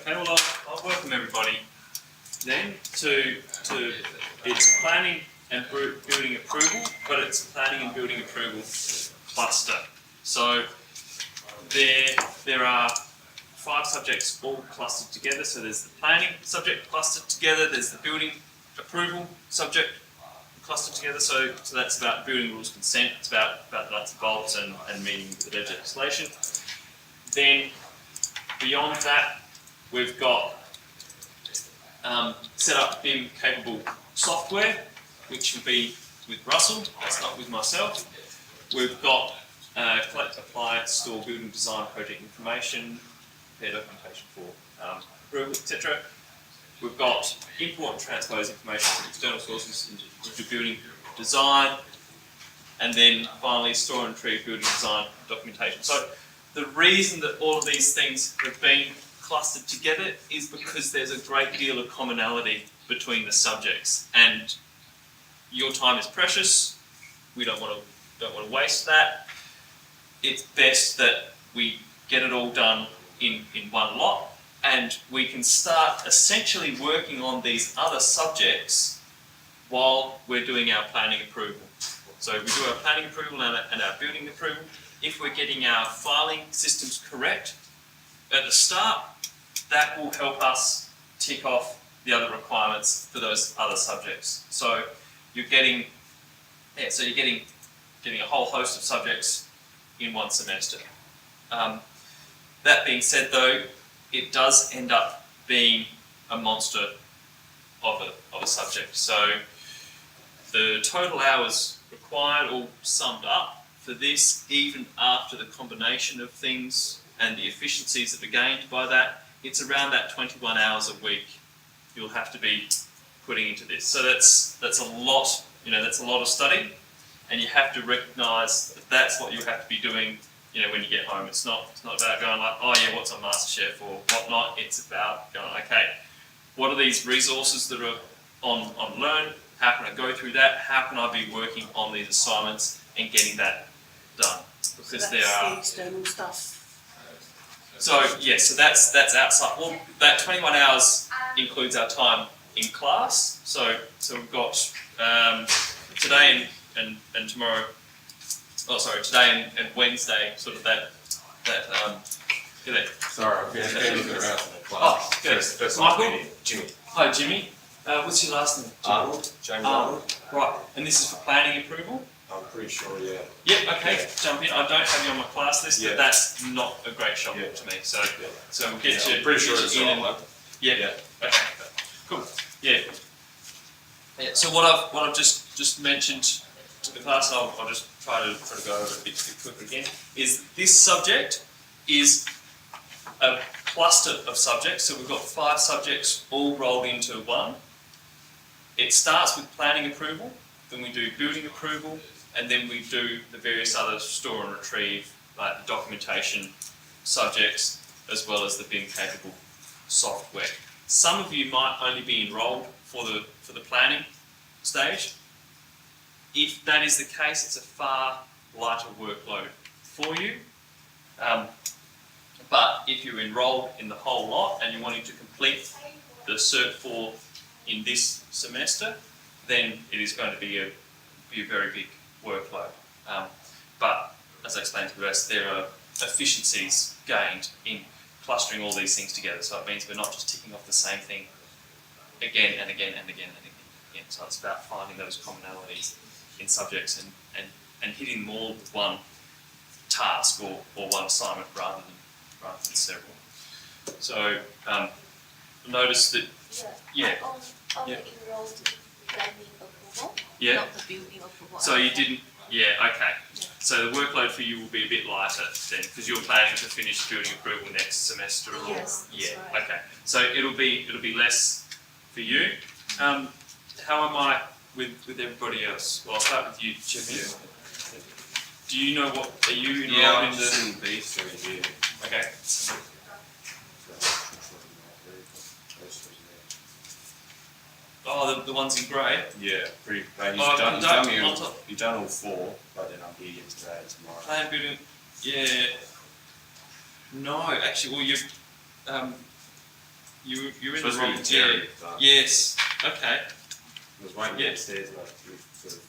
Okay, well I'll welcome everybody then to it's planning and building approval, but it's planning and building approval cluster. So there are 5 subjects all clustered together. So there's the planning subject clustered together, there's the building approval subject clustered together. So that's about building rules consent, it's about the nuts and bolts and meeting the legislation. Then beyond that, we've got set up BIM capable software, which will be with Russell, that's not with myself. We've got collect, apply, store, building design, project information, prepare documentation for approval, etc. We've got import and transpose information from external sources into building design, and then finally store and retrieve building design documentation. So the reason that all of these things have been clustered together is because there's a great deal of commonality between the subjects, and your time is precious. We don't want to waste that. It's best that we get it all done in one lot, and we can start essentially working on these other subjects while we're doing our planning approval. So we do our planning approval and our building approval. If we're getting our filing systems correct at the start, that will help us tick off the other requirements for those other subjects. So you're getting a whole host of subjects in one semester. That being said, though, it does end up being a monster of a subject. So the total hours required, all summed up for this, even after the combination of things and the efficiencies that are gained by that, it's around that 21 hours a week you'll have to be putting into this. So that's a lot, that's a lot of study, and you have to recognise that that's what you have to be doing, when you get home. It's not about going like, oh yeah, what's on MasterChef or whatnot. It's about going, okay, what are these resources that are on Learn? How can I go through that? How can I be working on these assignments and getting that done? Because there are the external stuff. So yes, so that's outside. Well, that 21 hours includes our time in class. So we've got today and tomorrow. Oh, sorry, today and Wednesday. Sort of that. Sorry, I've been around the class. Oh, good. First Michael. Jimmy. Hi, Jimmy. What's your last name? Arnold. James Arnold. Right, and this is for planning approval. I'm pretty sure, yeah. Yep. Okay. Yeah. Jump in. I don't have you on my class list, Yeah. but that's not a great shock Yeah. to me. So Yeah. so we'll get you. I'm pretty sure get it's you in right. and- Yeah. Yeah. Okay. Cool. Yeah. So what I've just mentioned to the class, and I'll just try to go over it a bit quickly again, is this subject is a cluster of subjects. So we've got 5 subjects all rolled into one. It starts with planning approval, then we do building approval, and then we do the various other store and retrieve, like the documentation subjects, as well as the BIM capable software. Some of you might only be enrolled for the planning stage. If that is the case, it's a far lighter workload for you. But if you're enrolled in the whole lot and you're wanting to complete the Cert 4 in this semester, then it is going to be a very big workload. But as I explained to the rest, there are efficiencies gained in clustering all these things together. So it means we're not just ticking off the same thing again and again and again and again. So it's about finding those commonalities in subjects and hitting them all with one task or one assignment rather than several. So notice that, yeah. On Yeah. the enrolled planning approval, Yeah. not the building approval. So you didn't, okay. So the workload for you will be a bit lighter then, because you're planning to finish building approval next semester. Or, Yes, that's yeah, right. okay. So it'll be less for you. How am I with everybody else? Well, I'll start with you, Jimmy. Do you know are you enrolled in the? B3 here. Okay. Oh, the ones in grey. Yeah, pretty. But Oh, you've done all 4, but then I'm here today and tomorrow. Plan building. Yeah. No, actually, well, You're in Supposed the to wrong be Jerry, but Yes. Okay. I was waiting Yeah. downstairs and I sort of,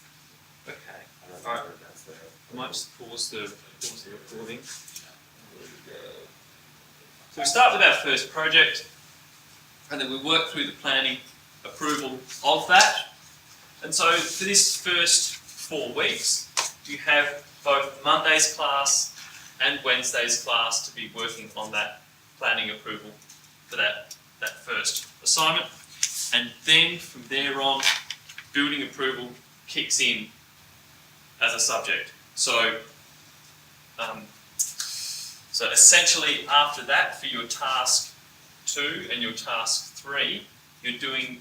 Okay. I don't know Alright. where that's there. I might just pause the recording. So we start with our first project, and then we work through the planning approval of that. And so for this first 4 weeks, you have both Monday's class and Wednesday's class to be working on that planning approval for that first assignment. And then from there on, building approval kicks in as a subject. So essentially after that, for your task 2 and your task 3, you're doing,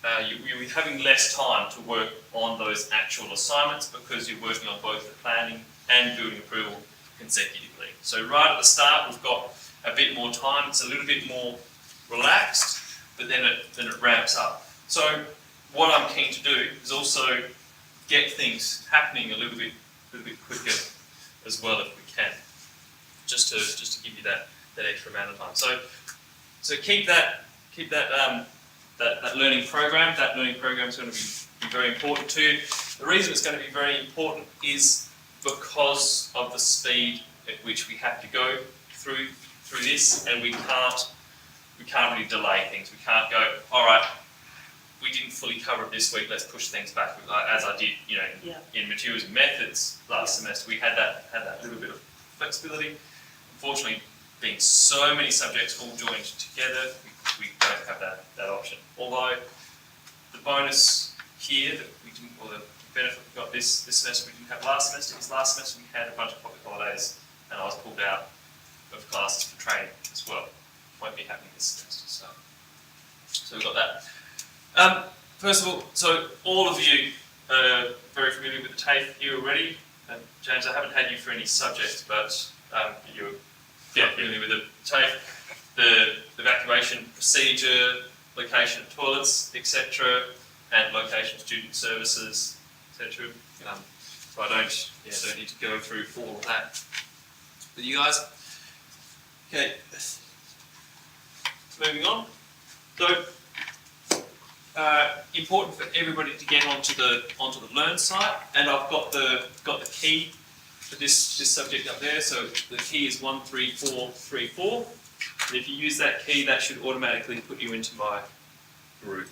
you're having less time to work on those actual assignments because you're working on both the planning and building approval consecutively. So right at the start, we've got a bit more time. It's a little bit more relaxed, but then it ramps up. So what I'm keen to do is also get things happening a little bit quicker as well if we can, just to give you that extra amount of time. So keep that learning program. That learning program is going to be very important to you. The reason it's going to be very important is because of the speed at which we have to go through this, and we can't really delay things. We can't go, all right, we didn't fully cover it this week, let's push things back. As I did, in materials and methods last semester, we had that little bit of flexibility. Unfortunately, being so many subjects all joined together, we don't have that option. Although the bonus here that we didn't, or the benefit we got this semester we didn't have last semester is last semester we had a bunch of public holidays and I was pulled out of classes for training as well. Won't be happening this semester, so we've got that. First of all, so all of you are very familiar with the TAFE here already. James, I haven't had you for any subjects, but you're familiar with the TAFE, the evacuation procedure, location of toilets, etc., and location of student services, etc. So I don't need to go through all of that with you guys. Okay, moving on. So, important for everybody to get onto the Learn site, and I've got the key for this subject up there. So the key is 13434, and if you use that key, that should automatically put you into my group.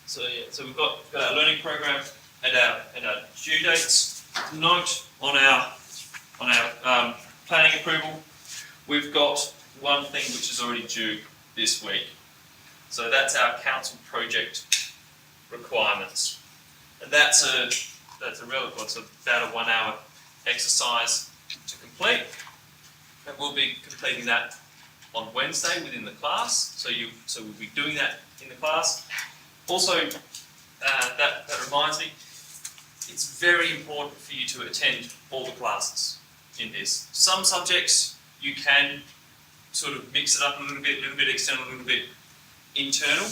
So we've got our learning program and our due dates. Note on our planning approval, we've got one thing which is already due this week. So that's our council project requirements, and that's it's about a 1 hour exercise to complete, and we'll be completing that on Wednesday within the class. So we'll be doing that in the class. Also, that reminds me, it's very important for you to attend all the classes in this. Some subjects you can sort of mix it up a little bit external, a little bit internal.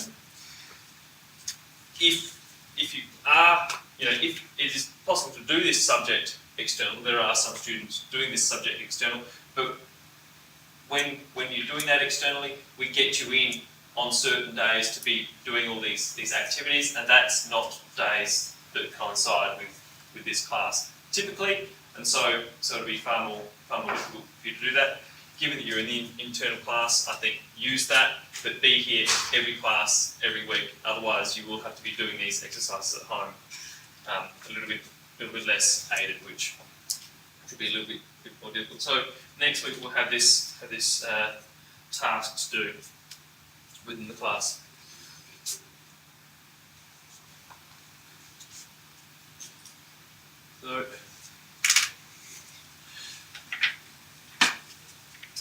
If you are, if it is possible to do this subject external, there are some students doing this subject external, but when you're doing that externally, we get you in on certain days to be doing all these activities, and that's not days that coincide with this class typically, and so it'll be far more difficult for you to do that. Given that you're in the internal class, I think use that, but be here every class, every week. Otherwise, you will have to be doing these exercises at home, a little bit less aided, which will be a little bit more difficult. So next week we'll have this task to do within the class. So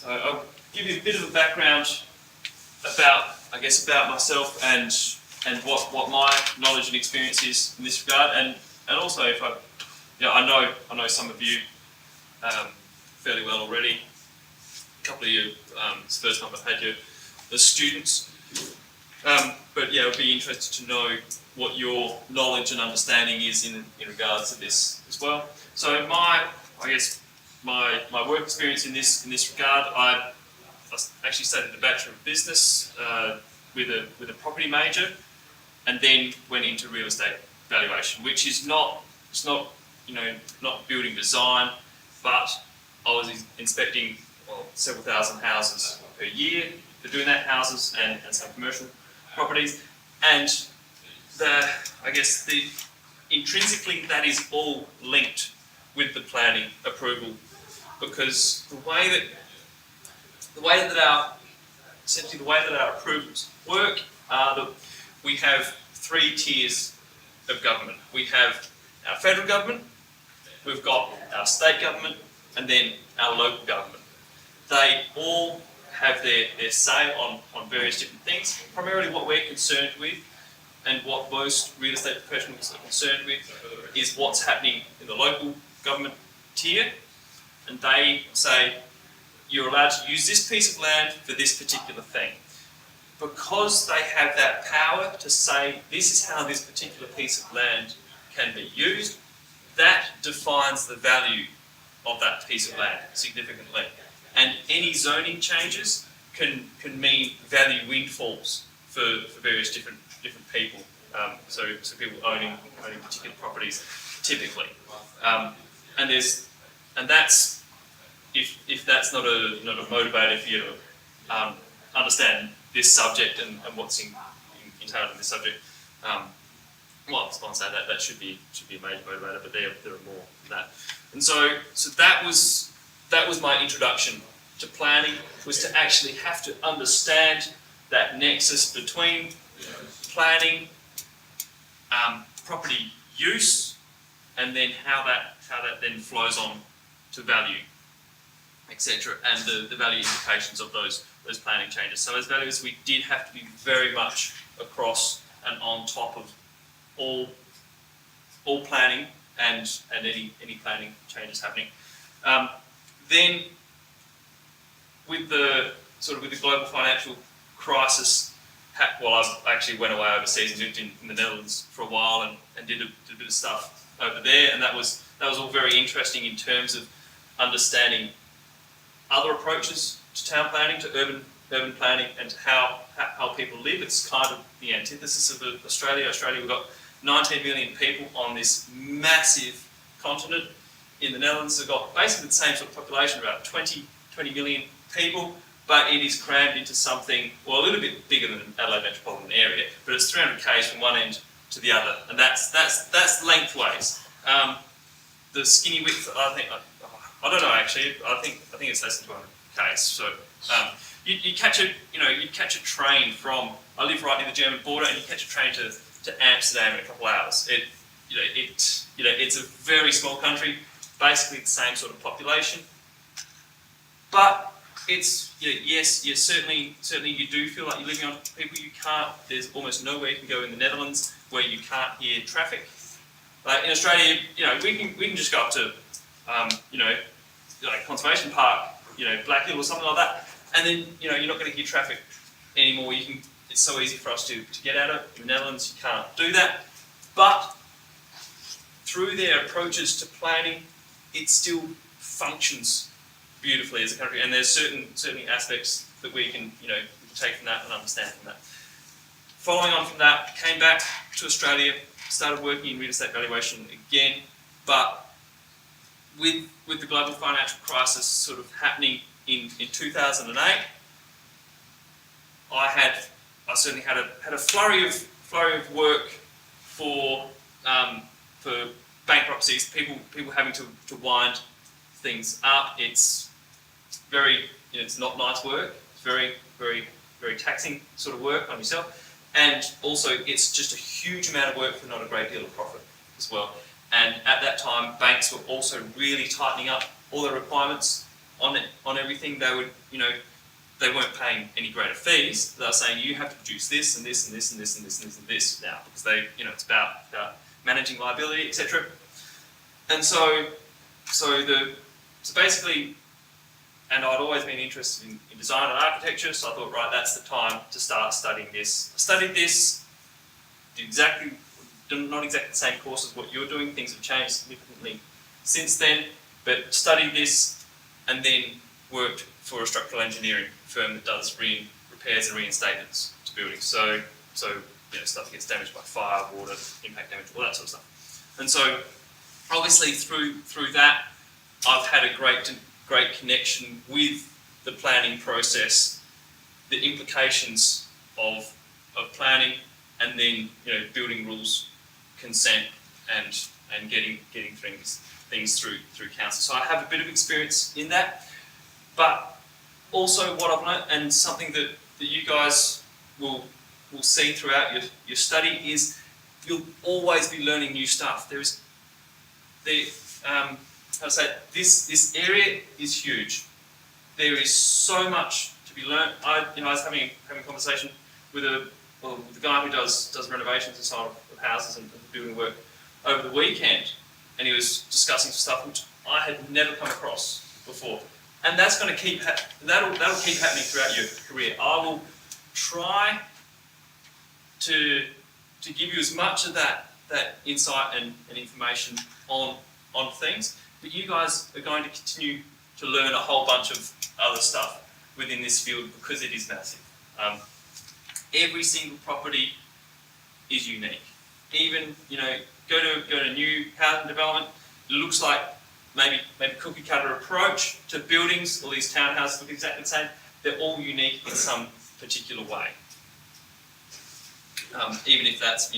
I'll give you a bit of a background about myself and what my knowledge and experience is in this regard, and also if I know some of you fairly well already. A couple of you, it's the first time I've had you as students. But yeah, I'd be interested to know what your knowledge and understanding is in regards to this as well. So my work experience in this regard, I actually studied a Bachelor of Business with a property major, and then went into real estate valuation, which is not not building design, but I was inspecting several thousand houses per year for doing that, houses and some commercial properties, and intrinsically that is all linked with the planning approval, because the way that our approvals work are that we have 3 tiers of government. We have our federal government, we've got our state government, and then our local government. They all have their say on various different things. Primarily what we're concerned with, and what most real estate professionals are concerned with, is what's happening in the local government tier. And they say, you're allowed to use this piece of land for this particular thing. Because they have that power to say, this is how this particular piece of land can be used, that defines the value of that piece of land significantly. And any zoning changes can mean value windfalls for various different people. So people owning particular properties typically. And that's if that's not a motivator for you to understand this subject and what's entailed in this subject. Well, I say that should be a major motivator, but there are more than that. And so that was my introduction to planning, was to actually have to understand that nexus between planning, property use, and then how that then flows on to value, etc., and the value implications of those planning changes. So as valuers, we did have to be very much across and on top of all planning and any planning changes happening. Then with the global financial crisis, I actually went away overseas and lived in the Netherlands for a while and did a bit of stuff over there, and that was all very interesting in terms of understanding other approaches to town planning, to urban planning, and to how people live. It's kind of the antithesis of Australia. We've got 19 million people on this massive continent. In the Netherlands, they've got basically the same sort of population, about 20 million people, but it is crammed into something, well, a little bit bigger than Adelaide metropolitan area, but it's 300 k's from one end to the other, and that's lengthways. The skinny width, I don't know actually. I think it's less than 200 k's. So you catch a train from. I live right near the German border, and you catch a train to Amsterdam in a couple of hours. It's a very small country, basically the same sort of population, but it's certainly you do feel like you're living on people. You can't. There's almost nowhere you can go in the Netherlands where you can't hear traffic. Like in Australia, we can just go up to like Conservation Park, Black Hill or something like that, and then you're not going to hear traffic anymore. It's so easy for us to get at it. In the Netherlands, you can't do that, but through their approaches to planning, it still functions beautifully as a country, and there's certain aspects that we can take from that and understand from that. Following on from that, came back to Australia, started working in real estate valuation again, but with the global financial crisis sort of happening in 2008, I certainly had a flurry of work for bankruptcies, people having to wind things up. It's very, it's not nice work. It's very, very, very taxing sort of work on yourself. And also, it's just a huge amount of work for not a great deal of profit as well. And at that time, banks were also really tightening up all their requirements on everything. They would, they weren't paying any greater fees. They were saying you have to produce this and this and this and this and this and this and this now, because they, it's about managing liability, etc. And so basically, and I'd always been interested in design and architecture, so I thought, right, that's the time to start studying this. I studied this, not exactly the same course as what you're doing. Things have changed significantly since then, but studied this and then worked for a structural engineering firm that does repairs and reinstatements to buildings. So stuff gets damaged by fire, water, impact damage, all that sort of stuff. And so obviously through that, I've had a great connection with the planning process, the implications of planning, and then building rules, consent, and getting things through council. So I have a bit of experience in that, but also what I've learned, and something that you guys will see throughout your study, is you'll always be learning new stuff. This area is huge. There is so much to be learned. I was having a conversation with the guy who does renovations and so on of houses and building work over the weekend, and he was discussing stuff which I had never come across before. And that's going to keep that'll keep happening throughout your career. I will try to give you as much of that insight and information on things, but you guys are going to continue to learn a whole bunch of other stuff within this field because it is massive. Every single property is unique. Even go to new housing development, it looks like maybe cookie cutter approach to buildings. All these townhouses look exactly the same. They're all unique in some particular way. Even if that's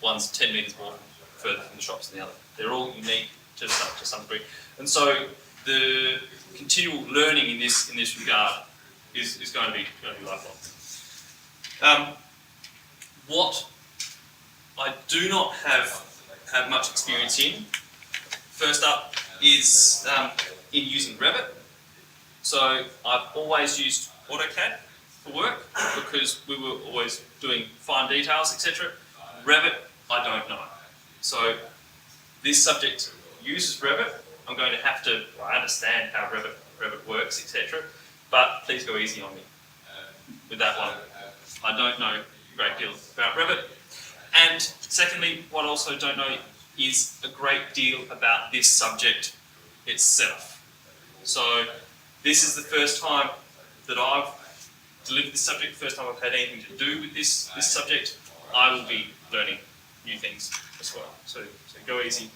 one's 10 metres more further from the shops than the other, they're all unique to some degree. And so the continual learning in this regard is going to be lifelong. What I do not have much experience in, first up, is in using Revit. So I've always used AutoCAD for work because we were always doing fine details, etc. Revit, I don't know. So this subject uses Revit. I'm going to have to, I understand how Revit works, etc. But please go easy on me with that one. I don't know a great deal about Revit. And secondly, what I also don't know is a great deal about this subject itself. So this is the first time that I've delivered this subject, the first time I've had anything to do with this subject. I will be learning new things as well. So go easy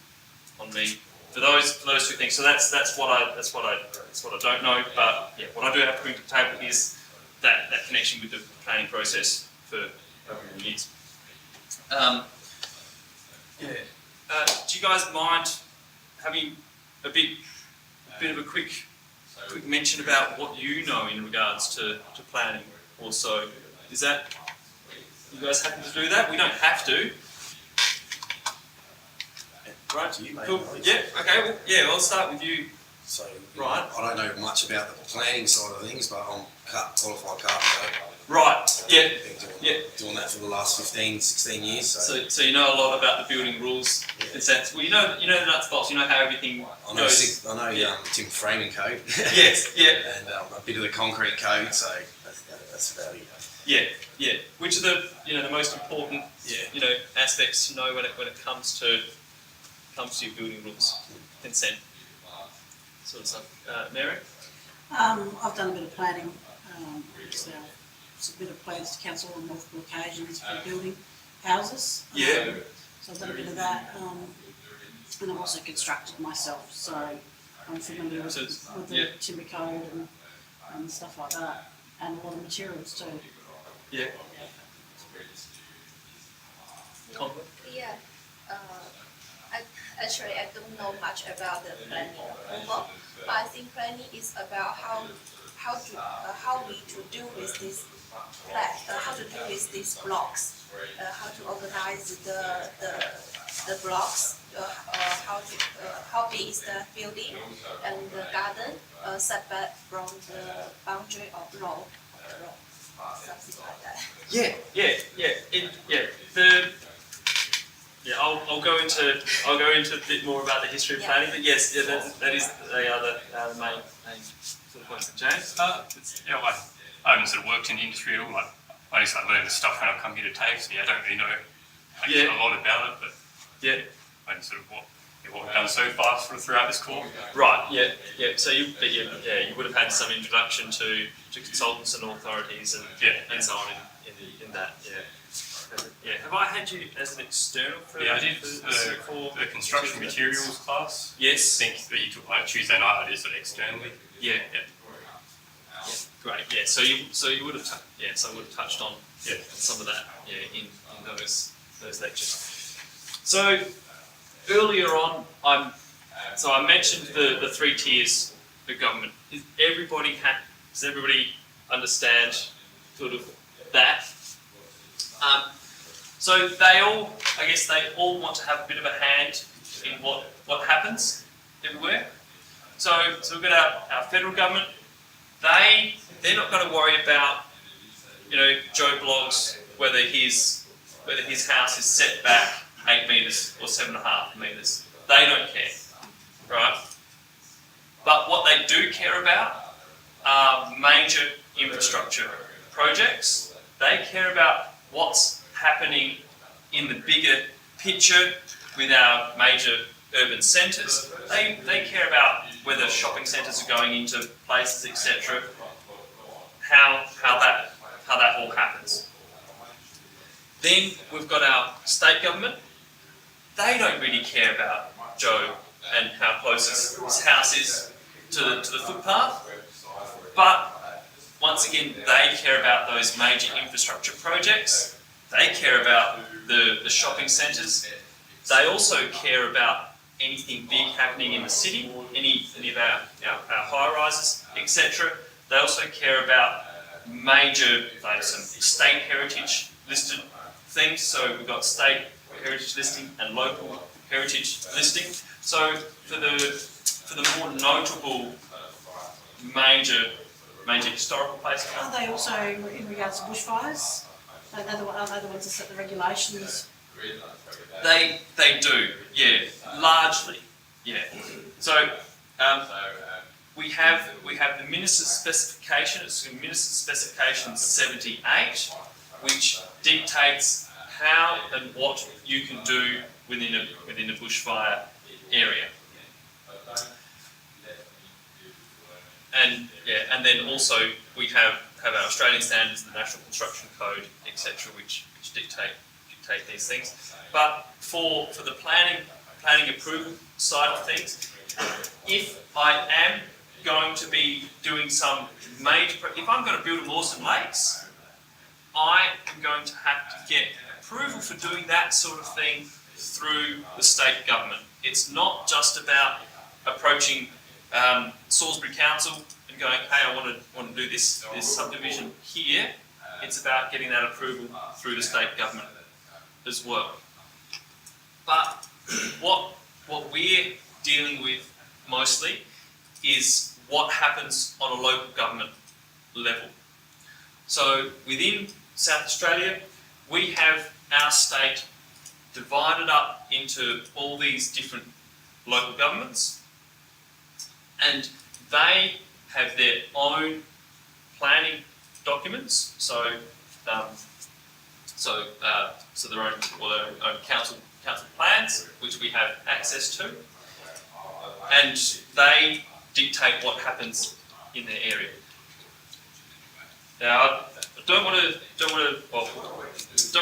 on me for those two things. So that's what I don't know. But yeah, what I do have to bring to the table is that connection with the planning process for over years. Do you guys mind having a bit of a quick mention about what you know in regards to planning? Also, is that you guys happy to do that? We don't have to. Right. You, mate. Cool. Yeah. Okay. Well, yeah. I'll start with you. So, Right. I don't know much about the planning side of things, but I'm qualified carpenter. Right. Yeah. Been doing that for the last 15, 16 years. So you know a lot about the building rules. Yeah. In sense, well, you know the nuts and bolts. You know how everything goes. Timber framing code. Yes. Yeah. And a bit of the concrete code. So that's about it. Yeah. Which are the most important aspects to know when it comes to your building rules, consent, sort of stuff. Mary? I've done a bit of planning. So submitted plans to council on multiple occasions for building houses. Yeah. So I've done a bit of that. And I've also constructed myself, so I'm familiar with the timber code and stuff like that, and a lot of materials too. Yeah. Yeah. Actually, I don't know much about the planning approval, but I think planning is about how we to do with this plan, how to do with these blocks, how to organize the blocks, how big is the building and the garden setback from the boundary of road, something like that. Yeah. Yeah, I'll go into a bit more about the history of planning, but yes, yeah, they are the main sort of points. James? Yeah, well, I haven't sort of worked in the industry at all. I just learn the stuff when I come here to TAFE, so I don't really know a lot about it, but I sort of what we've done so far sort of throughout this course. Right. Yeah. So you would have had some introduction to consultants and authorities and so on in that. Yeah. Yeah. Have I had you as an external for? Yeah, I did the construction materials class. Yes. I think that you took like Tuesday night. I did it externally. Yeah. Great. Yeah. So you would have so I would have touched on some of that in those lectures. So earlier on, I mentioned the three tiers of government. Does everybody understand sort of that? So they all want to have a bit of a hand in what happens everywhere. So we've got our federal government. They're not going to worry about Joe Bloggs whether his house is set back 8 metres or 7.5 metres. They don't care, right? But what they do care about are major infrastructure projects. They care about what's happening in the bigger picture with our major urban centres. They care about whether shopping centres are going into places, etc. How that all happens. Then we've got our state government. They don't really care about Joe and how close his house is to the footpath. But once again, they care about those major infrastructure projects. They care about the shopping centres. They also care about anything big happening in the city, any of our high-rises, etc. They also care about major, like some state heritage listed things. So we've got state heritage listing and local heritage listing. So for the more notable major historical places. Are they also in regards to bushfires? Are they the ones that set the regulations? They do, yeah, largely, yeah. So we have the Minister's specification. It's Minister's specification 78, which dictates how and what you can do within a bushfire area. And then also we have our Australian standards, the National Construction Code, etc., which dictate these things. But for the planning approval side of things, if I am going to be doing some major, if I'm going to build a Mawson Lakes, I am going to have to get approval for doing that sort of thing through the state government. It's not just about approaching Salisbury Council and going, hey, I want to do this subdivision here. It's about getting that approval through the state government as well. But what we're dealing with mostly is what happens on a local government level. So within South Australia, we have our state divided up into all these different local governments, and they have their own planning documents. So their own council plans, which we have access to, and they dictate what happens in their area. Now, I don't want to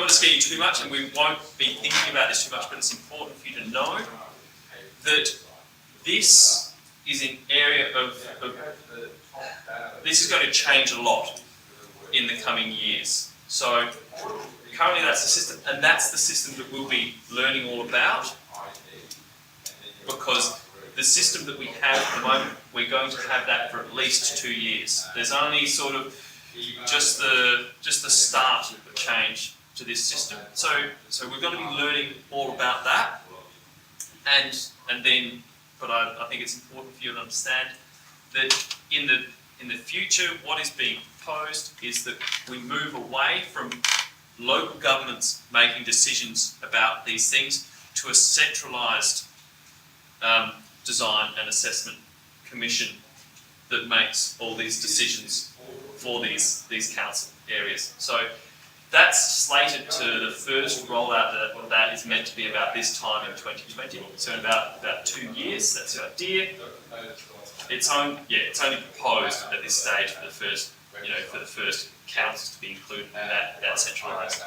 scare you too much, and we won't be thinking about this too much, but it's important for you to know that this is an area of this is going to change a lot in the coming years. So currently that's the system, and that's the system that we'll be learning all about, because the system that we have at the moment, we're going to have that for at least 2 years. There's only sort of just the start of change to this system. So we're going to be learning all about that, and then, but I think it's important for you to understand that in the future, what is being proposed is that we move away from local governments making decisions about these things to a centralised design and assessment commission that makes all these decisions for these council areas. So that's slated to, the first rollout of that is meant to be about this time in 2020. So in about 2 years, that's the idea. It's only proposed at this stage for the first councils to be included in that centralised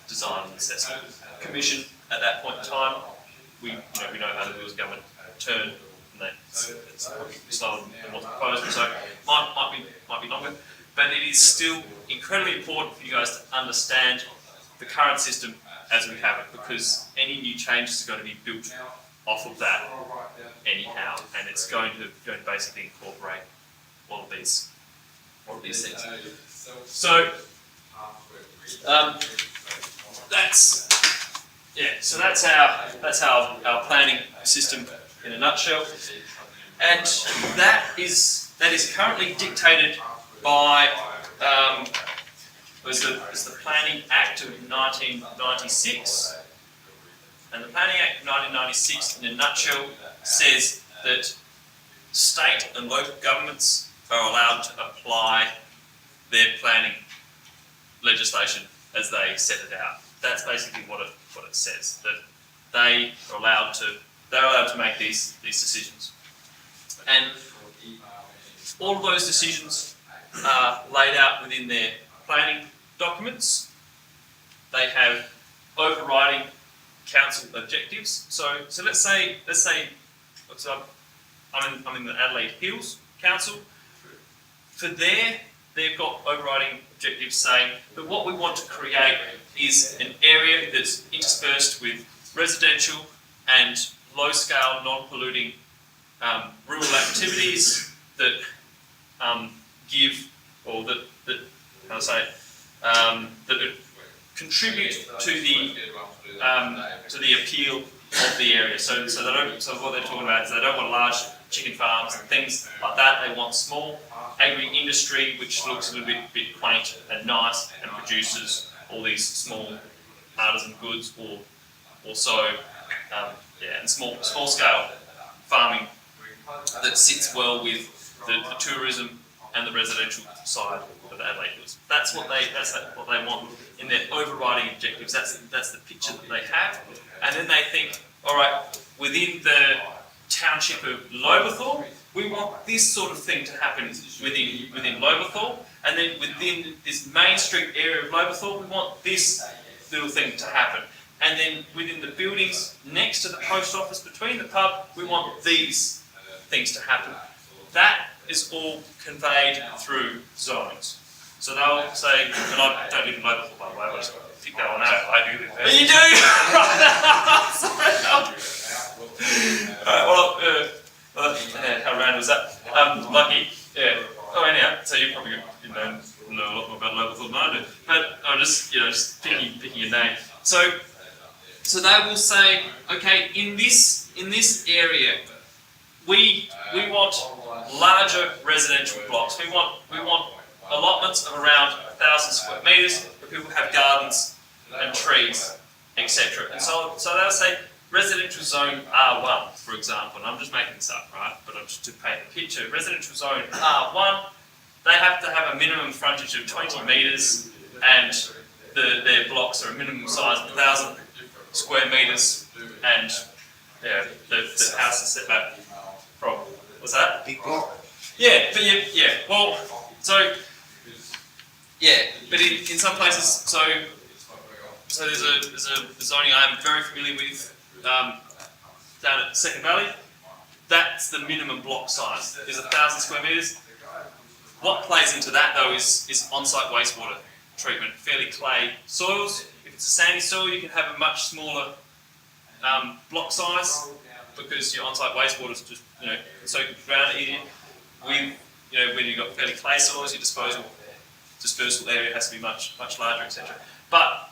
design and assessment commission. At that point in time, we know how the wheels government turn, and it's probably slower than what's proposed, so might be longer. But it is still incredibly important for you guys to understand the current system as we have it, because any new changes are going to be built off of that anyhow, and it's going to basically incorporate all of these things. So that's our planning system in a nutshell, and that is currently dictated by was the Planning Act of 1996, and the Planning Act of 1996 in a nutshell says that state and local governments are allowed to apply their planning legislation as they set it out. That's basically what it says, that they're allowed to make these decisions. And all of those decisions are laid out within their planning documents. They have overriding council objectives. So let's say I'm in the Adelaide Hills Council. For they've got overriding objectives saying that what we want to create is an area that's interspersed with residential and low-scale, non-polluting rural activities that give, or that contribute to the appeal of the area. So what they're talking about is they don't want large chicken farms and things like that. They want small agri-industry, which looks a little bit quaint and nice, and produces all these small artisan goods, or also and small scale farming that sits well with the tourism and the residential side of the Adelaide Hills. That's what they want in their overriding objectives. That's the picture that they have, and then they think, all right, within the township of Lobethal, we want this sort of thing to happen within Lobethal, and then within this Main Street area of Lobethal, we want this little thing to happen. And then within the buildings next to the post office, between the pub, we want these things to happen. That is all conveyed through zones. So they'll say, and I don't live in Lobethal, by the way, I just pick that one out. I do live there. You do? Sorry. How random was that? Lucky. Yeah. Oh, anyhow, so you probably know a lot more about Lobethal than I do. But I'm just picking a name. So they will say, okay, in this area, we want larger residential blocks. We want allotments of around 1,000 square metres where people have gardens and trees, etc. And so they'll say residential zone R1, for example, and I'm just making this up, right? But I'm just to paint a picture. Residential zone R1, they have to have a minimum frontage of 20 metres, and their blocks are a minimum size of 1,000 square metres, and the house is set back from, what's that? Big block. Yeah, well, so, yeah, but in some places, so there's a zoning I am very familiar with down at Second Valley. That's the minimum block size, is 1,000 square metres. What plays into that though is on-site wastewater treatment, fairly clay soils. If it's a sandy soil, you can have a much smaller block size, because your on-site wastewater is just soak into the ground easier. With when you've got fairly clay soils, your dispersal area has to be much larger, etc. But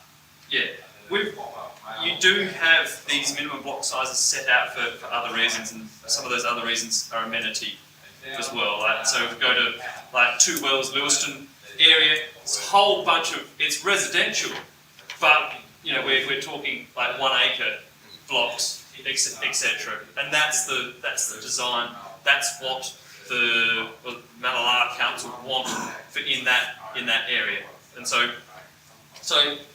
yeah, you do have these minimum block sizes set out for other reasons, and some of those other reasons are amenity as well. So if we go to like Two Wells, Lewiston area, it's a whole bunch of, it's residential, but we're talking like 1 acre blocks, etc. And that's the design. That's what the Malala Council want for in that area. And so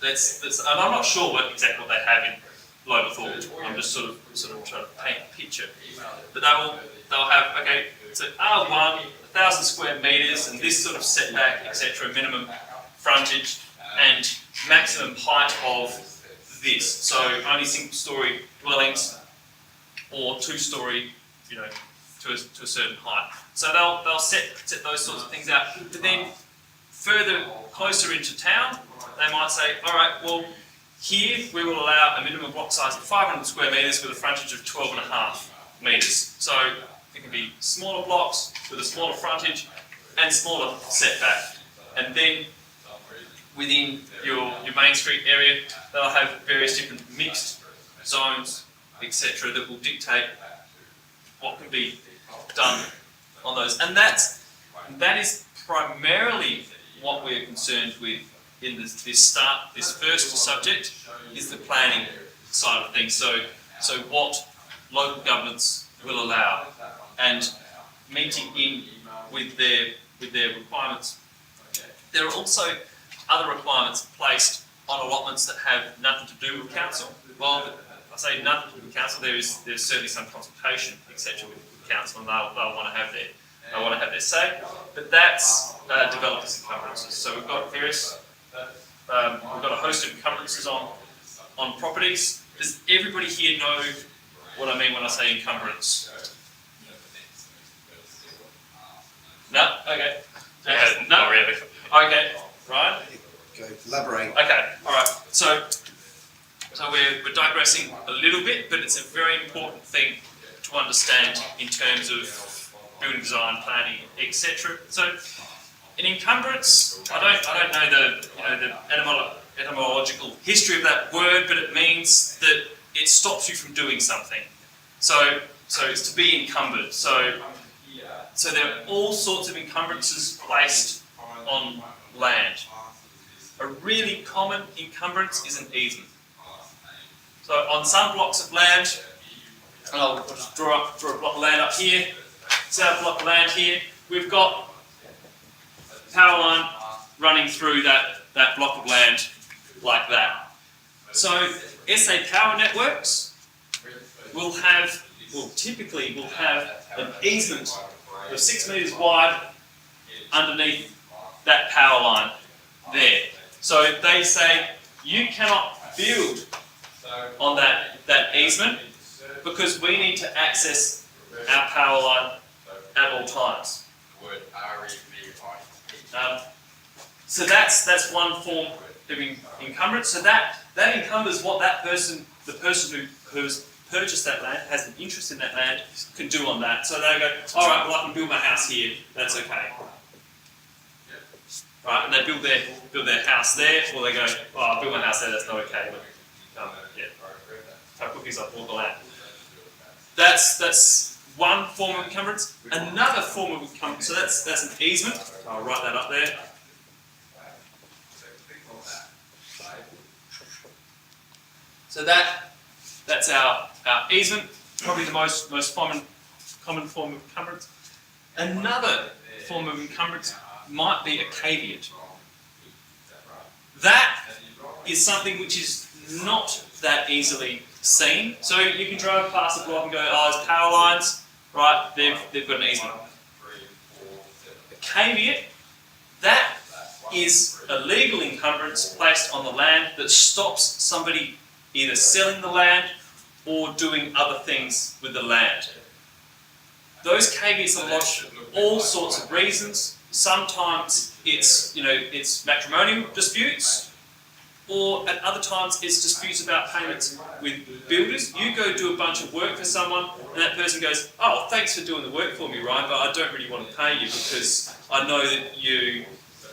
that's and I'm not sure exactly what they have in Lower Thorpe. I'm just sort of trying to paint a picture. But they'll have, okay, so R1, 1,000 square metres, and this sort of setback, etc., minimum frontage and maximum height of this. So only single-storey dwellings or two-storey, you know, to a certain height. So they'll set those sorts of things out. But then further closer into town, they might say, all right, well, here we will allow a minimum block size of 500 square metres with a frontage of 12.5 metres. So it can be smaller blocks with a smaller frontage and smaller setback. And then within your main street area, they'll have various different mixed zones, etc., that will dictate what can be done on those. And that is primarily what we're concerned with in this first subject, is the planning side of things. So what local governments will allow, and meeting in with their requirements. There are also other requirements placed on allotments that have nothing to do with council. Well, I say nothing to do with council. There's certainly some consultation, etc., with council, and they'll want to have their say. But that's developers' encumbrances. So we've got various. We've got a host of encumbrances on properties. Does everybody here know what I mean when I say encumbrance? No? Okay. Yeah, No? not really. Okay. Right? Go, elaborate. Okay. Alright. So we're digressing a little bit, but it's a very important thing to understand in terms of building design, planning, etc. So an encumbrance, I don't know the etymological history of that word, but it means that it stops you from doing something. So it's to be encumbered. So there are all sorts of encumbrances placed on land. A really common encumbrance is an easement. So on some blocks of land, and I'll just draw a block of land up here. See our block of land here. We've got power line running through that block of land like that. So SA Power Networks typically will have an easement of 6 metres wide underneath that power line there. So they say you cannot build on that easement because we need to access our power line at all times. So that's one form of encumbrance. So that encumbers what the person who's purchased that land, has an interest in that land, can do on that. So they go, all right, well I can build my house here. That's okay. Right, and they build their house there, or they go, oh, I'll build my house there. That's not okay. But have cookies off all the land. That's one form of encumbrance. Another form of encumbrance, so that's an easement. I'll write that up there. So that's our easement, probably the most common form of encumbrance. Another form of encumbrance might be a caveat. That is something which is not that easily seen. So you can drive past the block and go, oh, there's power lines, right? They've got an easement. A caveat, that is a legal encumbrance placed on the land that stops somebody either selling the land or doing other things with the land. Those caveats are lodged for all sorts of reasons. Sometimes it's matrimonial disputes, or at other times it's disputes about payments with builders. You go do a bunch of work for someone and that person goes, oh, thanks for doing the work for me, Ryan, but I don't really want to pay you because I know that you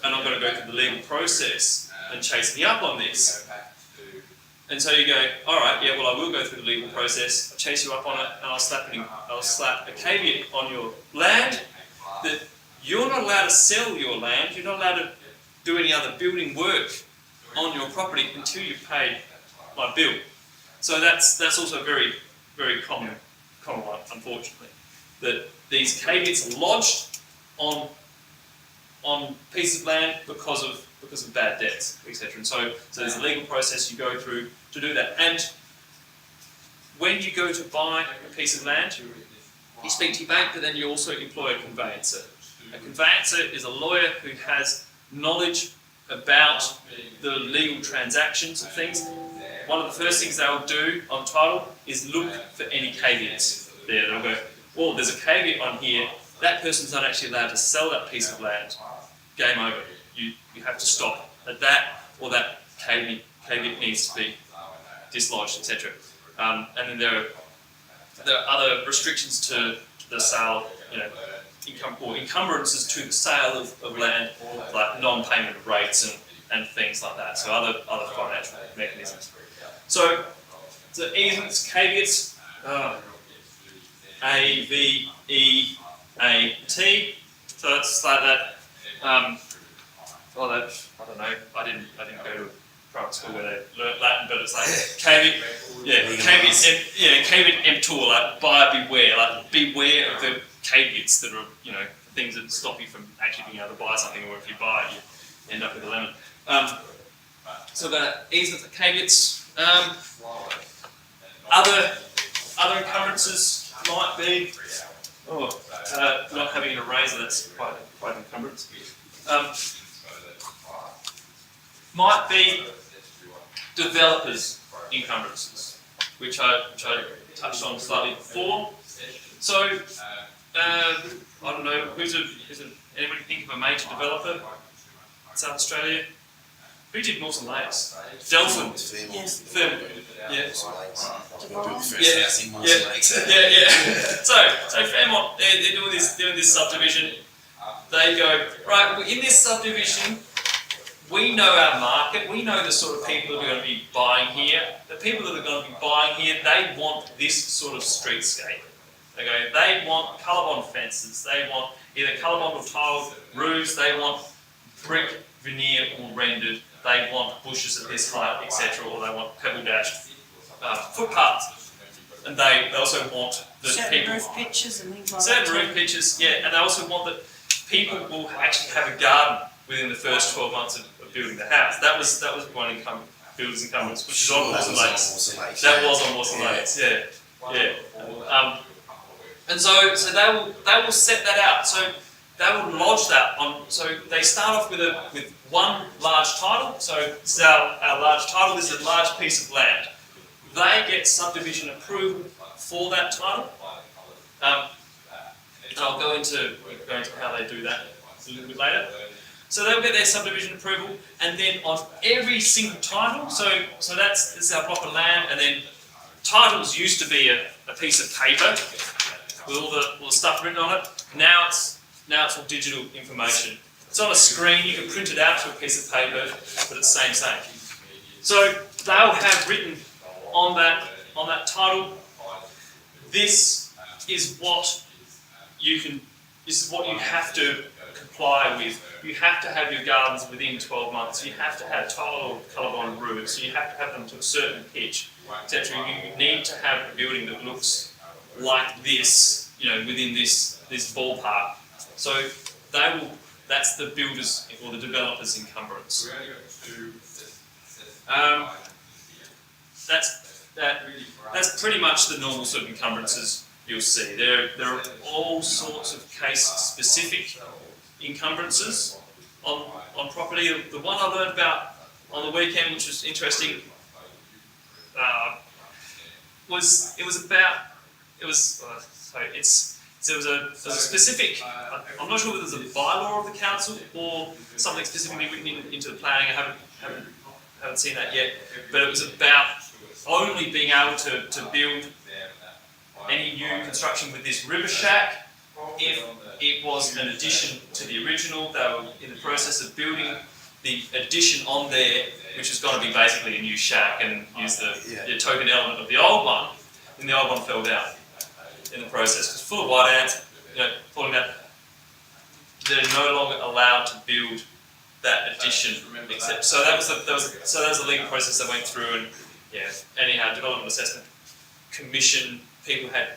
are not going to go through the legal process and chase me up on this. And so you go, all right, yeah, well, I will go through the legal process, I'll chase you up on it, and I'll slap a caveat on your land that you're not allowed to sell your land, you're not allowed to do any other building work on your property until you've paid my bill. So that's also a very, very common one, unfortunately, that these caveats are lodged on pieces of land because of bad debts, etc. And so there's a legal process you go through to do that. And when you go to buy a piece of land, you speak to your bank, but then you also employ a conveyancer. A conveyancer is a lawyer who has knowledge about the legal transactions of things. One of the first things they'll do on title is look for any caveats there. They'll go, oh, there's a caveat on here. That person's not actually allowed to sell that piece of land. Game over. You have to stop at that, or that caveat needs to be dislodged, etc. And then there are other restrictions to the sale, encumbrances to the sale of land, like non-payment of rates and things like that. So other financial mechanisms. So easements, caveats, A, V, E, A, T. So it's like that. I don't know. I didn't go to private school where they learnt Latin, but it's like caveat, caveat emptor, like buyer beware, like beware of the caveats that are, things that stop you from actually being able to buy something, or if you buy it, you end up with a lemon. So we've got easements and caveats. Other encumbrances might be not having an eraser. That's quite an encumbrance. Might be developers' encumbrances, which I touched on slightly before. So I don't know, anybody think of a major developer in South Australia? Who did Mawson Lakes? Delphin. Fairmont. Yeah. So Fairmont, they're doing this subdivision. They go, right, in this subdivision, we know our market, we know the sort of people that are going to be buying here. The people that are going to be buying here, they want this sort of streetscape. Okay, they want colour-bond fences, they want either colour-bond or tiled roofs, they want brick, veneer or rendered, they want bushes at this height, etc., or they want pebble-dashed footpaths. And they also want that certain people... roof pitches and things like that. Certain roof pitches, yeah, and they also want that people will actually have a garden within the first 12 months of building the house. That was one builder's encumbrance, which is on Mawson Lakes. That was on Mawson Lakes, yeah. And so they will set that out. So they will lodge that on. So they start off with one large title. So this is our large title. This is a large piece of land. They get subdivision approval for that title. I'll go into how they do that a little bit later. So they'll get their subdivision approval, and then on every single title. So this is our proper land, and then titles used to be a piece of paper with all the stuff written on it. Now it's all digital information. It's on a screen. You can print it out to a piece of paper, but it's same. So they'll have written on that title, this is what you have to comply with. You have to have your gardens within 12 months. You have to have tile or colour-bond roofs. You have to have them to a certain pitch, etc. You need to have a building that looks like this, within this ballpark. So that's the builder's or the developer's encumbrance. That's pretty much the normal sort of encumbrances you'll see. There are all sorts of case-specific encumbrances on property. The one I learned about on the weekend, which was interesting, was a specific. I'm not sure whether there's a bylaw of the council or something specifically written into the planning. I haven't seen that yet, but it was about only being able to build any new construction with this river shack if it was an addition to the original. They were in the process of building the addition on there, which is going to be basically a new shack and use the token element of the old one, and the old one fell down in the process. It's full of white ants, falling down. They're no longer allowed to build that addition, except so that was a legal process they went through, anyhow, Development Assessment Commission people had,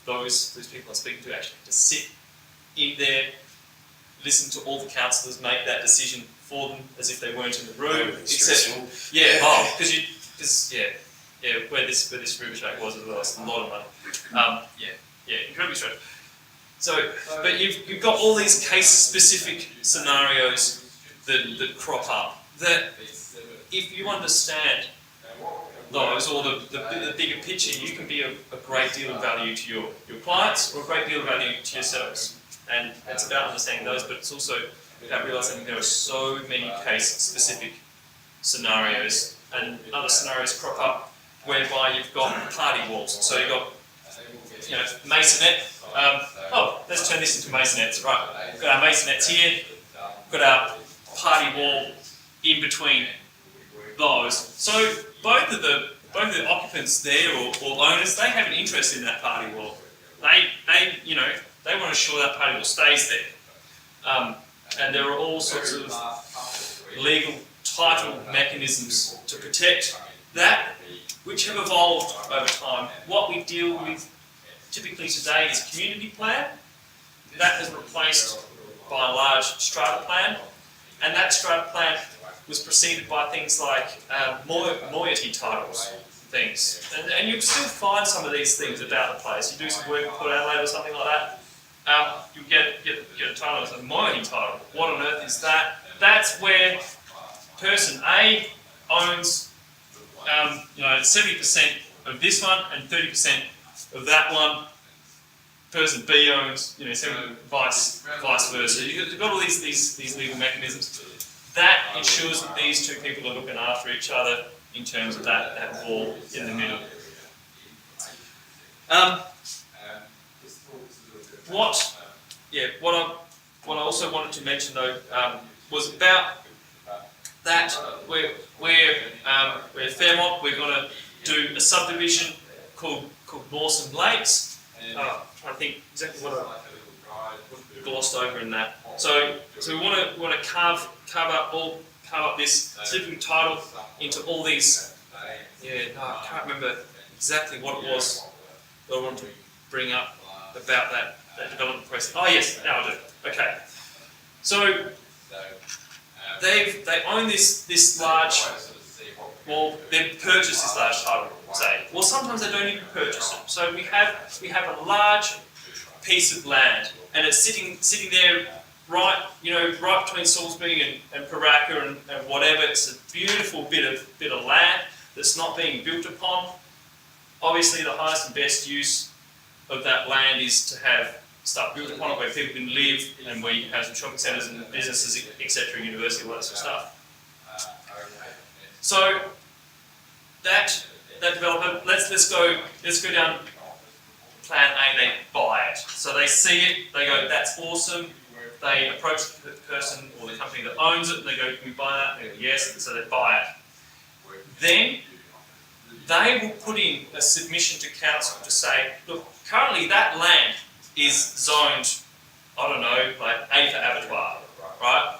those people I'm speaking to actually had to sit in there, listen to all the councillors make that decision for them as if they weren't in the room, etc. Where this river shack was as well, it's a lot of money. Incredibly stressful. So, but you've got all these case-specific scenarios that crop up. That if you understand those or the bigger picture, you can be a great deal of value to your clients or a great deal of value to yourselves. And it's about understanding those, but it's also about realising there are so many case-specific scenarios, and other scenarios crop up whereby you've got party walls. So you've got, masonette. Let's turn this into masonettes, right? We've got our masonettes here. We've got our party wall in between those. So both of the occupants there or owners, they have an interest in that party wall. They want to ensure that party wall stays there. And there are all sorts of legal title mechanisms to protect that, which have evolved over time. What we deal with typically today is community plan. That is replaced by a large strata plan, and that strata plan was preceded by things like moiety titles, things. And you'll still find some of these things about the place. You do some work in Port Adelaide or something like that, you get a title as a moiety title. What on earth is that? That's where person A owns 70% of this one and 30% of that one. Person B owns 70, vice versa. You've got all these legal mechanisms. That ensures that these two people are looking after each other in terms of that wall in the middle. What I also wanted to mention though was about that we're Fairmont. We're going to do a subdivision called Mawson Lakes. I think exactly what I glossed over in that. So we want to carve up this certificate title into all these. I can't remember exactly what it was that I wanted to bring up about that development process. Oh yes, now I do. Okay. So they own this large. Well, they've purchased this large title, say. Well, sometimes they don't even purchase it. So we have a large piece of land, and it's sitting there right between Salisbury and Paraka and whatever. It's a beautiful bit of land that's not being built upon. Obviously, the highest and best use of that land is to have stuff built upon it where people can live, and where you can have some shopping centres and businesses, etc., university, all that sort of stuff. So that developer, let's go down plan A. They buy it. So they see it. They go, that's awesome. They approach the person or the company that owns it. And they go, can we buy that? They go, yes. And so they buy it. Then they will put in a submission to council to say, look, currently that land is zoned, I don't know, like A for abattoir, right?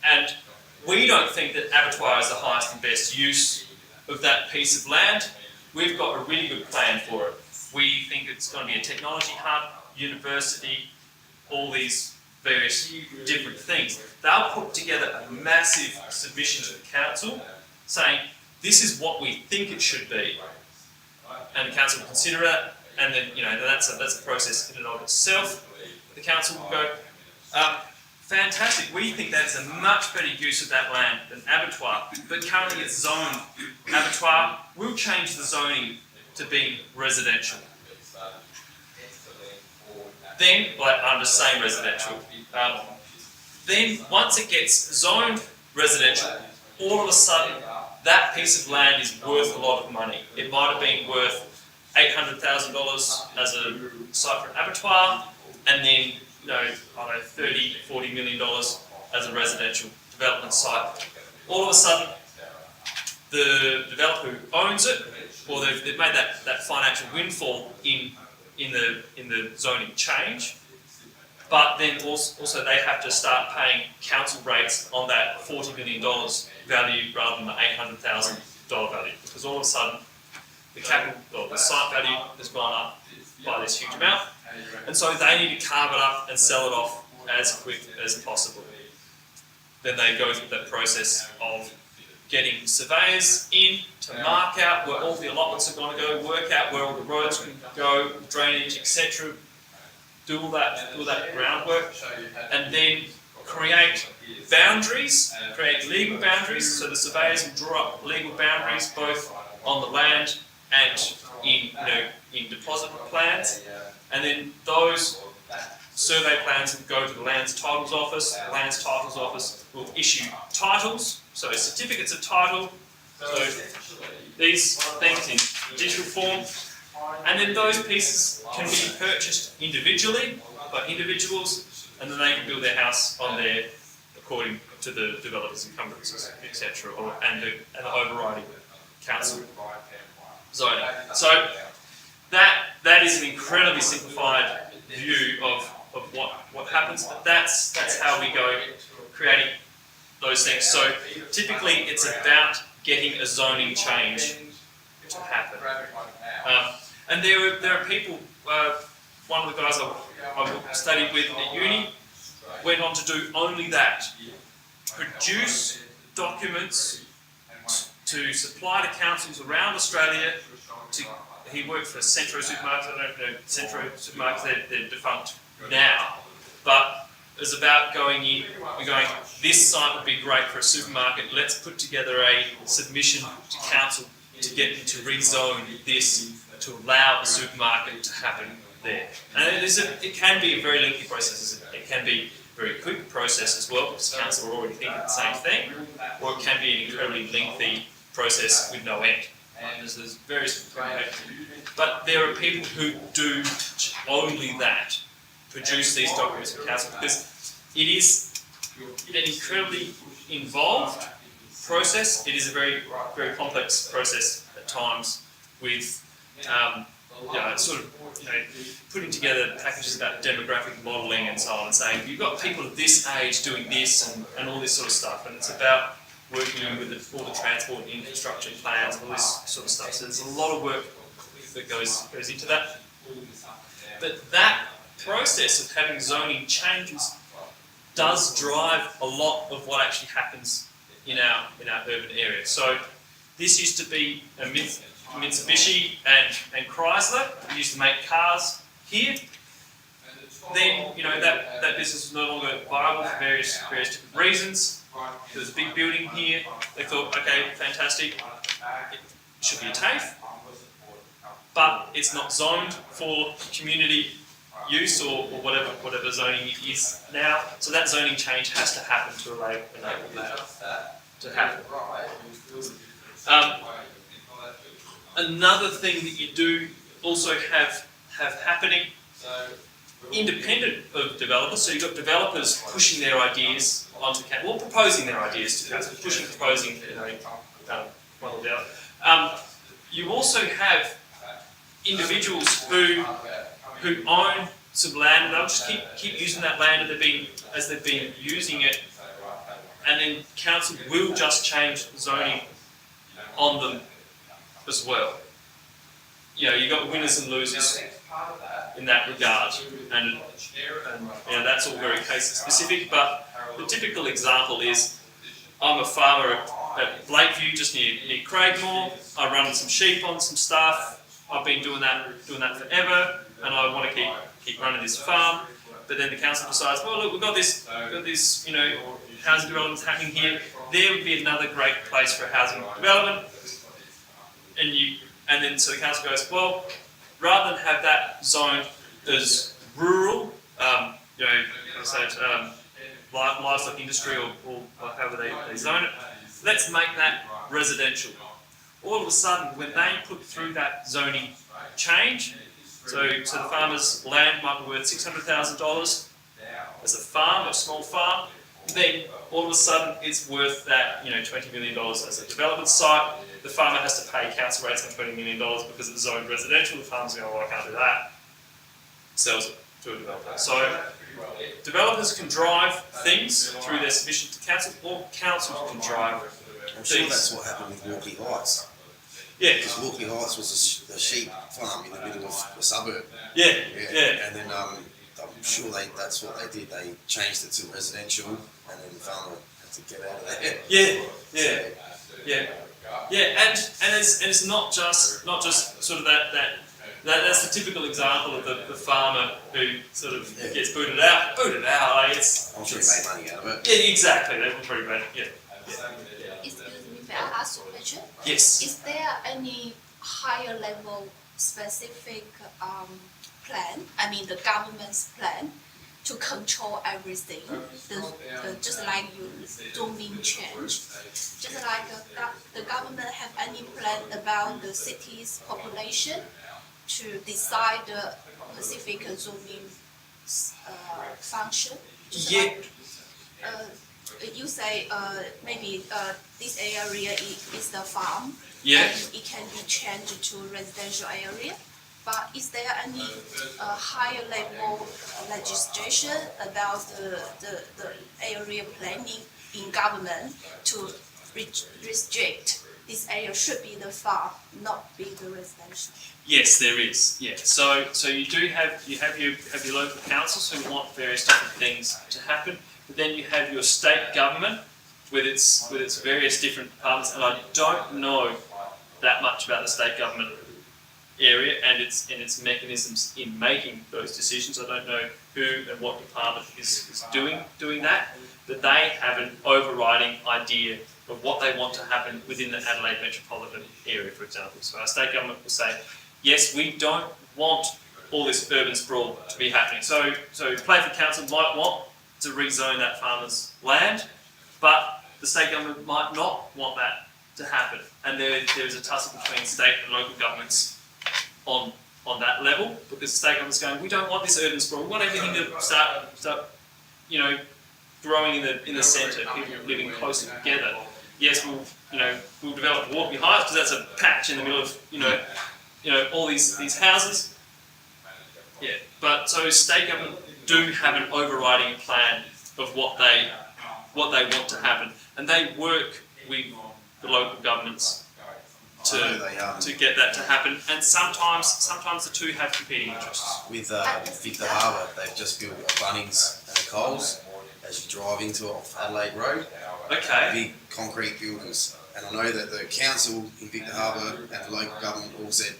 And we don't think that abattoir is the highest and best use of that piece of land. We've got a really good plan for it. We think it's going to be a technology hub, university, all these various different things. They'll put together a massive submission to the council saying, this is what we think it should be. And the council will consider it, and then that's a process in and of itself. The council will go, fantastic, we think that's a much better use of that land than abattoir, but currently it's zoned abattoir. We'll change the zoning to being residential. Then, I'm just saying residential. Then once it gets zoned residential, all of a sudden that piece of land is worth a lot of money. It might have been worth $800,000 as a site for an abattoir, and then $30, $40 million as a residential development site. All of a sudden, the developer who owns it, or they've made that financial windfall in the zoning change, but then also they have to start paying council rates on that $40 million value rather than the $800,000 dollar value, because all of a sudden the capital or the site value has gone up by this huge amount, and so they need to carve it up and sell it off as quick as possible. Then they go through that process of getting surveyors in to mark out where all the allotments are going to go, work out where all the roads can go, drainage, etc. Do all that groundwork, and then create boundaries, create legal boundaries. So the surveyors will draw up legal boundaries both on the land and in deposit plans, and then those survey plans will go to the Lands Titles Office. The Lands Titles Office will issue titles, so certificates of title. So these things in digital form, and then those pieces can be purchased individually by individuals, and then they can build their house on there according to the developer's encumbrances, etc., and the overriding council zoning. So that is an incredibly simplified view of what happens, but that's how we go creating those things. So typically it's about getting a zoning change to happen. And there are people, one of the guys I studied with at uni went on to do only that. Produce documents to supply to councils around Australia. He worked for Centro Supermarkets. I don't know Centro Supermarkets, they're defunct now, but it was about going in and going, this site would be great for a supermarket, let's put together a submission to council to get them to rezone this to allow a supermarket to happen there. And it can be a very lengthy process. It can be a very quick process as well, because council are already thinking the same thing, or it can be an incredibly lengthy process with no end. There's various, but there are people who do only that, produce these documents for council, because it is an incredibly involved process. It is a very, very complex process at times with sort of putting together packages about demographic modelling and so on, and saying you've got people of this age doing this and all this sort of stuff, and it's about working with all the transport and infrastructure plans and all this sort of stuff. So there's a lot of work that goes into that. But that process of having zoning changes does drive a lot of what actually happens in our urban area. So this used to be a Mitsubishi and Chrysler. We used to make cars here. Then that business was no longer viable for various different reasons. There was a big building here. They thought, okay, fantastic. It should be a TAFE, but it's not zoned for community use or whatever zoning it is now. So that zoning change has to happen to enable that to happen. Another thing that you do also have happening, independent of developers, so you've got developers pushing their ideas onto council, or proposing their ideas to council, proposing, one or the other. You also have individuals who own some land, and they'll just keep using that land as they've been using it, and then council will just change zoning on them as well. You've got winners and losers in that regard, and that's all very case specific, but the typical example is, I'm a farmer at Blakeview, just near Craigmore. I run some sheep on some stuff. I've been doing that forever, and I want to keep running this farm. But then the council decides, well, look, we've got this housing development happening here. There would be another great place for housing development, and then so the council goes, well, rather than have that zoned as rural, livestock industry or however they zone it, let's make that residential. All of a sudden, when they put through that zoning change, so the farmer's land might be worth $600,000 as a farm, a small farm, then all of a sudden it's worth that $20 million as a development site. The farmer has to pay council rates on $20 million because it's zoned residential. The farmer's going, well, I can't do that. Sells it to a developer. So developers can drive things through their submission to council, or council can drive I'm sure these. that's what happened with Walkley Heights. Yeah, Because Walkley Heights was a sheep farm in the middle of a suburb. yeah, Yeah. yeah. And then I'm sure that's what they did. They changed it to residential, and then the farmer had to get out of there. Yeah, yeah, yeah, yeah, and it's not just sort of that's the typical example of the farmer who sort of Yeah. gets booted out. Like I'm sure he made money out of it. yeah, exactly. They were pretty bad. Yeah. Excuse me, may I ask you a question? Yes. Is there any higher level specific plan, I mean the government's plan, to control everything? Just like you zooming change, just like the government have any plan about the city's population to decide the specific zooming function? Just Yeah. like, you say maybe this area is the farm, Yeah. and it can be changed to residential area. But is there any higher level legislation about the area planning in government to restrict this area should be the farm, not be the residential? Yes, there is. Yeah. So you do have your local councils who want various different things to happen, but then you have your state government with its various different departments, and I don't know that much about the state government area and its mechanisms in making those decisions. I don't know who and what department is doing that, but they have an overriding idea of what they want to happen within the Adelaide metropolitan area, for example. So our state government will say, yes, we don't want all this urban sprawl to be happening. So Playford Council might want to rezone that farmer's land, but the state government might not want that to happen. And there's a tussle between state and local governments on that level, because the state government's going, we don't want this urban sprawl. We want everything to start growing in the centre, people living closer together. Yes, we'll develop Walkley Heights because that's a patch in the middle of all these houses. Yeah, but so state government do have an overriding plan of what they want to happen, and they work with the local governments to get that to happen. And sometimes the two have competing interests. With Victor Harbour, they've just built a Bunnings and a Coles as you drive into it off Adelaide Road. Okay. Big concrete buildings. And I know that the council in Victor Harbour and the local government all said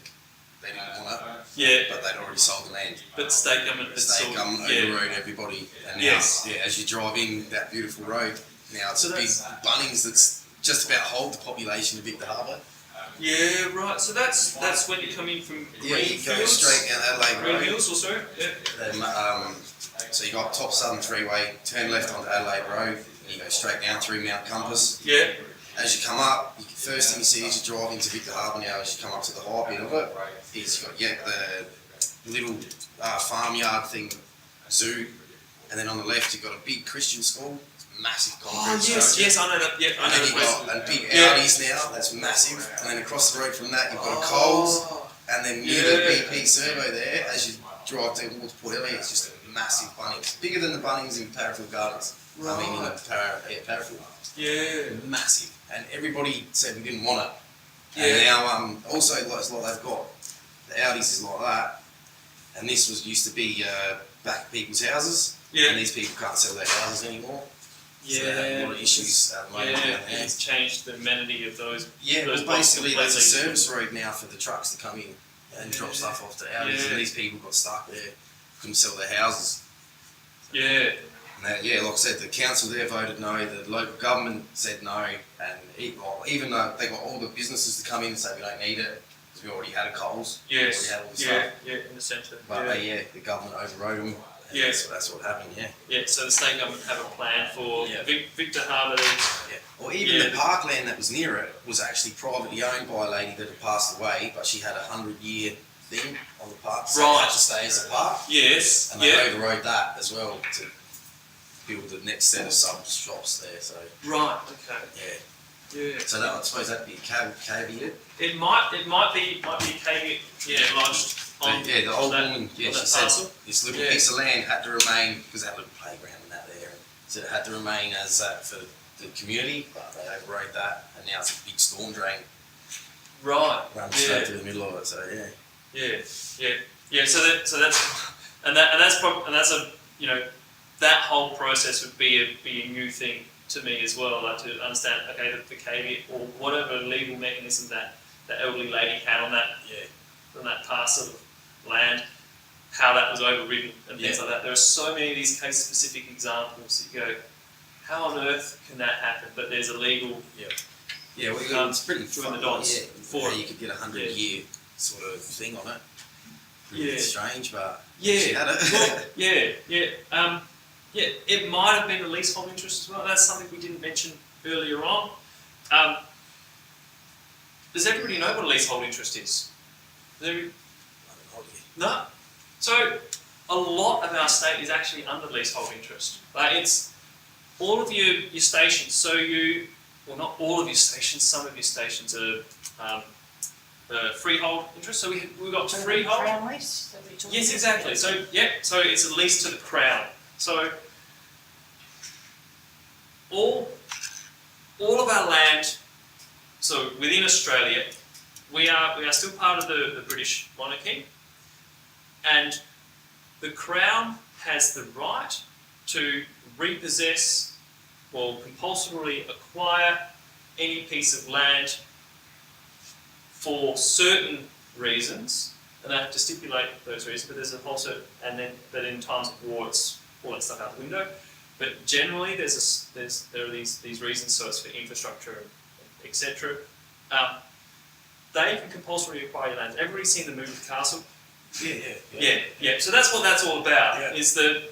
they didn't want it, Yeah, but they'd already sold the land. but the state government The has state sort of- government yeah. overrode everybody. And now, Yes. as you drive in that beautiful road, now it's So a big that's- Bunnings that's just about hold the population of Victor Harbour. Yeah, right. So that's when you come in from Yeah, you go Greenfields. straight down Adelaide Road. Greenfields also. Yeah. Then, so you got top Southern Freeway, turn left onto Adelaide Road, and you go straight down through Mount Compass. Yeah. As you come up, first thing you see as you drive into Victor Harbour now, as you come up to the high bit of it, is you've got the little farmyard thing, zoo, and then on the left you've got a big Christian school, it's massive concrete structure. Yes, I know that. Yeah, I And know then the you've place. got a big Yeah. Audi's now, that's massive, and then across the road from that you've got a Coles, and then near the Yeah. BP Servo there, as you drive towards Port Elliot, it's just a massive Bunnings, bigger than the Bunnings in Parafield Gardens. I mean, in Parafield. Yeah. Massive, and everybody said we didn't want it. Yeah. And now, also, it's like they've got the Audis is like that, and this used to be back people's houses, Yeah. and these people can't sell their houses anymore. Yeah. So they have a lot of issues at the moment Yeah, down there. it's changed the amenity of those. Yeah, those well, basically blocks there's a completely. service road now for the trucks to come in and drop stuff off to Audis, Yeah. and these people got stuck there, couldn't sell their houses. Yeah. And like I said, the council there voted no, the local government said no, and even though they got all the businesses to come in and say we don't need it, because we already had a Coles, we already Yes. had all the Yeah. stuff. Yeah. In the centre. But Yeah. the government overrode them. And Yeah. that's what happened. Yeah. Yeah. So the state government have a plan for Yeah. Victor Harbour. Yeah. Or even Yeah. the parkland that was near it was actually privately owned by a lady that had passed away, but she had a 100-year thing on the park, so it Right. had to stay as a park, Yes. and they Yeah. overrode that as well to build the next set of sub shops there. So Right. Okay. yeah. Yeah. So that, I suppose that'd be caveat. It might be a caveat. Yeah. Lodged on. Yeah, the old on that, woman, yeah, on she that said parcel. this little Yeah. piece of land had to remain, because that little playground and that there, and said it had to remain as that for the community, but they overrode that, and now it's a big storm drain Right. running straight through the middle of it. So yeah. Yeah. So that's a that whole process would be a new thing to me as well, like to understand the caveat or whatever legal mechanism that the elderly lady had on that parcel of land, how that was overridden and things like that. There are so many of these case specific examples that you go, how on earth can that happen? But there's a legal Yeah, well, it's pretty join the fun. dots Yeah, for you could get 100-year sort of thing on it. Yeah. It's strange, but Yeah. she had it. Well, it might have been a leasehold interest as well. That's something we didn't mention earlier on. Does everybody know what a leasehold interest is? No. So a lot of our state is actually under leasehold interest. Like it's all of your stations. So not all of your stations. Some of your stations are freehold interest. So we've got freehold. Crown lease? That we talked Yes, about? exactly. So so it's a lease to the Crown. So all of our land, so within Australia, we are still part of the British monarchy, and the Crown has the right to repossess or compulsorily acquire any piece of land for certain reasons, and they have to stipulate those reasons, but there's a whole certain, but in times of war, it's all that stuff out the window. But generally, there are these reasons, so it's for infrastructure, etc. They can compulsorily acquire your land. Everybody's seen the movie Castle? Yeah. So that's what that's all about. Yeah. Is that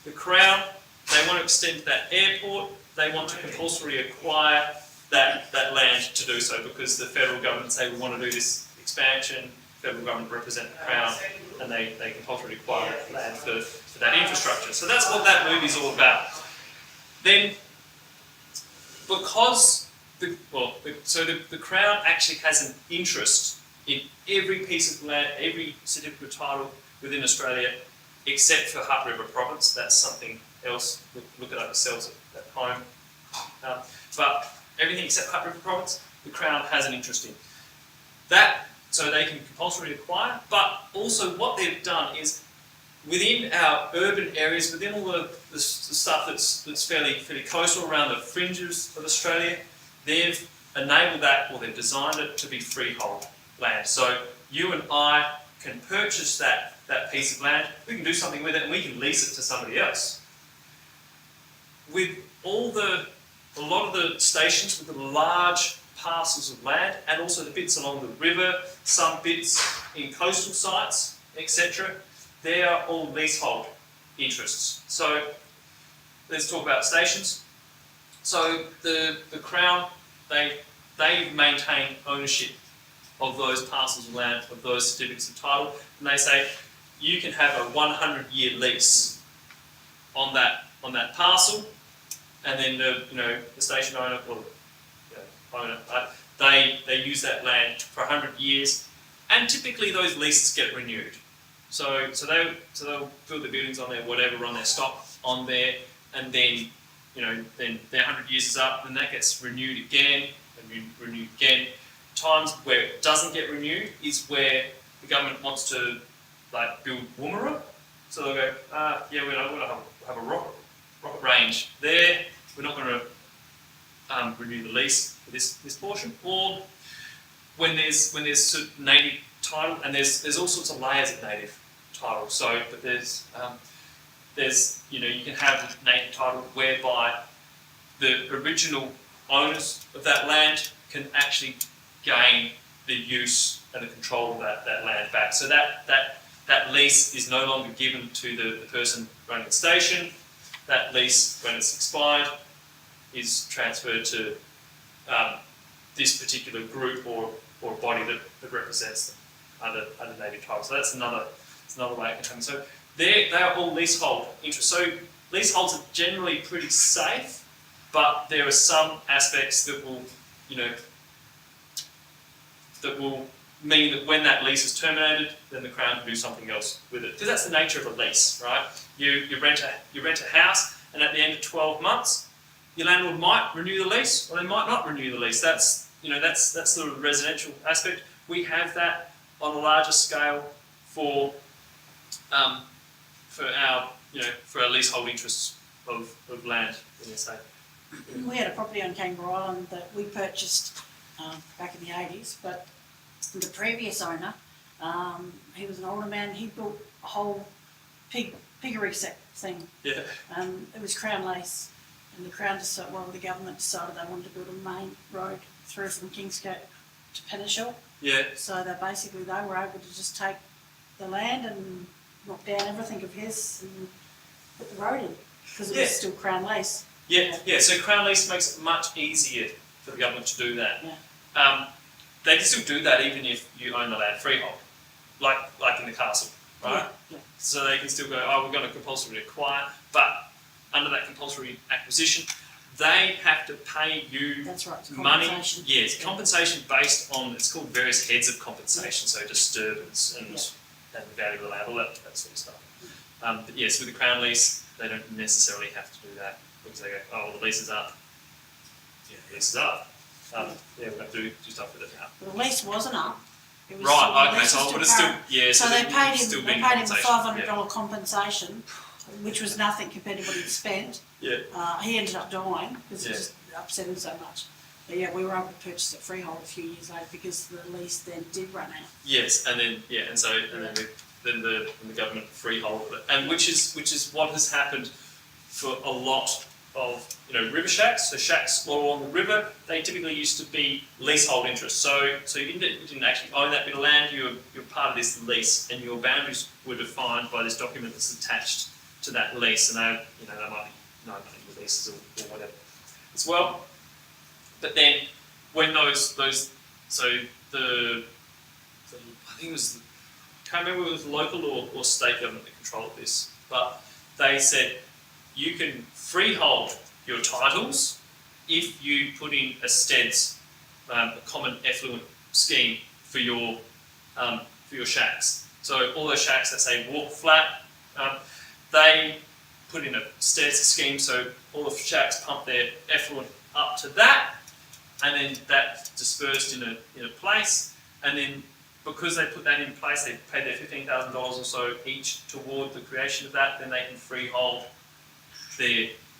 the Crown, they want to extend that airport. They want to compulsorily acquire that land to do so because the federal government say we want to do this expansion. Federal government represent the Crown, and they compulsorily acquire that land for that infrastructure. So that's what that movie is all about. Then, because the Crown actually has an interest in every piece of land, every certificate of title within Australia, except for Hutt River Province. That's something else. Look it up yourselves at home. But everything except Hutt River Province, the Crown has an interest in. That, so they can compulsorily acquire, but also what they've done is within our urban areas, within all the stuff that's fairly coastal around the fringes of Australia, they've enabled that, or they've designed it to be freehold land. So you and I can purchase that piece of land, we can do something with it, and we can lease it to somebody else. With a lot of the stations with the large parcels of land, and also the bits along the river, some bits in coastal sites, etc., they are all leasehold interests. So let's talk about stations. So the Crown, they maintain ownership of those parcels of land, of those certificates of title, and they say you can have a 100-year lease on that parcel, and then the station owner they use that land for 100 years, and typically those leases get renewed. So they'll build the buildings on there, whatever, run their stock on there, and then then their 100 years is up, and that gets renewed again and renewed again. Times where it doesn't get renewed is where the government wants to build Woomera. So they'll go, we're going to have a rocket range there. We're not going to renew the lease for this portion. Or when there's native title, and there's all sorts of layers of native title. So, but there's you can have native title whereby the original owners of that land can actually gain the use and the control of that land back. So that lease is no longer given to the person running the station. That lease, when it's expired, is transferred to this particular group or body that represents them under native title. So that's another way it can happen. So they are all leasehold interests. So leaseholds are generally pretty safe, but there are some aspects that will mean that when that lease is terminated, then the Crown can do something else with it. Because that's the nature of a lease, right? You rent a house, and at the end of 12 months, your landlord might renew the lease or they might not renew the lease. That's the residential aspect. We have that on a larger scale for our leasehold interests of land in the estate. We had a property on Kangaroo Island that we purchased back in the 80s, but the previous owner, he was an older man, he built a whole piggery thing. Yeah. It was Crown Lace, and the Crown the government decided they wanted to build a main road through from Kingscote to Penashel. Yeah. So they were able to just take the land and knock down everything of his and put the road in, because it was still Crown Lace. Yeah. So Crown Lease makes it much easier for the government to do that. Yeah. They can still do that even if you own the land freehold, like in the castle, right? Yeah. So they can still go, we're going to compulsory acquire, but under that compulsory acquisition, they have to pay you That's right. It's money. compensation. Yes, compensation based on, it's called various heads of compensation, so disturbance and the value of the land, all that sort of stuff. But yes, with the Crown Lease, they don't necessarily have to do that because they go, the lease is up. Yeah, the lease is up. We're going to do stuff with it now. But the lease wasn't up. It was Right, the okay, lease was but it's still, current. So they paid him compensation, $500 compensation, which was nothing compared to what he'd spent. Yeah. He ended up dying because it just upset him so much. But yeah, we were able to purchase it freehold a few years later because the lease then did run out. Yes, and then then the government freehold it, and which is what has happened for a lot of river shacks. So shacks all along the river, they typically used to be leasehold interests. So you didn't actually own that bit of land. You're part of this lease, and your boundaries were defined by this document that's attached to that lease, and they might be 9 leases or whatever as well. But then when I think it was, I can't remember if it was local or state government that controlled this, but they said you can freehold your titles if you put in a STEDS, a common effluent scheme for your shacks. So all those shacks that say walk flat, they put in a STEDS scheme, so all the shacks pump their effluent up to that, and then that's dispersed in a place, and then because they put that in place, they pay their $15,000 or so each toward the creation of that, then they can freehold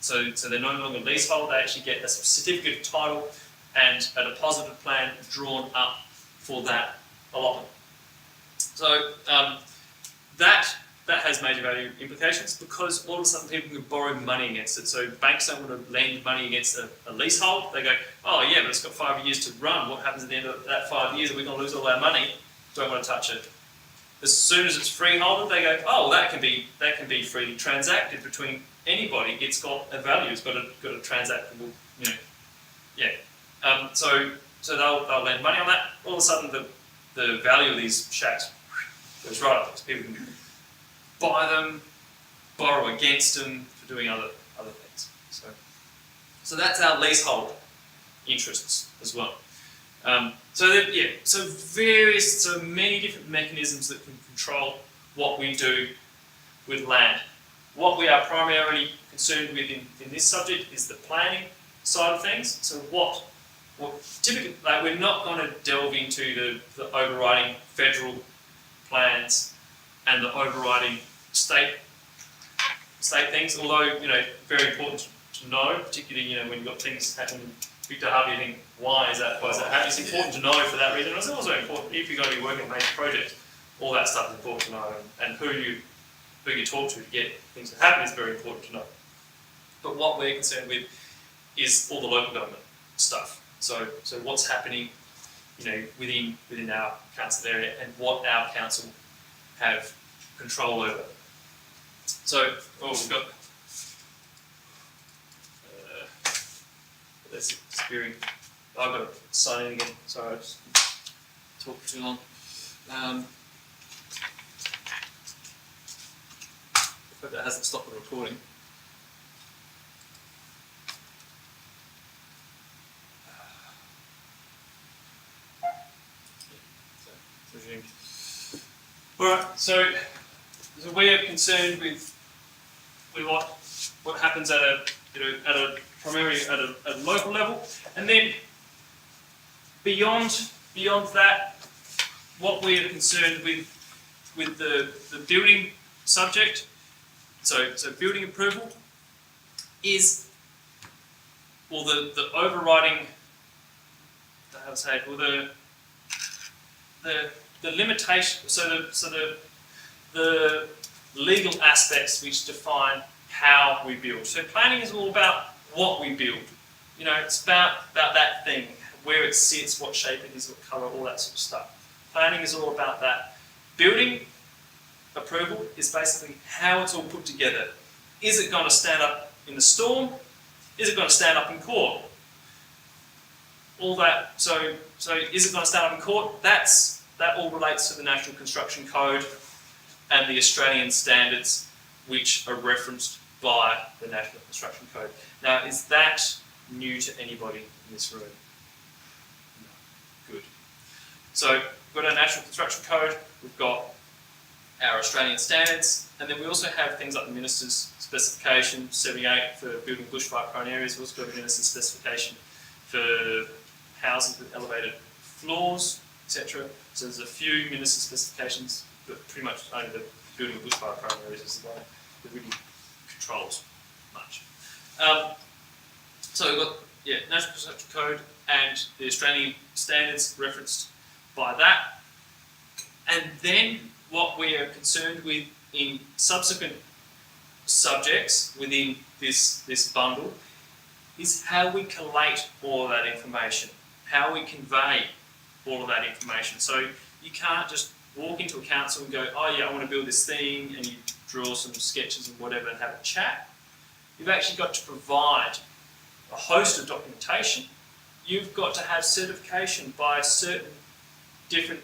so they're no longer leasehold, they actually get a certificate of title and a deposited plan drawn up for that allotment. So that has major value implications because all of a sudden people can borrow money against it. So banks don't want to lend money against a leasehold. They go, but it's got 5 years to run. What happens at the end of that 5 years? Are we going to lose all our money? Don't want to touch it. As soon as it's freeholded, they go, that can be freely transacted between anybody. It's got a value. It's got a transactable, So they'll lend money on that. All of a sudden, the value of these shacks goes right up because people can buy them, borrow against them for doing other things. So that's our leasehold interests as well. So many different mechanisms that can control what we do with land. What we are primarily concerned with in this subject is the planning side of things. So what typically, we're not going to delve into the overriding federal plans and the overriding state things, although very important to know, particularly when you've got things happening. Victor Harvey, I think, why is that happening? It's important to know for that reason. It's also important if you're going to be working on a major project. All that stuff is important to know, and who you talk to get things to happen is very important to know. But what we're concerned with is all the local government stuff. So what's happening, within our council area and what our council have control over. So, we've got. That's disappearing. I've got to sign in again. Sorry, I just talked for too long. Hope that hasn't stopped the recording. Alright, so we are concerned with what happens at a primarily at a local level, and then beyond that, what we're concerned with the building subject, so building approval is, or the overriding, how to say it, or the limitation, the legal aspects which define how we build. So planning is all about what we build. You know, it's about that thing, where it sits, what shape it is, what colour, all that sort of stuff. Planning is all about that. Building approval is basically how it's all put together. Is it going to stand up in the storm? Is it going to stand up in court? All that. So is it going to stand up in court? That all relates to the National Construction Code and the Australian standards, which are referenced by the National Construction Code. Now, is that new to anybody in this room? No. Good. So we've got our National Construction Code, we've got our Australian standards, and then we also have things like the Minister's Specification 78 for building bushfire-prone areas. We've also got a Minister's Specification for houses with elevated floors, etc. So there's a few Minister's specifications, but pretty much only the building bushfire-prone areas is the one that really controls much. So we've got National Construction Code and the Australian standards referenced by that. And then what we are concerned with in subsequent subjects within this bundle is how we collate all of that information, how we convey all of that information. So you can't just walk into a council and go, oh yeah, I want to build this thing, and you draw some sketches and whatever and have a chat. You've actually got to provide a host of documentation. You've got to have certification by certain different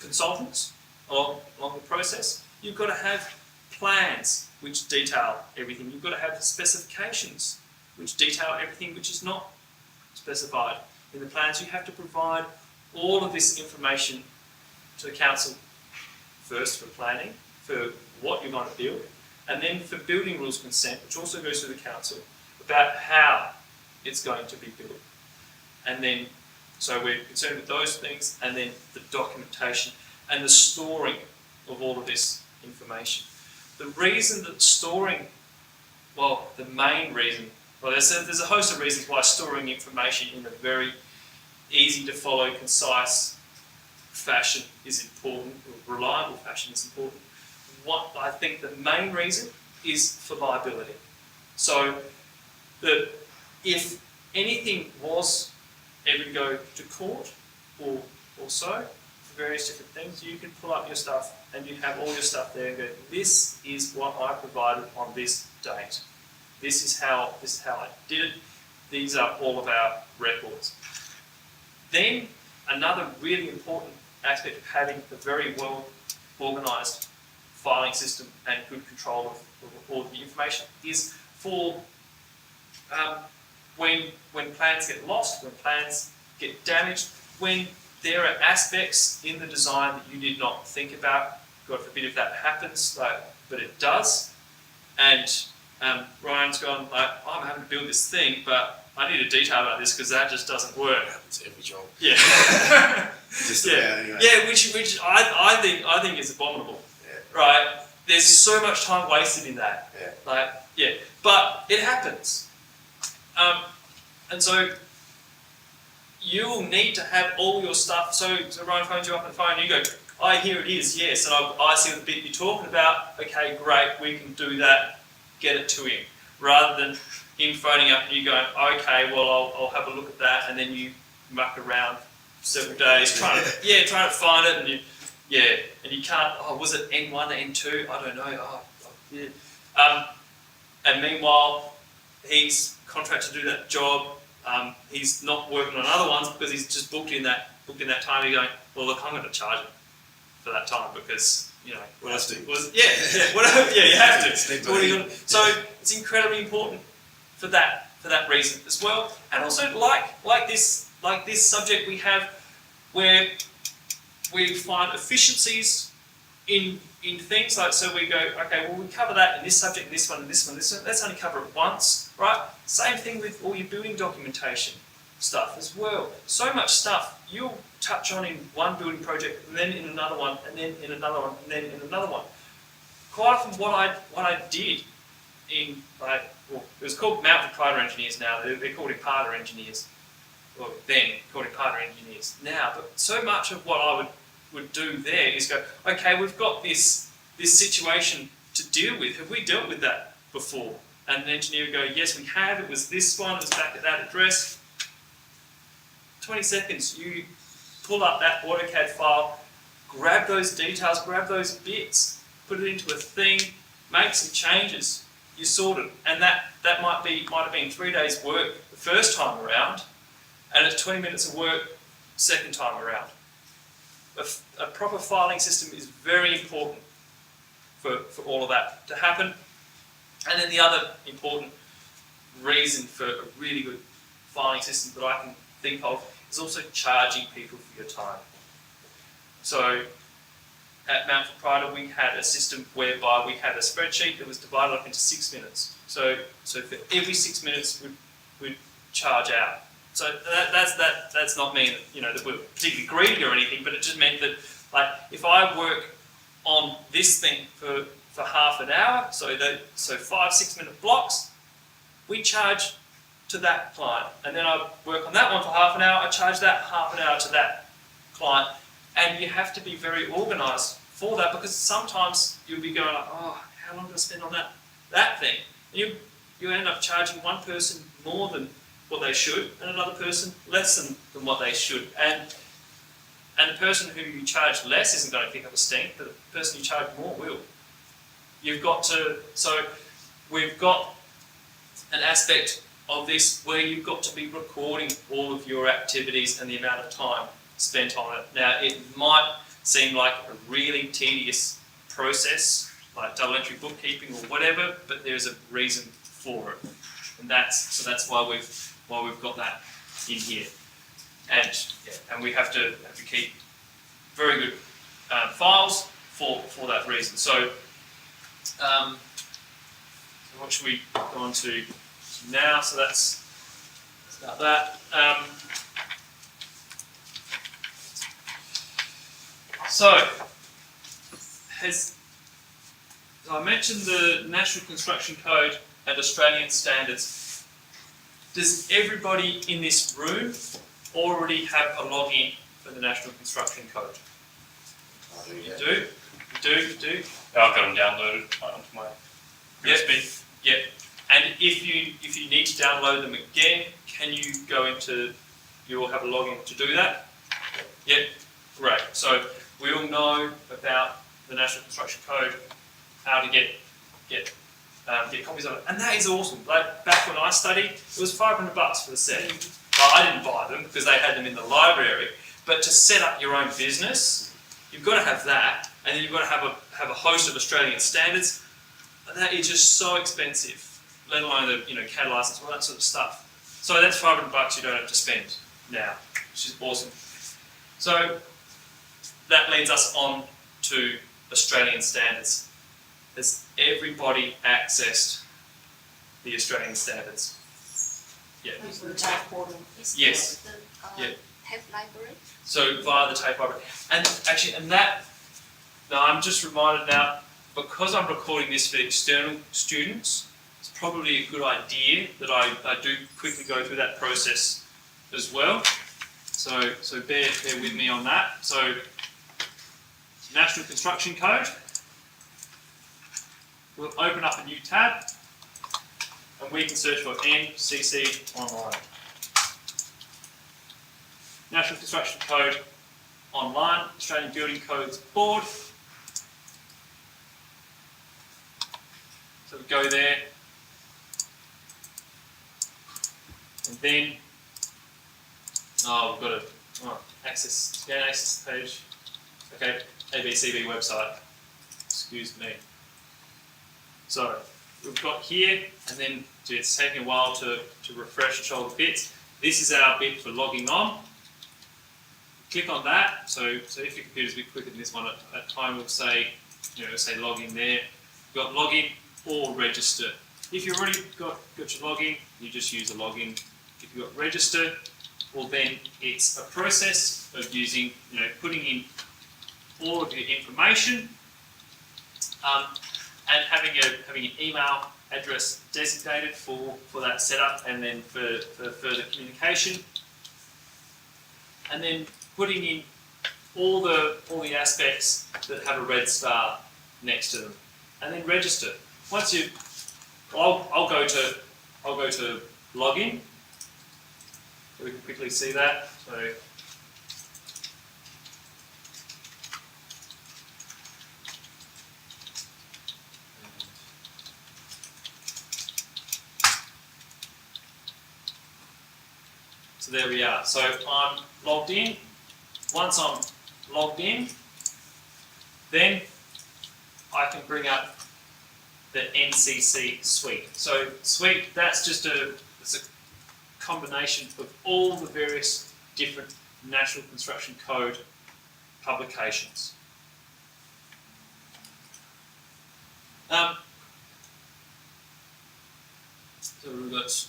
consultants along the process. You've got to have plans which detail everything. You've got to have specifications which detail everything which is not specified in the plans. You have to provide all of this information to the council, first for planning, for what you're going to build, and then for building rules consent, which also goes to the council, about how it's going to be built. And then, so we're concerned with those things, and then the documentation and the storing of all of this information. The reason that storing, well, the main reason, well, there's a host of reasons why storing information in a very easy to follow, concise fashion is important, or reliable fashion is important. What I think the main reason is for liability. So that if anything was ever to go to court or so, for various different things, you can pull up your stuff and you have all your stuff there and go, this is what I provided on this date. This is how I did it. These are all of our records. Then another really important aspect of having a very well organised filing system and good control of all of the information is for when plans get lost, when plans get damaged, when there are aspects in the design that you did not think about. God forbid if that happens, but it does. And Ryan's gone, I'm having to build this thing, but I need a detail about this because that just doesn't work. It happens every job. Yeah. Just yeah. about, anyway. Yeah, which I think is abominable. Yeah. Right? There's so much time wasted in that. Yeah. But it happens. And so you'll need to have all your stuff. So Ryan phones you up on the phone and you go, here it is, yes, and I see the bit you're talking about. Okay, great, we can do that. Get it to him. Rather than him phoning up and you going, okay, well, I'll have a look at that, and then you muck around several days trying to find it, and you can't. Oh, was it N1 or N2? I don't know. And meanwhile, he's contracted to do that job. He's not working on other ones because he's just booked in that time. You're going, well, look, I'm going to charge him for that time because what else do? You have to. So it's incredibly important for that reason as well, and also like this subject we have where we find efficiencies in things like, so we go, okay, well we cover that in this subject, this one, and this one, this one, let's only cover it once, right? Same thing with all your building documentation stuff as well. So much stuff you'll touch on in one building project, and then in another one, and then in another one, and then in another one. Quite often what I did in, well, it was called Mount Proprietor Engineers now, they're called Imparter Engineers. Well, then called Imparter Engineers now, but so much of what I would do there is go, okay, we've got this situation to deal with. Have we dealt with that before? And an engineer would go, yes, we have. It was this one. It was back at that address. 20 seconds. You pull up that AutoCAD file, grab those details, grab those bits, put it into a thing, make some changes. You sort it, and that might have been 3 days' work the first time around, and it's 20 minutes of work second time around. A proper filing system is very important for all of that to happen. And then the other important reason for a really good filing system that I can think of is also charging people for your time. So at Mount Proprietor, we had a system whereby we had a spreadsheet that was divided up into 6 minutes. So for every 6 minutes, we'd charge out. So that's not mean that we're particularly greedy or anything, but it just meant that, like, if I work on this thing for half an hour, so 5-6 minute blocks, we charge to that client, and then I work on that one for half an hour. I charge that half an hour to that client, and you have to be very organised for that, because sometimes you'll be going, oh, how long do I spend on that thing? And you end up charging one person more than what they should, and another person less than what they should. And the person who you charge less isn't going to pick up a stink, but the person you charge more will. You've got to, so we've got an aspect of this where you've got to be recording all of your activities and the amount of time spent on it. Now, it might seem like a really tedious process, like double entry bookkeeping or whatever, but there's a reason for it. And that's why we've got that in here, and we have to keep very good files for that reason. So what should we go on to now? So that's about that. So I mentioned the National Construction Code and Australian standards. Does everybody in this room already have a login for the National Construction Code? You do? I've got them downloaded onto my USB. Yep. And if you need to download them again, can you go into, you will have a login to do that? Yep. Great. So we all know about the National Construction Code, how to get copies of it, and that is awesome. Like back when I studied, it was $500 for the set. Well, I didn't buy them because they had them in the library. But to set up your own business, you've got to have that, and then you've got to have a host of Australian standards. And that is just so expensive, let alone the CAD license, all that sort of stuff. So that's $500 you don't have to spend now, which is awesome. So that leads us on to Australian standards. Has everybody accessed the Australian standards? Yeah. The TAFE portal. Yes. The Yeah. TAFE library. So via the TAFE library. And actually, now I'm just reminded now, because I'm recording this for the external students, it's probably a good idea that I do quickly go through that process as well. So bear with me on that. So National Construction Code. We'll open up a new tab, and we can search for NCC Online. National Construction Code Online, Australian Building Codes Board. So we go there, and then we've got to access the page. Okay, ABCB website. Excuse me. So we've got here, and then it's taking a while to refresh and show the bits. This is our bit for logging on. click on that. So if your computer's a bit quicker than this one, at time we'll say, say login there. You've got login or register. If you've already got your login, you just use a login. If you've got register, well then it's a process of using, putting in all of your information and having an email address designated for that setup and then for further communication. And then putting in all the aspects that have a red star next to them, and then register. Once you, I'll go to login. So we can quickly see that. So there we are. So I'm logged in. Once I'm logged in, then I can bring up the NCC suite. So suite, it's a combination of all the various different National Construction Code publications. So we've got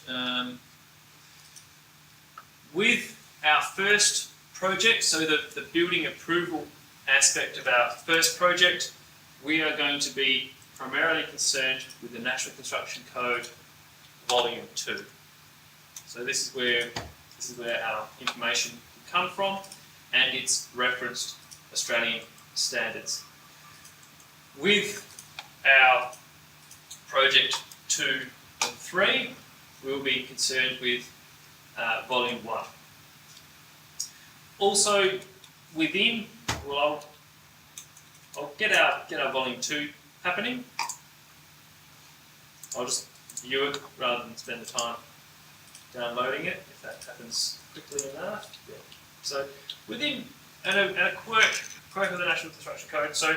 with our first project, so the building approval aspect of our first project, we are going to be primarily concerned with the National Construction Code Volume 2. So this is where our information will come from, and it's referenced Australian standards. With our project 2 and 3, we'll be concerned with Volume 1. Also within, well, I'll get our Volume 2 happening. I'll just view it rather than spend the time downloading it, if that happens quickly enough. Yeah. So within, and a quirk of the National Construction Code, so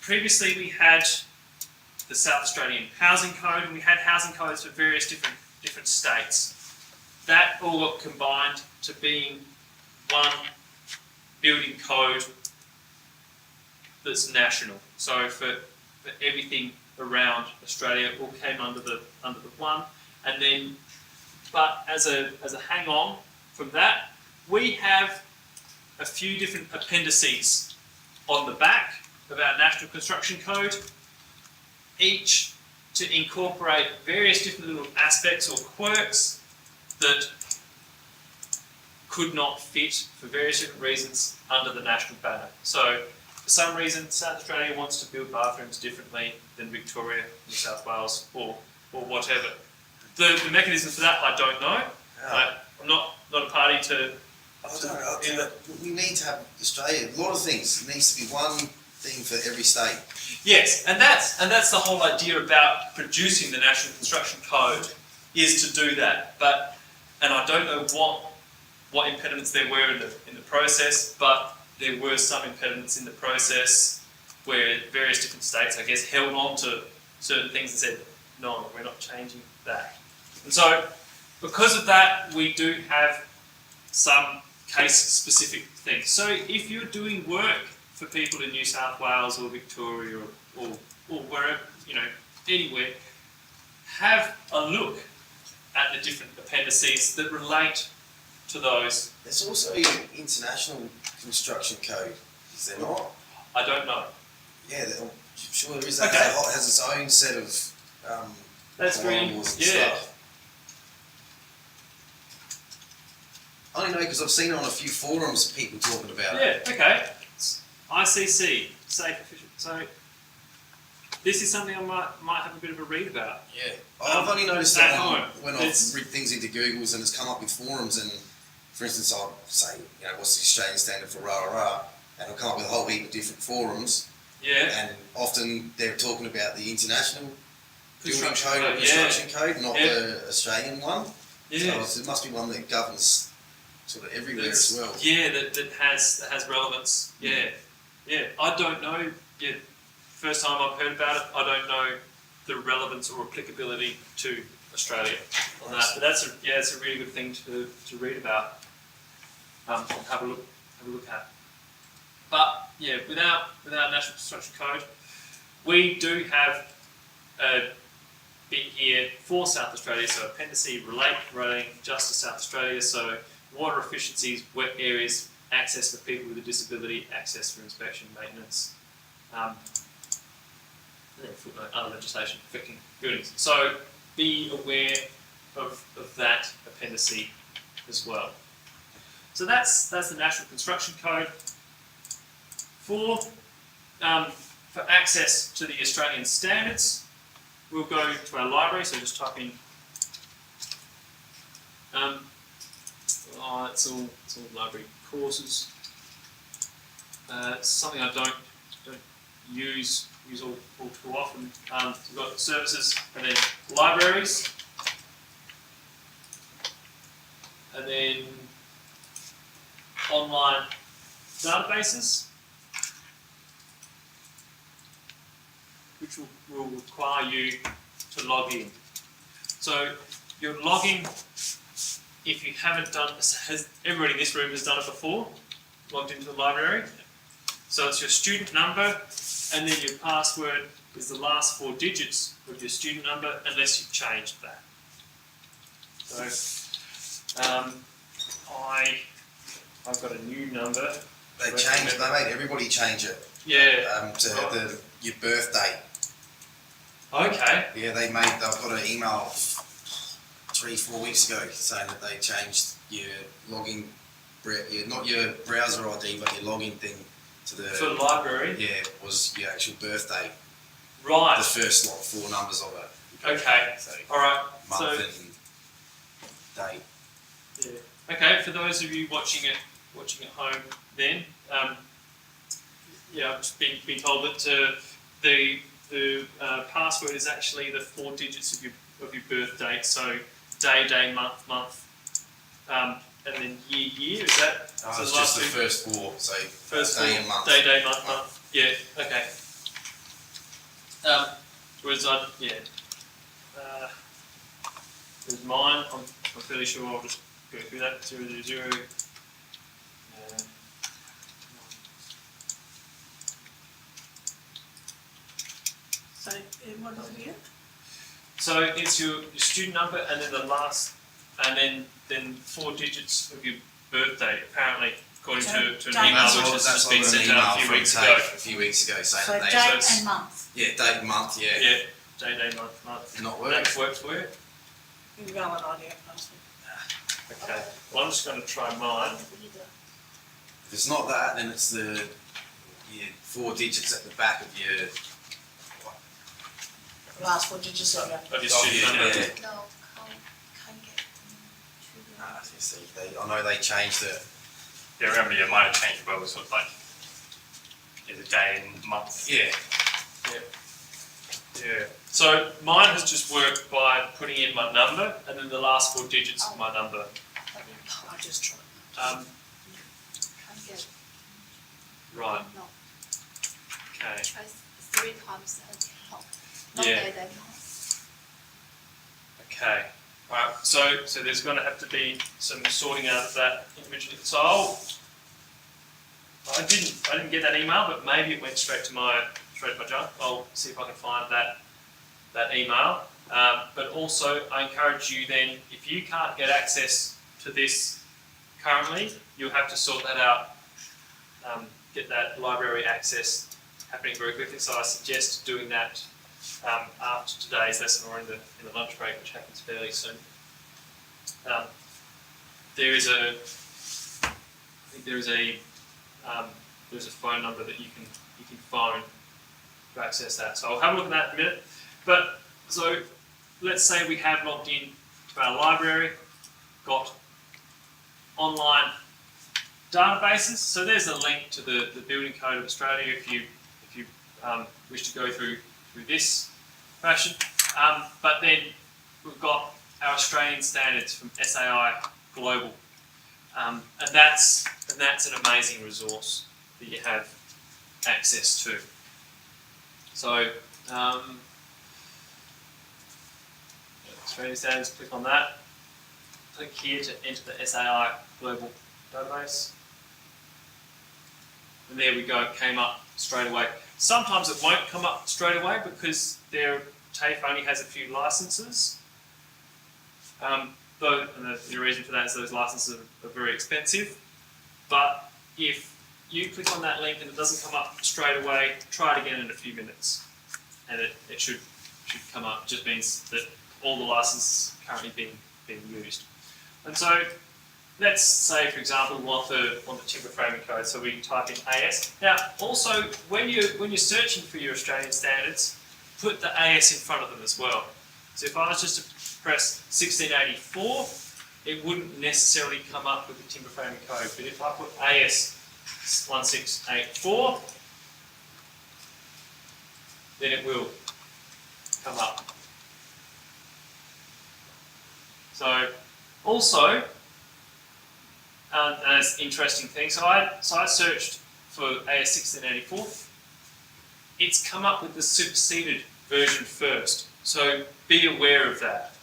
previously we had the South Australian Housing Code, and we had housing codes for various different states. That all got combined to being one building code that's national. So for everything around Australia, it all came under the one. And then, but as a hang on from that, we have a few different appendices on the back of our National Construction Code, each to incorporate various different little aspects or quirks that could not fit for various different reasons under the national banner. So for some reason, South Australia wants to build bathrooms differently than Victoria, New South Wales, or whatever. The mechanism for that, I don't know. I'm not a party to. We need to have Australia. A lot of things. It needs to be one thing for every state. Yes, and that's the whole idea about producing the National Construction Code, is to do that. And I don't know what impediments there were in the process, but there were some impediments in the process where various different states, I guess, held on to certain things and said, no, we're not changing that. And so, because of that, we do have some case-specific things. So if you're doing work for people in New South Wales or Victoria or wherever, anywhere, have a look at the different appendices that relate to those. There's also an international construction code, is there not? I don't know. Yeah, I'm sure there is. That Okay. has its own set of That's very, laws and yeah. stuff. I only know because I've seen it on a few forums, people talking about it. Yeah, okay. ICC, safe efficient. So this is something I might have a bit of a read about. Yeah, I've only noticed that when I've It's- read things into Google's and it's come up with forums, and for instance, I'll say, what's the Australian standard for rah rah rah, and I'll come up with a whole heap of different forums, Yeah. and often they're talking about the international building Construction code or code, construction code, not Yeah. the Australian one. Yeah. So it must be one that governs sort of everywhere as well. Yeah, that has relevance. Yeah. Yeah. I don't know. Yeah. First time I've heard about it, I don't know the relevance or applicability to Australia on that. But it's a really good thing to read about. and have a look at. But yeah, without National Construction Code, we do have a bit here for South Australia. So appendice relating just to South Australia. So water efficiencies, wet areas, access for people with a disability, access for inspection, maintenance, and then footnote, other legislation affecting buildings. So be aware of that appendice as well. So that's the National Construction Code. For access to the Australian standards, we'll go to our library. So just type in. It's all library courses. Something I don't use all too often. We've got services and then libraries, and then online databases, which will require you to log in. So you're logging, if you haven't done, has everybody in this room has done it before, logged into the library? So it's your student number, and then your password is the last 4 digits of your student number, unless you've changed that. So I've got a new number. They made everybody change it. Yeah. To your birthday. Okay. Yeah, they've got an email 3-4 weeks ago saying that they changed your login, not your browser ID, but your login thing to the. For the library. Yeah, was your actual birthday. Right. The first 4 numbers of it. Okay. So All right. month and date. Yeah. Okay. For those of you watching at home, then I've just been told that the password is actually the 4 digits of your birth date. So day, month, and then year. Is that? No, so it's just the first 4. So first day 4, and month. Day, month. Yeah. Okay. Whereas there's mine. I'm fairly sure I'll just go through that 000. So, what is it again? So it's your student number, and then the last, and then 4 digits of your birthday. Apparently, according to an email which has just been sent out a few weeks ago. A few weeks ago saying So that they. date and month. Yeah, date and month. Yeah. Yeah, day, month. Not That works for you. Invalid idea, password. Okay. Well, I'm just going to try mine. If it's not that, then it's the 4 digits at the back of your. Last 4 digits of your. Of your student number. Yeah. No, can't get to the. You see, I know they changed it. Yeah, remember you might have changed well, sort of like the day and month. Yeah. So mine has just worked by putting in my number and then the last 4 digits of my number. I just tried. Um, Can't get. right. No. Okay. Try 3 times again. No. Not Yeah. day, no. Okay. Right. So there's going to have to be some sorting out of that individually. So I didn't get that email, but maybe it went straight to my junk. I'll see if I can find that email. But also, I encourage you then, if you can't get access to this currently, you'll have to sort that out. Get that library access happening very quickly. So I suggest doing that after today's lesson or in the lunch break, which happens fairly soon. There's a phone number that you can phone to access that. So I'll have a look at that in a minute. But so let's say we have logged in to our library, got online databases. So there's a link to the Building Code of Australia if you wish to go through this fashion. But then we've got our Australian standards from SAI Global, and that's an amazing resource that you have access to. So Australian standards, click on that. Click here to enter the SAI Global database. And there we go, it came up straight away. Sometimes it won't come up straight away because their TAFE only has a few licenses. And the reason for that is those licenses are very expensive. But if you click on that link and it doesn't come up straight away, try it again in a few minutes. And it should come up. It just means that all the licenses are currently being used. And so let's say, for example, we want the timber framing code, so we type in AS. Now, also, when you're searching for your Australian standards, put the AS in front of them as well. So if I was just to press 1684, it wouldn't necessarily come up with the timber framing code. But if I put AS 1684, then it will come up. So, also, and it's an interesting thing. So I searched for AS 1684. It's come up with the superseded version first. So be aware of that.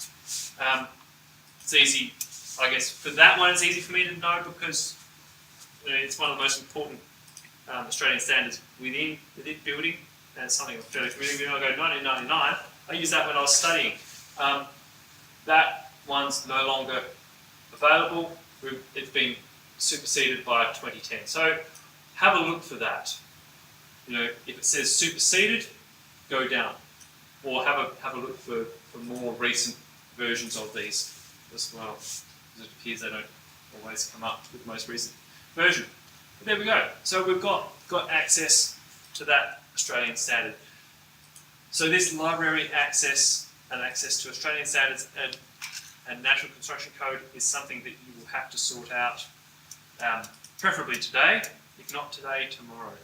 It's easy, I guess, for that one. It's easy for me to know because it's one of the most important Australian standards within building, and it's something I'm fairly familiar with. I go 1999. I used that when I was studying. That one's no longer available. It's been superseded by 2010. So have a look for that. If it says superseded, go down, or have a look for more recent versions of these as well. Because it appears they don't always come up with the most recent version. But there we go. So we've got access to that Australian standard. So this library access and access to Australian standards and National Construction Code is something that you will have to sort out, preferably today, if not today, tomorrow.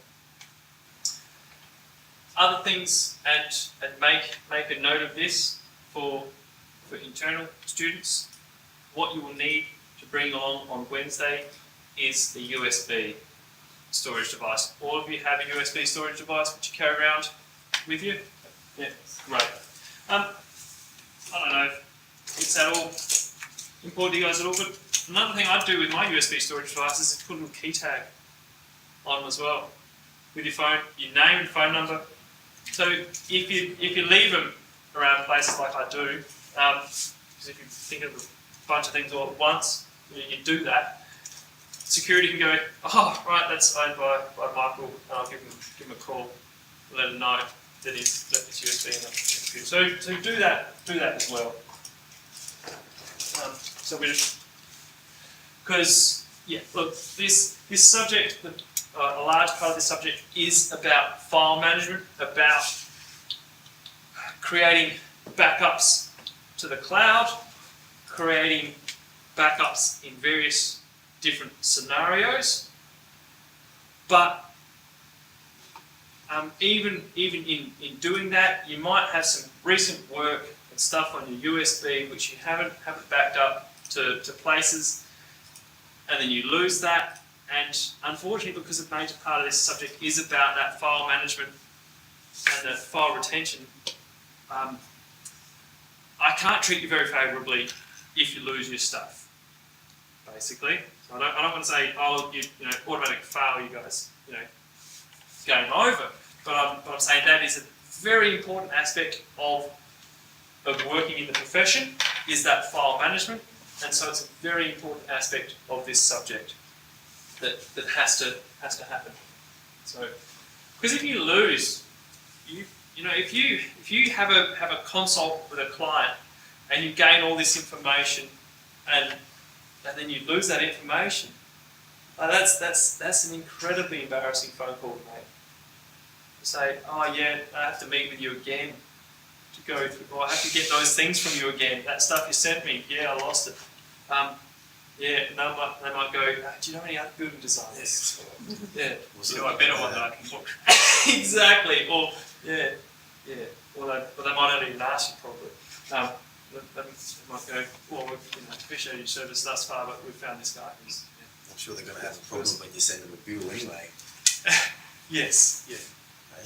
Other things, and make a note of this for internal students. What you will need to bring along on Wednesday is a USB storage device. All of you have a USB storage device which you carry around with you? Yeah, great. I don't know if it's at all important to you guys at all, but another thing I do with my USB storage devices is put a little key tag on them as well. With your phone, your name and phone number. So if you leave them around places like I do, because if you think of a bunch of things all at once, you do that, security can go, oh, right, that's owned by Michael, and I'll give him a call, let him know that he's left his USB in the computer. So do that as well. So we just, because, yeah, look, this subject, a large part of this subject is about file management, about creating backups to the cloud, creating backups in various different scenarios, but even in doing that, you might have some recent work and stuff on your USB which you haven't backed up to places, and then you lose that. And unfortunately, because a major part of this subject is about that file management and the file retention, I can't treat you very favourably if you lose your stuff, basically. So I don't want to say, oh, automatic fail, you guys, game over. But I'm saying that is a very important aspect of working in the profession, is that file management. And so it's a very important aspect of this subject that has to happen. So, because if you lose, if you have a consult with a client and you gain all this information and then you lose that information, that's an incredibly embarrassing phone call to make. To say, oh yeah, I have to meet with you again to go through, or I have to get those things from you again. That stuff you sent me, yeah, I lost it. Yeah, they might go, do you know any other building designers? Yeah. A better one that I can book. Exactly. Or, yeah. Or they might not even ask you probably. They might go, well, we appreciate your service thus far, but we've found this guy who's... Yeah. I'm sure they're going to have a problem when you send them a bill anyway. Yes, yeah.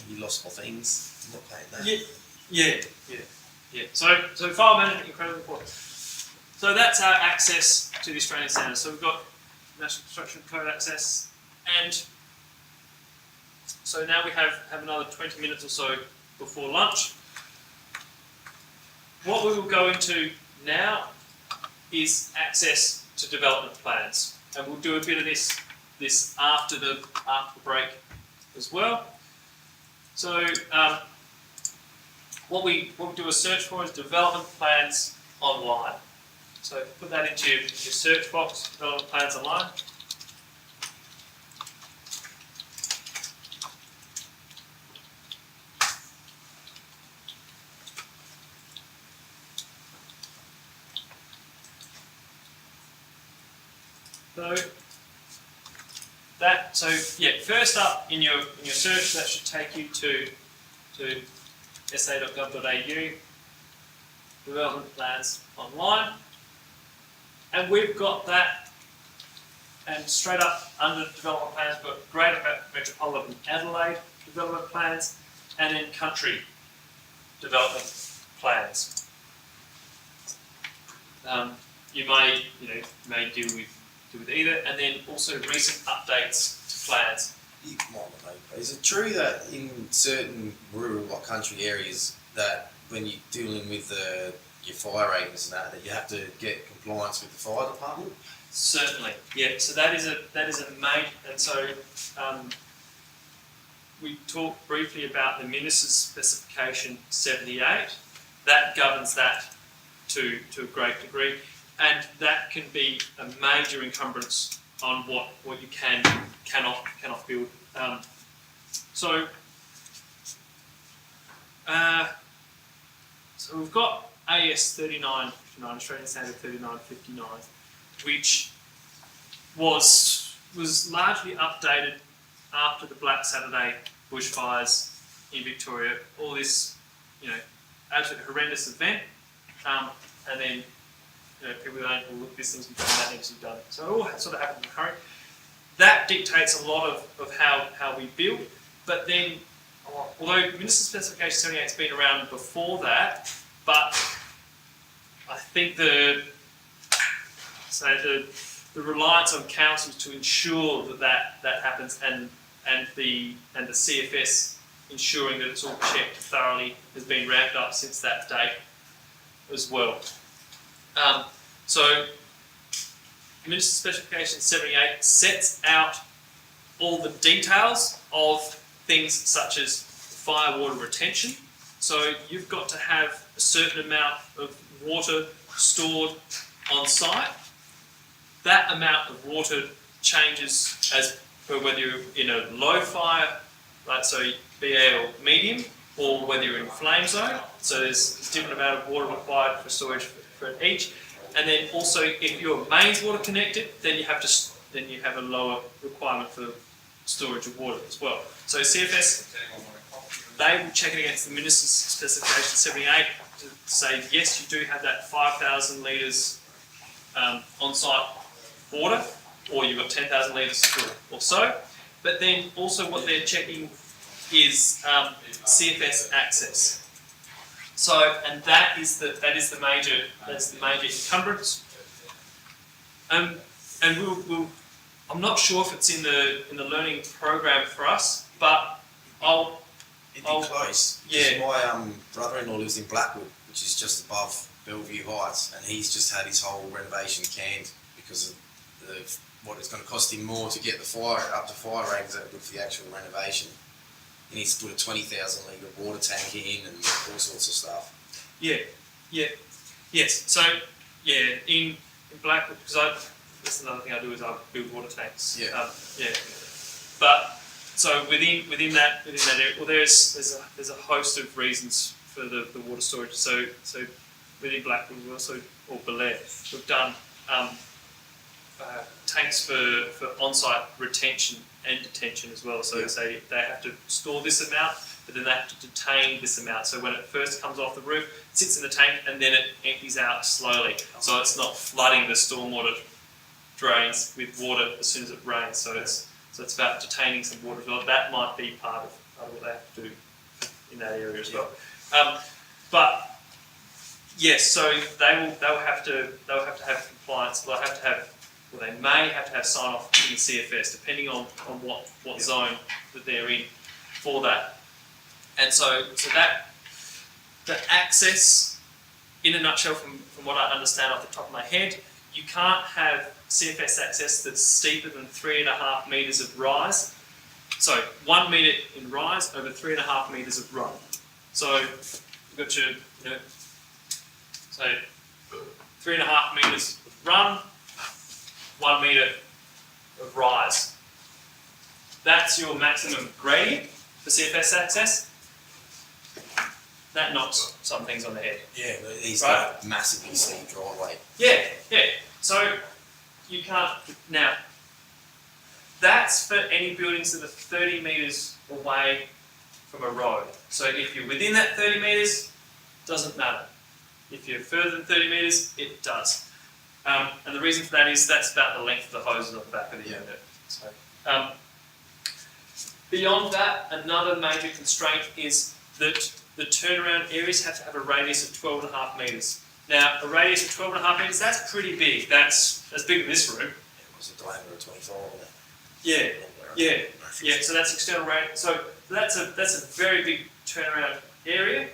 You lost my things, I'm not paying that. Yeah. So file management, incredibly important. So that's our access to the Australian standards. So we've National Construction Code access, and so now we have another 20 minutes or so before lunch. What we will go into now is access to development plans, and we'll do a bit of this after the break as well. So what we do a search for is development plans online. So put that into your search box, development plans online. So first up in your search, that should take you to sa.gov.au, development plans online, and we've got that. And straight up under development plans, we've got Greater Metropolitan Adelaide development plans, and then country development plans. You may deal with either, and then also recent updates to plans. Is it true that in certain rural or country areas that when you're dealing with your fire ratings and that you have to get compliance with the fire department? Certainly, yeah. So that is a main, and so we talked briefly about the Minister's Specification 78. That governs that to a great degree, and that can be a major encumbrance on what you cannot build. So we've got AS 3959, Australian Standard 3959, which was largely updated after the Black Saturday bushfires in Victoria. All this, absolutely horrendous event, and then people going, well, look, this thing's been done, that needs to be done. So it all sort of happened in a hurry. That dictates a lot of how we build. But then, although Minister's Specification 78 has been around before that, but I think the reliance on councils to ensure that happens, and the CFS ensuring that it's all checked thoroughly has been ramped up since that date as well. So Minister's Specification 78 sets out all the details of things such as fire water retention. So you've got to have a certain amount of water stored on site. That amount of water changes as per whether you're in a low fire, right, so BA or medium, or whether you're in flame zone. So there's a different amount of water required for storage for each. And then also, if you're mains water connected, then you have a lower requirement for storage of water as well. So CFS, they will check it against the Minister's Specification 78 to say yes, you do have that 5,000 litres on-site water, or you've got 10,000 litres or so. But then also what they're checking is CFS access. So, and that is the major encumbrance. And I'm not sure if it's in the learning program for us, but It'd be close. Yeah. My brother-in-law lives in Blackwood, which is just above Bellevue Heights, and he's just had his whole renovation canned because of what it's going to cost him more to get the fire up to fire ratings that are good for the actual renovation. He needs to put a 20,000 litre water tank in and all sorts of stuff. Yes. So in Blackwood, because that's another thing I do is I build water tanks. But so within that area, well, there's a host of reasons for the water storage. So within Blackwood, we also, or Belair, we've done tanks for on-site retention and detention as well. So they have to store this amount, but then they have to detain this amount. So when it first comes off the roof, it sits in the tank and then it empties out slowly. So it's not flooding the stormwater drains with water as soon as it rains. So it's about detaining some water as well. That might be part of what they have to do in that area as well. But yes, so they'll have to have compliance. They'll have to have or they may have to have sign off in the CFS, depending on what zone that they're in for that. And so that the access, in a nutshell, from what I understand off the top of my head, you can't have CFS access that's steeper than 3.5 metres of rise. So 1 metre in rise over 3.5 metres of run. So you've got your, so 3.5 metres of run, 1 metre of rise. That's your maximum gradient for CFS access. That knocks some things on the head. Yeah, but he's Right. got a massively steep driveway. Yeah. So you can't, now, that's for any buildings that are 30 metres away from a road. So if you're within that 30 metres, doesn't matter. If you're further than 30 metres, it does. And the reason for that is that's about the length of the hoses on the back of the unit. So, beyond that, another major constraint is that the turnaround areas have to have a radius of 12.5 metres. Now, a radius of 12.5 metres, that's pretty big. That's as big as this room. It was a diameter of 25, wasn't it? Yeah, so that's external radius. So that's a very big turnaround area,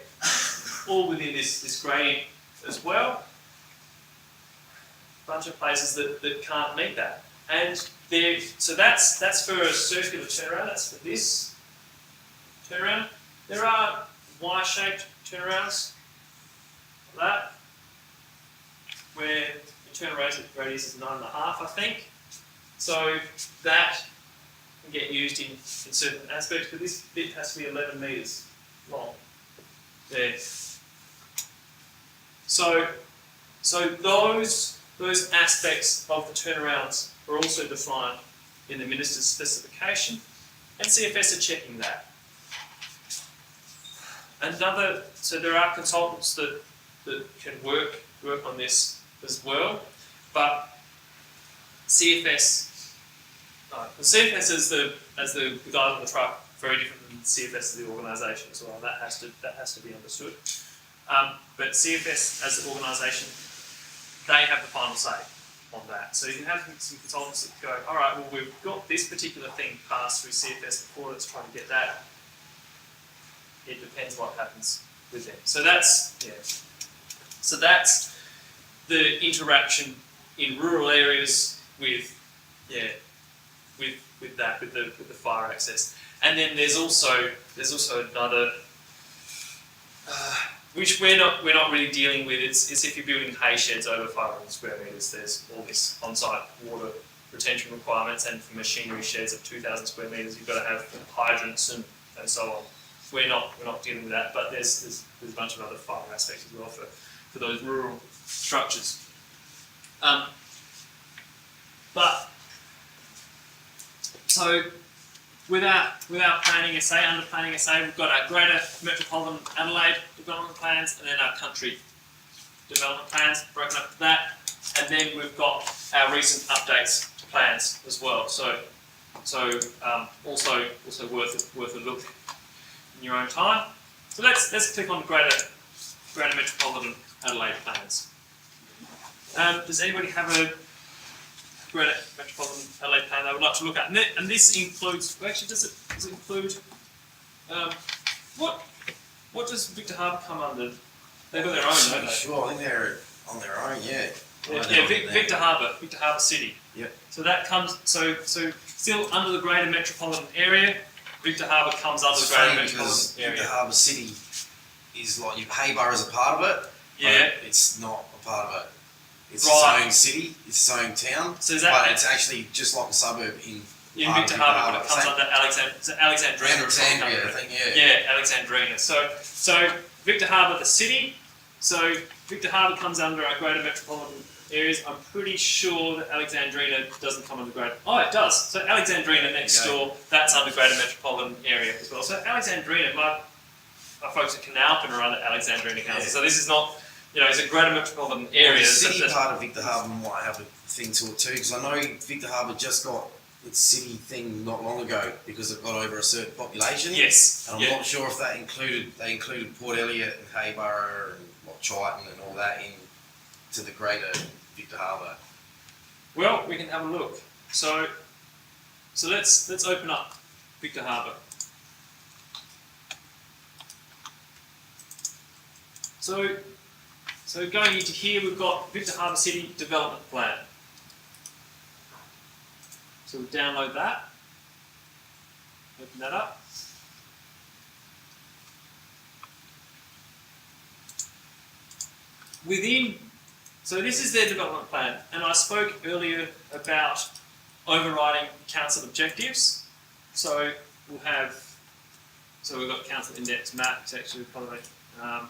all within this gradient as well. Bunch of places that can't meet that. And so that's for a circular turnaround, that's for this turnaround. There are Y-shaped turnarounds, like that, where the turn radius is 9.5, I think. So that can get used in certain aspects, but this bit has to be 11 metres long. There. So those aspects of the turnarounds are also defined in the Minister's specification, and CFS are checking that. So there are consultants that can work on this as well, but CFS, the CFS as the guys on the truck, very different than CFS as the organisation as well. That has to be understood. But CFS as the organisation, they have the final say on that. So you can have some consultants that go, all right, well, we've got this particular thing passed through CFS before, let's try and get that. It depends what happens with them. So that's the interaction in rural areas with the fire access. And then there's also another which we're not really dealing with. It's if you're building hay sheds over 500 square metres, there's all this on-site water retention requirements, and for machinery sheds of 2,000 square metres, you've got to have hydrants and so on. We're not dealing with that, but there's a bunch of other fire aspects as well for those rural structures. But so with our planning essay, under planning essay, we've got our greater metropolitan Adelaide development plans, and then our country development plans broken up to that, and then we've got our recent updates to plans as well. So also worth a look in your own time. So let's click on greater metropolitan Adelaide plans. Does anybody have a greater metropolitan Adelaide plan they would like to look at? And this includes, actually, does it include what does Victor Harbour come under? They've got their own, don't they? Sure, I think they're on their own, yeah. Victor Harbour City. Yep. So that comes so still under the greater metropolitan area. Victor Harbour comes under the greater metropolitan area. Victor Harbour City is like your Hayborough is a part of it. Yeah. But it's not a part of it. It's Right. its own city, it's its own town. So is that but it's actually just like a suburb in Victor Harbour, but it comes under Alexandrina. Alexandria, I think, yeah. Yeah, Alexandrina. So Victor Harbour, the city. So Victor Harbour comes under our greater metropolitan areas. I'm pretty sure that Alexandrina doesn't come under greater. Oh, it does. So Alexandrina next door, that's under greater metropolitan area as well. So Alexandrina, my folks at Canalpin are under Alexandrina Council. Yeah. So this is not, it's a greater metropolitan area. The city part of Victor Harbour might have a thing to it too, because I know Victor Harbour just got its city thing not long ago because it got over a certain population. Yes. And I'm not sure if they included Port Elliot and Hayborough and Chiton and all that into the greater Victor Harbour. Well, we can have a look. So let's open up Victor Harbour. So going into here, we've got Victor Harbour City Development Plan. So we'll download that. Open that up. So this is their development plan, and I spoke earlier about overriding council objectives. So we've got council index map, it's actually probably, here.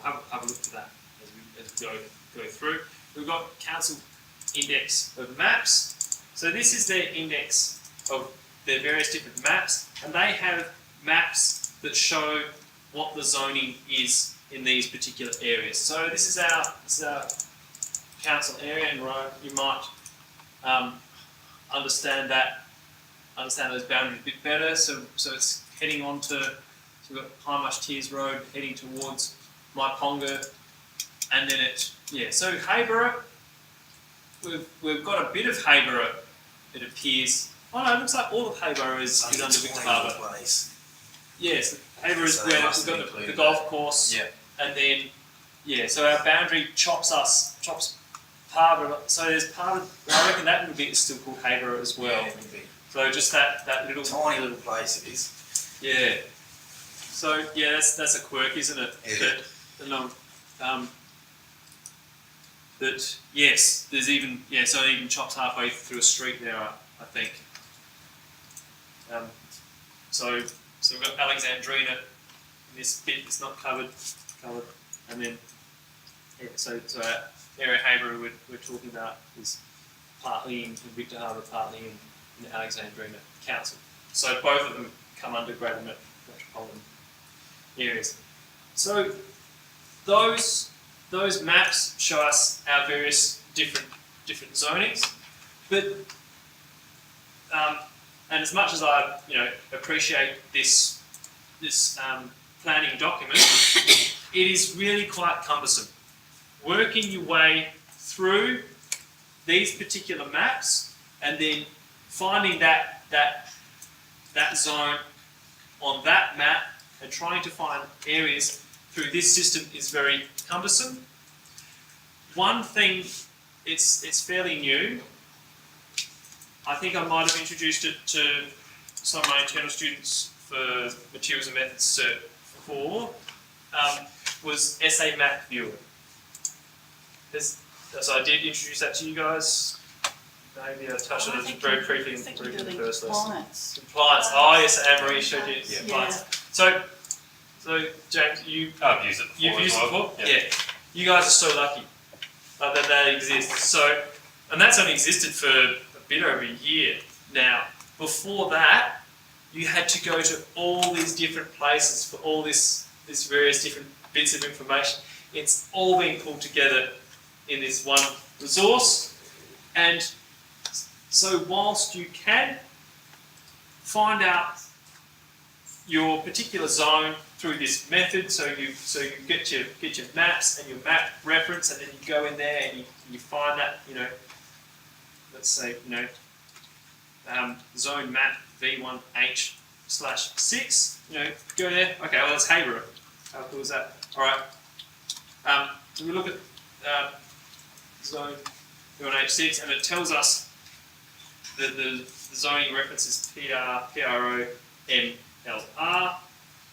I'll have a look at that as we go through. We've got council index of maps. So this is their index of their various different maps, and they have maps that show what the zoning is in these particular areas. So this is our council area, and you might understand those boundaries a bit better. So it's heading on to, so we've got High Mush Tears Road heading towards Maiponga, and then so Hayborough, we've got a bit of Hayborough, it appears. Oh no, it looks like all of Hayborough is under Victor Harbour. Yes, Hayborough is where we've got the golf course, and then, so our boundary chops part of it. So there's part of, I reckon that little bit is still called Hayborough as well. Yeah, So just that little tiny little place it is. Yeah. So that's a quirk, isn't it? Yeah. That yes, there's even so it even chops halfway through a street there, I think. So we've got Alexandrina in this bit that's not covered, and then so our area Hayborough we're talking about is partly in Victor Harbour, partly in the Alexandrina Council. So both of them come under greater metropolitan areas. So those maps show us our various different zonings, but and as much as I appreciate this planning document, it is really quite cumbersome. Working your way through these particular maps and then finding that zone on that map and trying to find areas through this system is very cumbersome. One thing, it's fairly new. I think I might have introduced it to some of my internal students for Materials and Methods Cert 4, was SA Map Viewer. So I did introduce that to you guys. Maybe I touched on it very briefly in the first lesson. Compliance. Oh yes, Anne-Marie showed you compliance. So James, I've used it before. You've used it before? Yeah. You guys are so lucky that exists. So, and that's only existed for a bit over a year now. Before that, you had to go to all these different places for all this various different bits of information. It's all being pulled together in this one resource, and so whilst you can find out your particular zone through this method, so you get your maps and your map reference, and then you go in there and you find that, let's say, zone map V1H/6, go there. Okay, well that's Hayborough. How cool is that? All right. So we look at zone V1H6, and it tells us that the zoning reference is PRO MLR.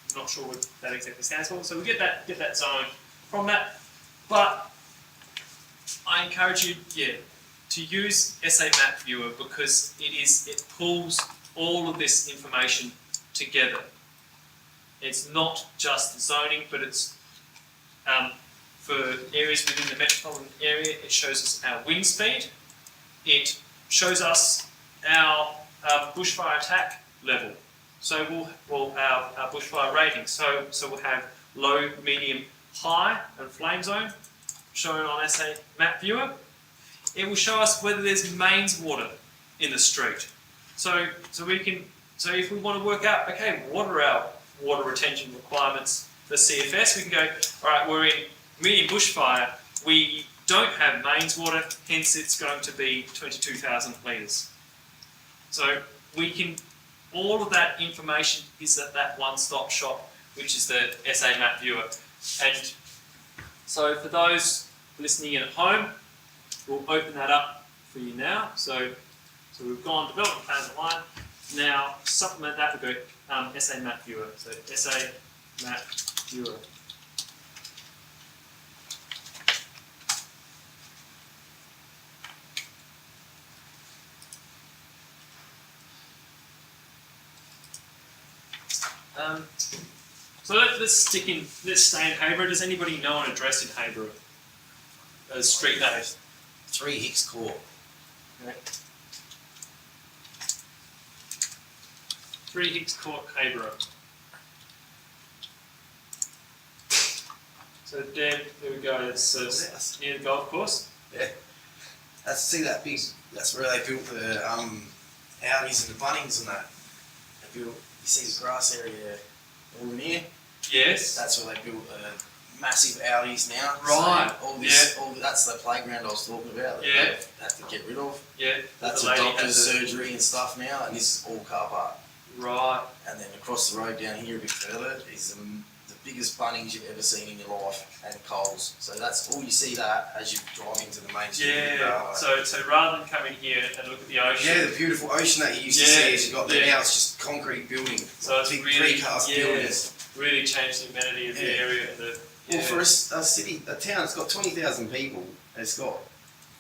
I'm not sure what that exactly stands for. So we get that zone from that. But I encourage you, to use SA Map Viewer, because it pulls all of this information together. It's not just zoning, but it's for areas within the metropolitan area. It shows us our wind speed. It shows us our bushfire attack level. So our bushfire rating. So we'll have low, medium, high, and flame zone shown on SA Map Viewer, it will show us whether there's mains water in the street. So if we want to work out, okay, what are our water retention requirements for CFS, we can go, all right, we're in medium bushfire, we don't have mains water, hence it's going to be 22,000 litres. So we can, all of that information is at that one-stop shop, which is the SA Map Viewer. And so for those listening in at home, we'll open that up for you now. So we've gone development plans online. Now supplement that, we'll go SA Map Viewer. So SA Map Viewer. So let's stay in Hayborough. Does anybody know an address in Hayborough? A street name? 3 Hicks Court. Okay. 3 Hicks Court, Hayborough. So there we go. It's near the golf course. Yeah. See that big, that's where they built the Audis and the Bunnings and that. They built, you see the grass area all in here? Yes. That's where they built massive Audis now. Right. So all this, that's the playground I was talking about. That Yeah. they've had to get rid of. Yeah. That's the a lady doctor's has surgery and stuff now, and this is all car park. Right. And then across the road down here a bit further is the biggest Bunnings you've ever seen in your life, and Coles. So that's all you see that as you drive into the main street. Yeah. So rather than coming here and look at the ocean. Yeah, the beautiful ocean that you used to see as you got there. Now it's just concrete building. So it's big really, precast buildings. really changed the amenity of the area. And Well, for a city, a town that's got 20,000 people, it's got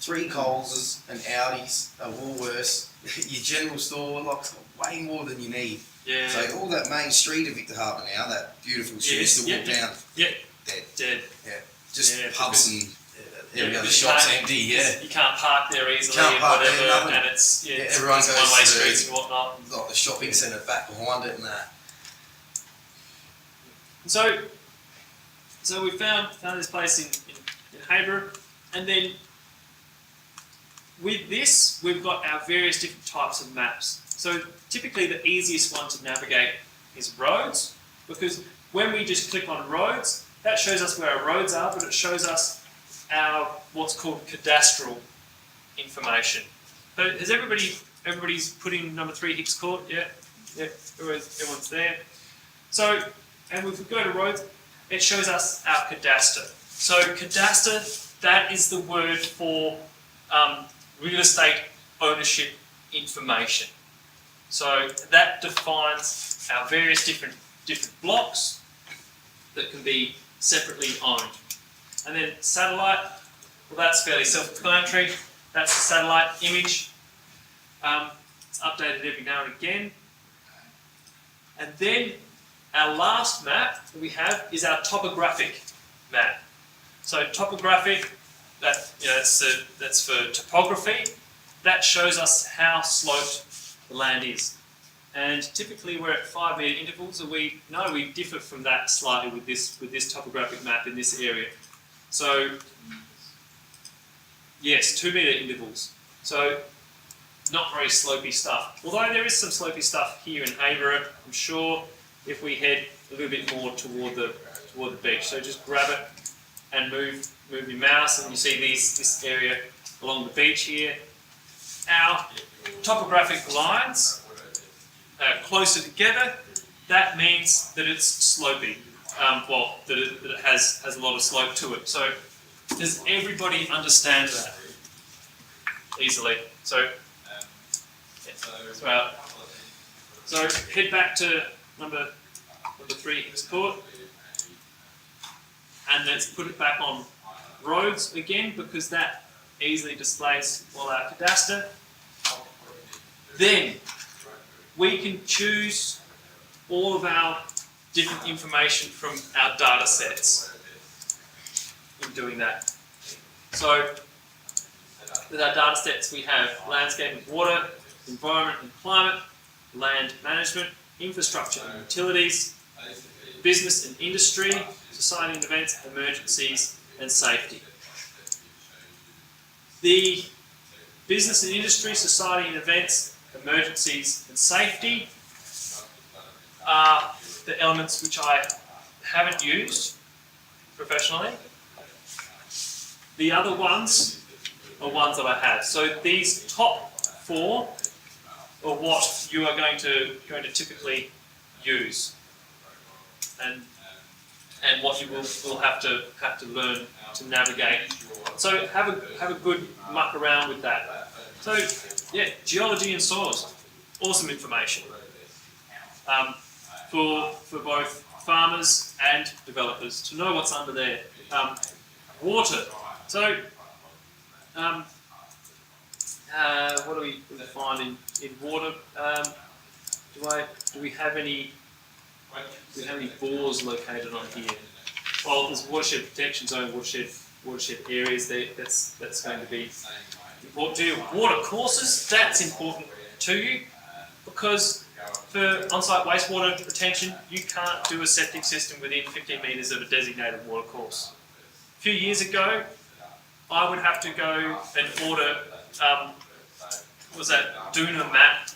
3 Coleses and Audis, a Woolworths, your general store, like, it's got way more than you need. Yeah. So all that main street of Victor Harbour now, that beautiful street Yes, to walk down, Yeah. dead. Dead. Yeah, just Yeah, pubs and every other because shop's you can't- empty. Yeah, You can't park there easily Can't and park there, whatever, nothing. and it's everyone it's goes one-way to the- streets and whatnot. got the shopping centre back behind it and that. So we found this place in Hayborough, and then with this we've got our various different types of maps. So typically the easiest one to navigate is roads, because when we just click on roads, that shows us where our roads are, but it shows us our what's called cadastral information. So has everybody's put in number 3 Hicks Court? Yeah, everyone's there. So, and if we go to roads, it shows us our cadaster. So cadaster, that is the word for real estate ownership information. So that defines our various different blocks that can be separately owned. And then satellite, well, that's fairly self-explanatory. That's the satellite image. It's updated every now and again. And then our last map that we have is our topographic map. So topographic, that's for topography. That shows us how sloped the land is. And typically we're at 5 metre intervals, and we differ from that slightly with this topographic map in this area. So yes, 2 metre intervals. So not very slopey stuff. Although there is some slopey stuff here in Hayborough, I'm sure, if we head a little bit more toward the beach. So just grab it and move your mouse, and you see this area along the beach here. Our topographic lines are closer together. That means that it's slopey. That it has a lot of slope to it. So does everybody understand that easily? So head back to number 3 Hicks Court, and let's put it back on roads again, because that easily displays our cadaster. Then we can choose all of our different information from our data sets in doing that. So with our data sets, we have landscape and water, environment and climate, land management, infrastructure and utilities, business and industry, society and events, emergencies and safety. The business and industry, society and events, emergencies and safety are the elements which I haven't used professionally. The other ones are ones that I have. So these top 4 are what you are going to typically use, and what you will have to learn to navigate. So have a good muck around with that. So yeah, geology and soils, awesome information for both farmers and developers to know what's under there. Water. So what do we find in water? Do we have any bores located on here? Well, there's watershed protection zone, watershed areas there. That's going to be important to you. Water courses, that's important to you, because for on-site wastewater retention, you can't do a septic system within 15 metres of a designated water course. A few years ago, I would have to go and order, was that Duna Map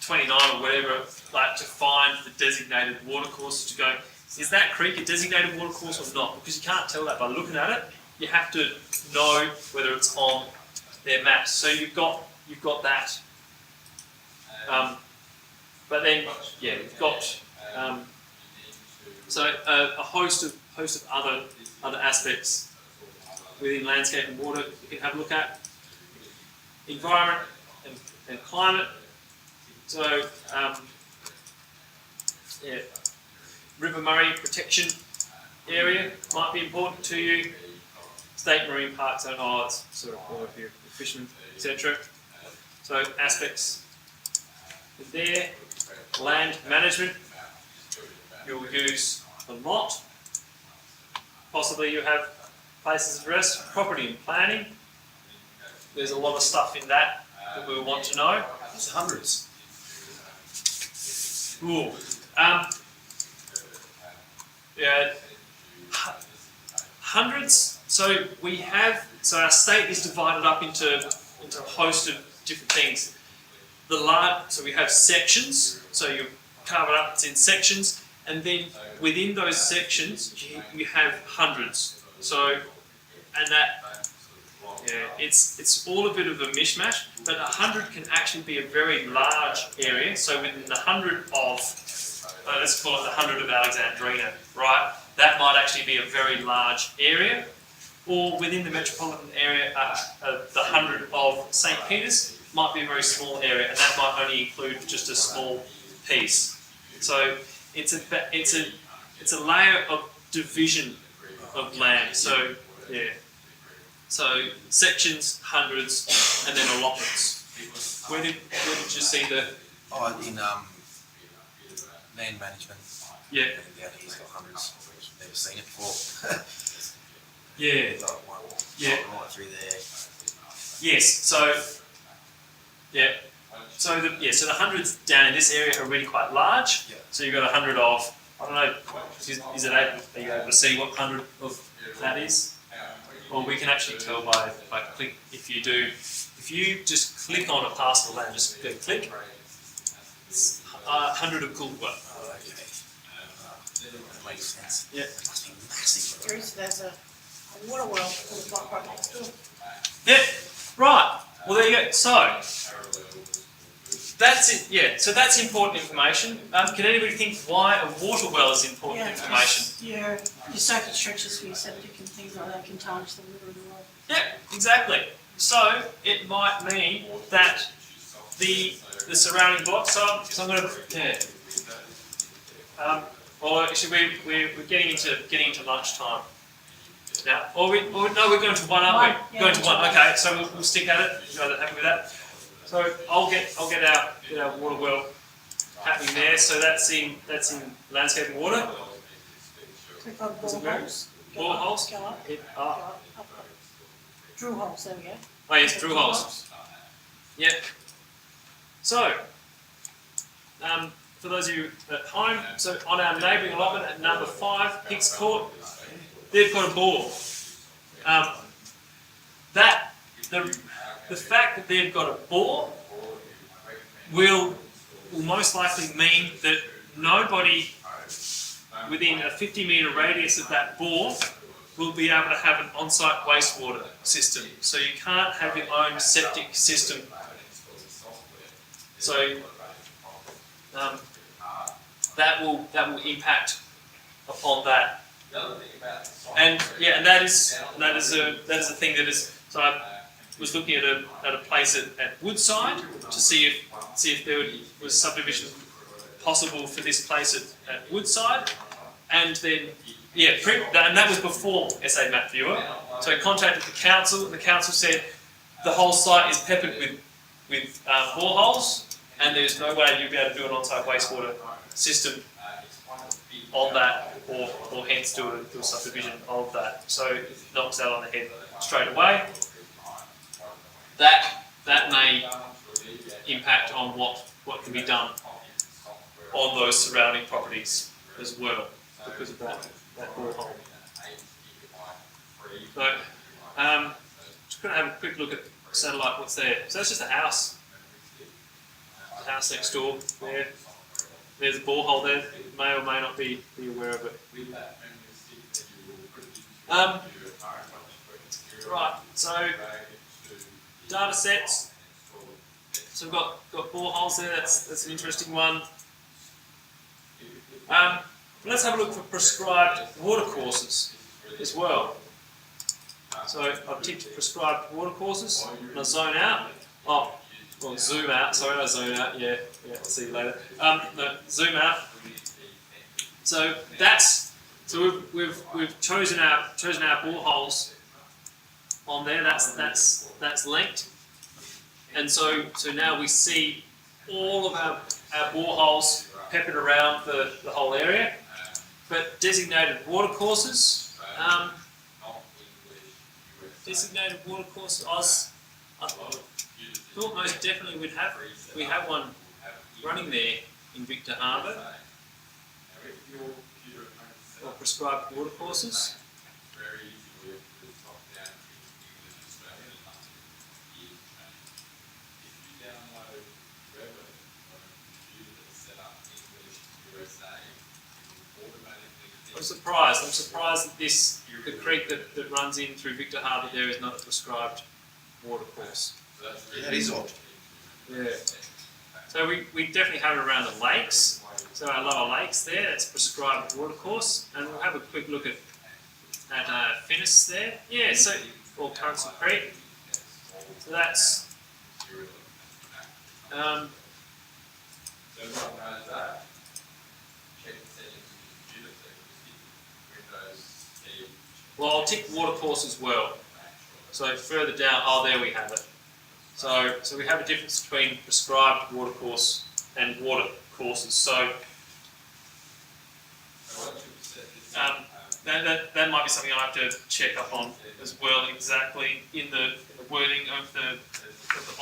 29 or whatever, like to find the designated water course to go, is that creek a designated water course or not? Because you can't tell that by looking at it. You have to know whether it's on their maps. So you've got that. But then, yeah, we've got a host of other aspects within landscape and water you can have a look at. Environment and climate. So yeah, River Murray protection area might be important to you. State marine parks, it's sort of all of your fishermen, etc. So aspects there. Land management, you'll use a lot. Possibly you have places of rest. Property and planning. There's a lot of stuff in that we'll want to know. There's hundreds. Ooh. Yeah. Hundreds. So our state is divided up into a host of different things. So we have sections. So you carve it up, it's in sections, and then within those sections you have hundreds. So, and that, yeah, it's all a bit of a mishmash, but 100 can actually be a very large area. So within the 100 of, let's call it the 100 of Alexandrina, right? That might actually be a very large area. Or within the metropolitan area, the 100 of St. Peter's might be a very small area, and that might only include just a small piece. So it's a layer of division of land. So yeah. So sections, hundreds, and then allotments. Where did you see the? Oh, in land management. Yeah. Down here's got hundreds. Never seen it before. Yeah. Yeah. Right through there. Yes. So yeah. So the hundreds down in this area are really quite large. Yeah. So you've got 100 of, I don't know, are you able to see what 100 of that is? Or we can actually tell by click, if you just click on a parcel of land, just go click, it's 100 of Coolwood. Oh, okay. That makes sense. Yeah. It must be massive. Teresa, there's a water well called the block right next door. Yeah, right. Well, there you go. So, that's it. Yeah, so that's important information. Can anybody think why a water well is important information? Your circuit stretches for your septic and things like that can tarnish the water in the well. Yeah, exactly. So it might mean that the surrounding block. So I'm going to or actually we're getting into lunchtime now. Or we're going to one, aren't we? Yeah, Going to one. Okay, so we'll stick at it. You guys are happy with that? So I'll get our water well happening there. So that's in landscape and water. Click on Is it boreholes. Boreholes? Go up. Hit Go up. up. Drill holes, there we go. Oh yes, drill holes. Yep. So, for those of you at home, so on our neighbouring allotment at number 5, Hicks Court, they've got a bore. That the fact that they've got a bore will most likely mean that nobody within a 50-metre radius of that bore will be able to have an on-site wastewater system. So you can't have your own septic system. So that will impact upon that. And yeah, and that is a thing that is. So I was looking at a place at Woodside to see if there was subdivision possible for this place at Woodside, and then yeah, and that was before SA Map Viewer. So I contacted the council, and the council said the whole site is peppered with boreholes, and there's no way you'll be able to do an on-site wastewater system on that, or hence do a subdivision of that. So it knocks that on the head straight away. That may impact on what can be done on those surrounding properties as well because of that borehole. So just going to have a quick look at satellite. What's there? So that's just a house. The house next door there. There's a borehole there. You may or may not be aware of it. Right. So data sets. So we've got boreholes there. That's an interesting one. Let's have a look for prescribed watercourses as well. So I've ticked prescribed watercourses. And I zone out. Oh, well, zoom out. Sorry, I zone out. Yeah. I'll see you later. No, zoom out. So we've chosen our boreholes on there. That's linked. And so now we see all of our boreholes peppered around the whole area. But designated watercourses, I thought most definitely we have one running there in Victor Harbour, or prescribed watercourses. I'm surprised that the creek that runs in through Victor Harbour there is not a prescribed watercourse. Yeah, that is odd. Yeah. So we definitely have it around the lakes. So our lower lakes there, that's prescribed watercourse. And we'll have a quick look at Finnis there. Yeah, so, or Currency Creek. So that's well, I'll tick watercourse as well. So further down, oh, there we have it. So we have a difference between prescribed watercourse and watercourses. So that might be something I have to check up on as well, exactly in the wording of the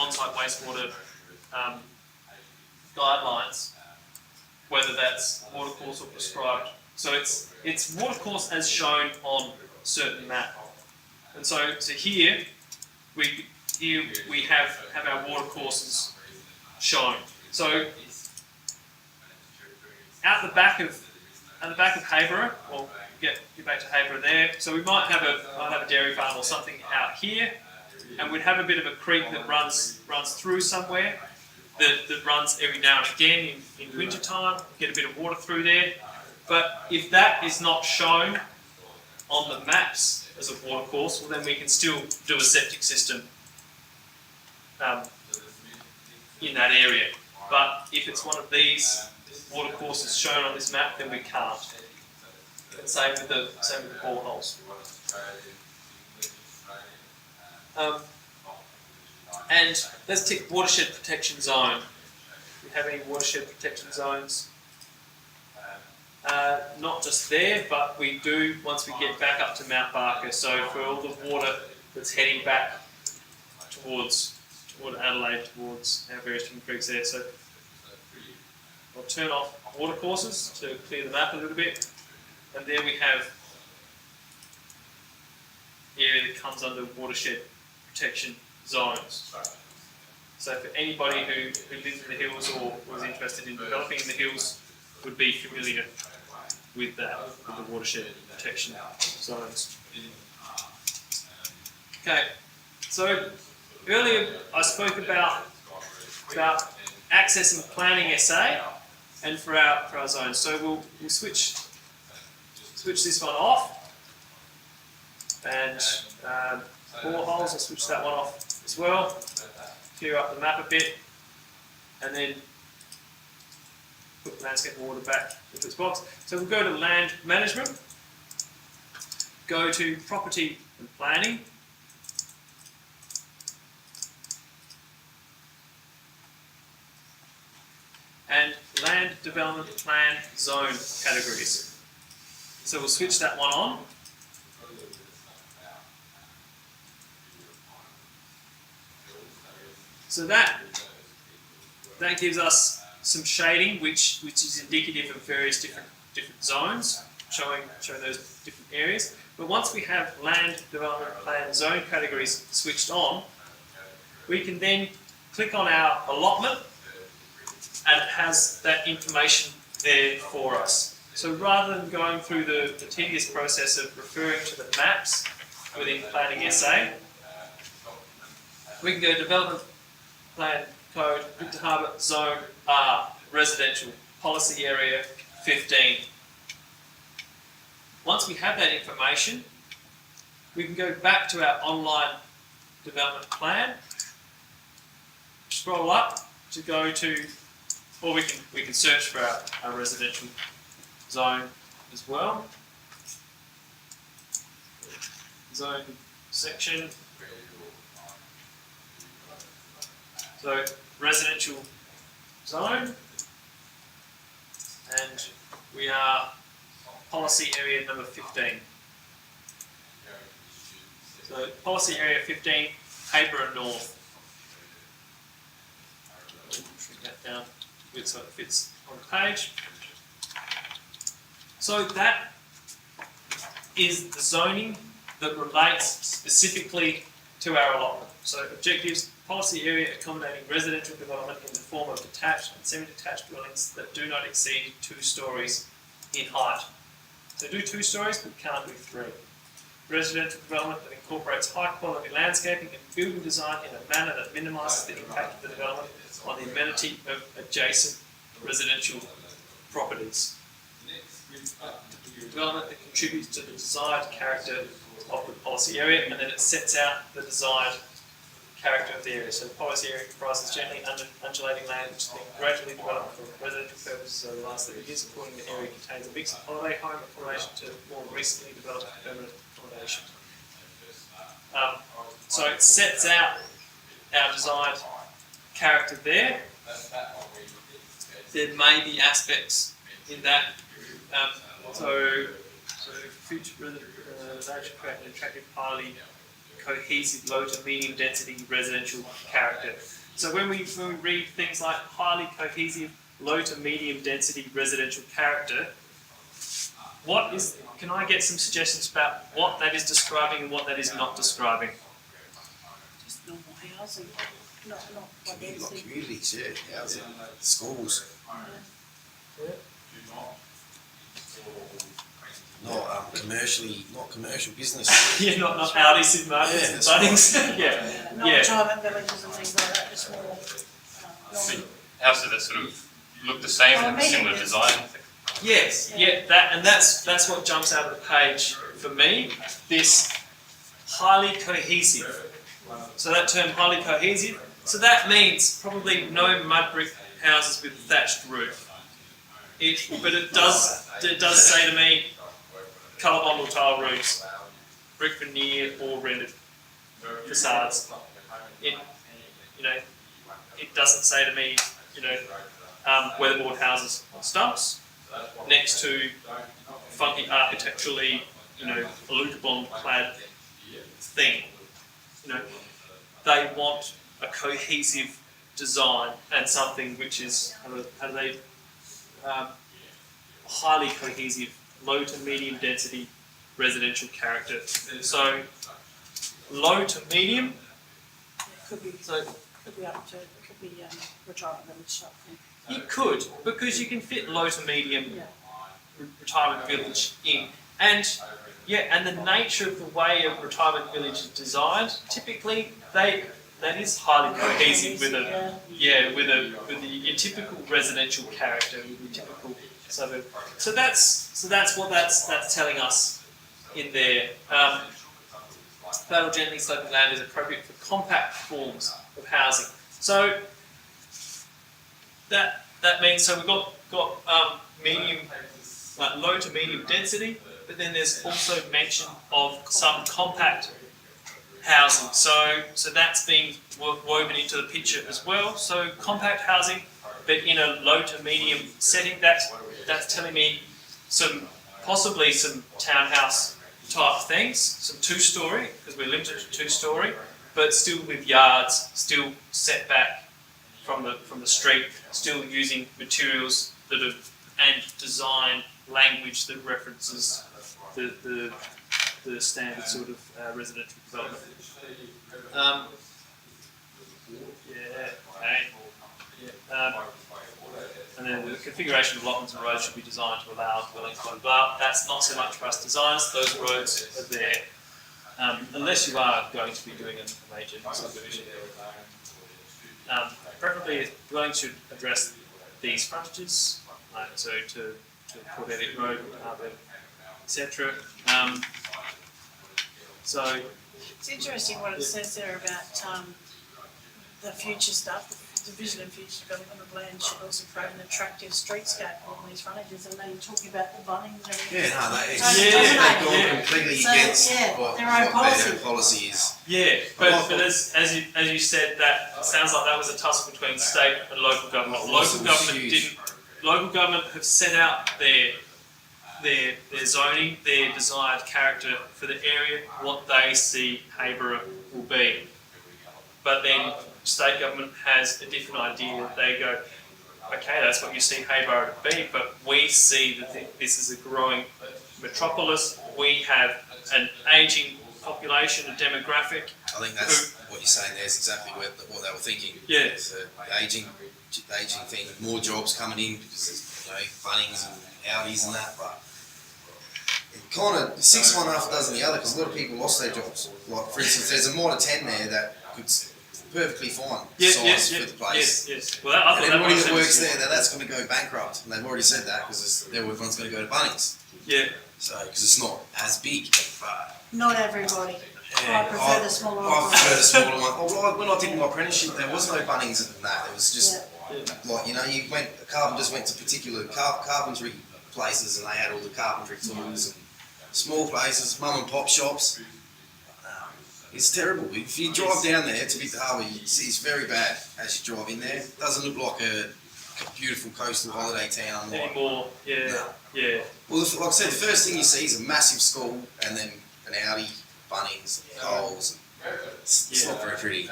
on-site wastewater guidelines, whether that's watercourse or prescribed. So it's watercourse as shown on certain map. And so here we have our watercourses shown. So out the back of Hayborough, or get back to Hayborough there. So we might have a dairy farm or something out here, and we'd have a bit of a creek that runs through somewhere, that runs every now and again in winter time. Get a bit of water through there. But if that is not shown on the maps as a watercourse, well then we can still do a septic system in that area. But if it's one of these watercourses shown on this map, then we can't. And same with the boreholes. And let's tick watershed protection zone. Do we have any watershed protection zones? Not just there, but we do once we get back up to Mount Barker. So for all the water that's heading back toward Adelaide, towards our various different creeks there. So I'll turn off watercourses to clear the map a little bit. And there we have area that comes under watershed protection zones. So for anybody who lives in the hills or was interested in developing in the hills would be familiar with that, with the watershed protection zones. Okay, so earlier I spoke about accessing planning SA and for our zones. So we'll switch this one off, and boreholes, I'll switch that one off as well. Clear up the map a bit, and then put landscape water back into its box. So we'll go to land management, go to property and planning, and land development plan zone categories. So we'll switch that one on. So that gives us some shading, which is indicative of various different zones, showing those different areas. But once we have land development plan zone categories switched on, we can then click on our allotment, and it has that information there for us. So rather than going through the tedious process of referring to the maps within Planning SA, we can go development plan code, Victor Harbour Zone R, residential, policy area 15. Once we have that information, we can go back to our online development plan, scroll up to go to, or we can search for our residential zone as well. Zone section. So residential zone, and we are policy area number 15. So policy area 15, Hayborough North. Shrink that down a bit so it fits on the page. So that is the zoning that relates specifically to our allotment. So objectives: policy area accommodating residential development in the form of detached and semi-detached dwellings that do not exceed 2 stories in height. So do 2 stories, but can't do 3. Residential development that incorporates high quality landscaping and building design in a manner that minimises the impact of the development on the amenity of adjacent residential properties. Development that contributes to the desired character of the policy area, and then it sets out the desired character of the area. So the policy area comprises gently undulating land which has been gradually developed for residential purposes over the last 30 years. Accordingly, the area contains a mix of holiday home accommodation to more recently developed permanent accommodation. So it sets out our desired character there. There may be aspects in that. So future residential create an attractive, highly cohesive, low to medium density residential character. So when we read things like highly cohesive, low to medium density residential character, can I get some suggestions about what that is describing and what that is not describing? Just normal housing, not by Like density. communities, yeah, housing, schools, not commercial business. Yeah, not Aldi supermarkets and Bunnings. Yeah, Not retirement villages and things like that, just more normal. Houses that sort of look the same and have a similar design. Yes, that's what jumps out of the page for me. This highly cohesive. So that term highly cohesive. So that means probably no mud brick houses with thatched roof. But it does say to me colour bondle tile roofs, brick veneer or rendered facades. It doesn't say to me weatherboard houses on stumps next to funky architecturally alutabond clad thing. They want a cohesive design and something which is highly cohesive, low to medium density residential character. So low to medium could be, So retirement village type thing. you could, because you can fit low to medium Yeah. retirement village in. And and the nature of the way a retirement village is designed, typically that is highly cohesive with your typical residential character, with your typical suburb. So that's what that's telling us in there. Flat or gently sloping land is appropriate for compact forms of housing. So that means we've got medium, low to medium density, but then there's also mention of some compact housing. So that's being woven into the picture as well. So compact housing, but in a low to medium setting. That's telling me possibly some townhouse type things, some two-story, because we're limited to two-story, but still with yards, still set back from the street, still using materials that are and design language that references the standard sort of residential development. And then the configuration of allotments and roads should be designed to allow dwellings, blah, blah, blah. That's not so much for us designers, those roads are there. Unless you are going to be doing a major subdivision. Preferably, dwellings should address these frontages, so to Port Elliot Road, etc. So It's interesting what it says there about the future stuff. The vision and future development of land should also create an attractive streetscape along these frontages, and then you're talking about the Bunnings and everything. Yeah, no, Yeah, they've gone completely So, against yeah, what their own policy. their policy is. yeah, but as you said, that sounds like that was a tussle between state and local government. Local government have set out their zoning, their desired character for the area, what they see Hayborough will be. But then state government has a different idea. They go, okay, that's what you see Hayborough to be, but we see that this is a growing metropolis. We have an ageing population, a demographic. I think that's what you're saying there is exactly what they were thinking. Yeah. It's the aging thing, more jobs coming in because there's Bunnings and Audis and that, but it kind of six one half a dozen the other because a lot of people lost their jobs. Like for instance, there's a Mitre 10 there that could perfectly fine size for the place. Yes. Well, I thought And that everybody makes that works sense. there, that's going to go bankrupt, and they've already said that because everyone's going to go to Bunnings. Yeah. So because it's not as big. But Not everybody. I prefer the smaller I ones. prefer the smaller one. Oh, when I did my apprenticeship, there was no Bunnings and that. It was just like carpenters went to particular carpentry places, and they had all the carpentry tools and small places, mum and pop shops. It's terrible. If you drive down there to Victor Harbour, it's very bad as you drive in there. It doesn't look like a beautiful coastal holiday town. Anymore. Yeah. No. Yeah. Well, like I said, the first thing you see is a massive school and then an Audi, Bunnings, Coles. It's not very pretty.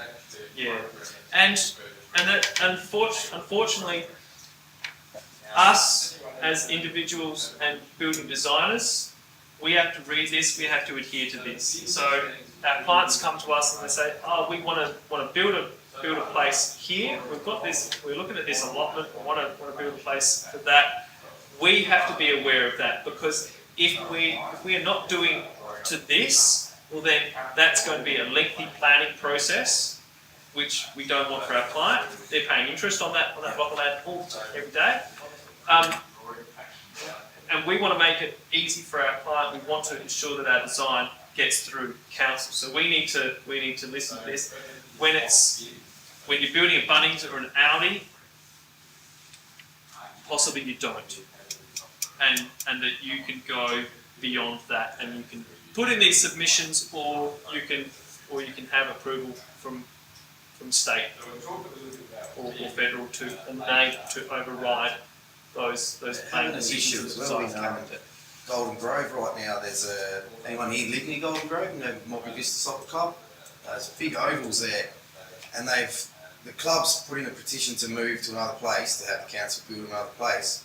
Yeah. And unfortunately, us as individuals and building designers, we have to read this. We have to adhere to this. So our clients come to us and they say, "Oh, we want to build a place here. We've got this. We're looking at this allotment. We want to build a place for that." We have to be aware of that because if we are not doing to this, well then that's going to be a lengthy planning process, which we don't want for our client. They're paying interest on that block of land every day. And we want to make it easy for our client. We want to ensure that our design gets through council. So we need to listen to this. When you're building a Bunnings or an Audi, possibly you don't. And that you can go beyond that and you can put in these submissions or you can have approval from state or federal to enable to override those planning An decisions. issue as well in Golden Grove right now. There's anyone here live near Golden Grove? You know, Moppy Vista Soccer Club. There's big ovals there, and the club's put in a petition to move to another place to have the council build another place,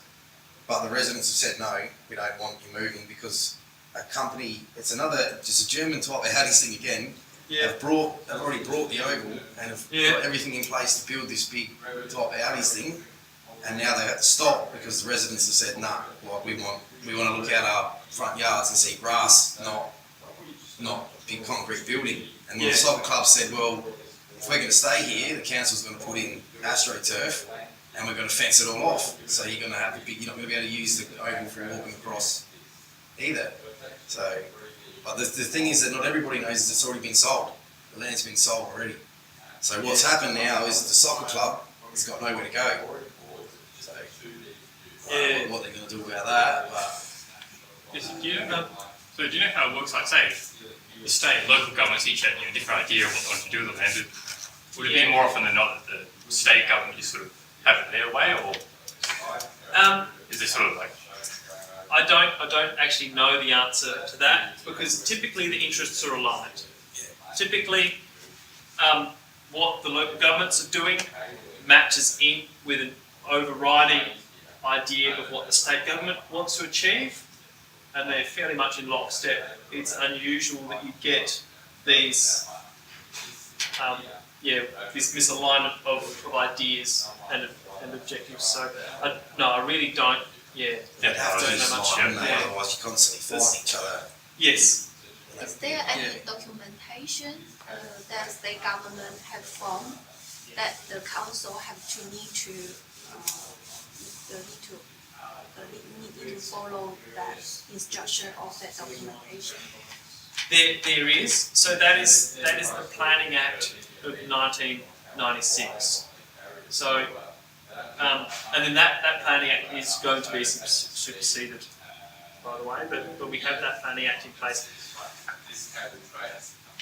but the residents have said no, we don't want you moving because a company, it's just a German type of housing thing again. have already brought the oval and have got everything in place to build this big top Audis thing, and now they have to stop because the residents have said, nah, like we want to look out our front yards and see grass, not big concrete building. And the soccer club said, well, if we're going to stay here, the council's going to put in AstroTurf, and we're going to fence it all off. So you're going to have you're not going to be able to use the oval for walking across either. So, but the thing is that not everybody knows it's already been sold. The land's been sold already. So what's happened now is the soccer club has got nowhere to go. So, I don't know what they're going to do about that, but... Do you know how it works? Like, say, the state and local governments each have a different idea of what they want to do with the land. Would it be more often than not that the state government just sort of have it their way, or is there sort of like... I don't actually know the answer to that, because typically the interests are aligned. Typically, what the local governments are doing matches in with an overriding idea of what the state government wants to achieve, and they're fairly much in lockstep. It's unusual that you get these, this misalignment of ideas and objectives. So, I really don't. They'd have to just line, otherwise you're constantly fighting each other. Yes. Is there any documentation that state government have formed that the council have to need to follow that instruction of that documentation? There is. So that is the Planning Act of 1996. So, and then that Planning Act is going to be superseded, by the way. But we have that Planning Act in place.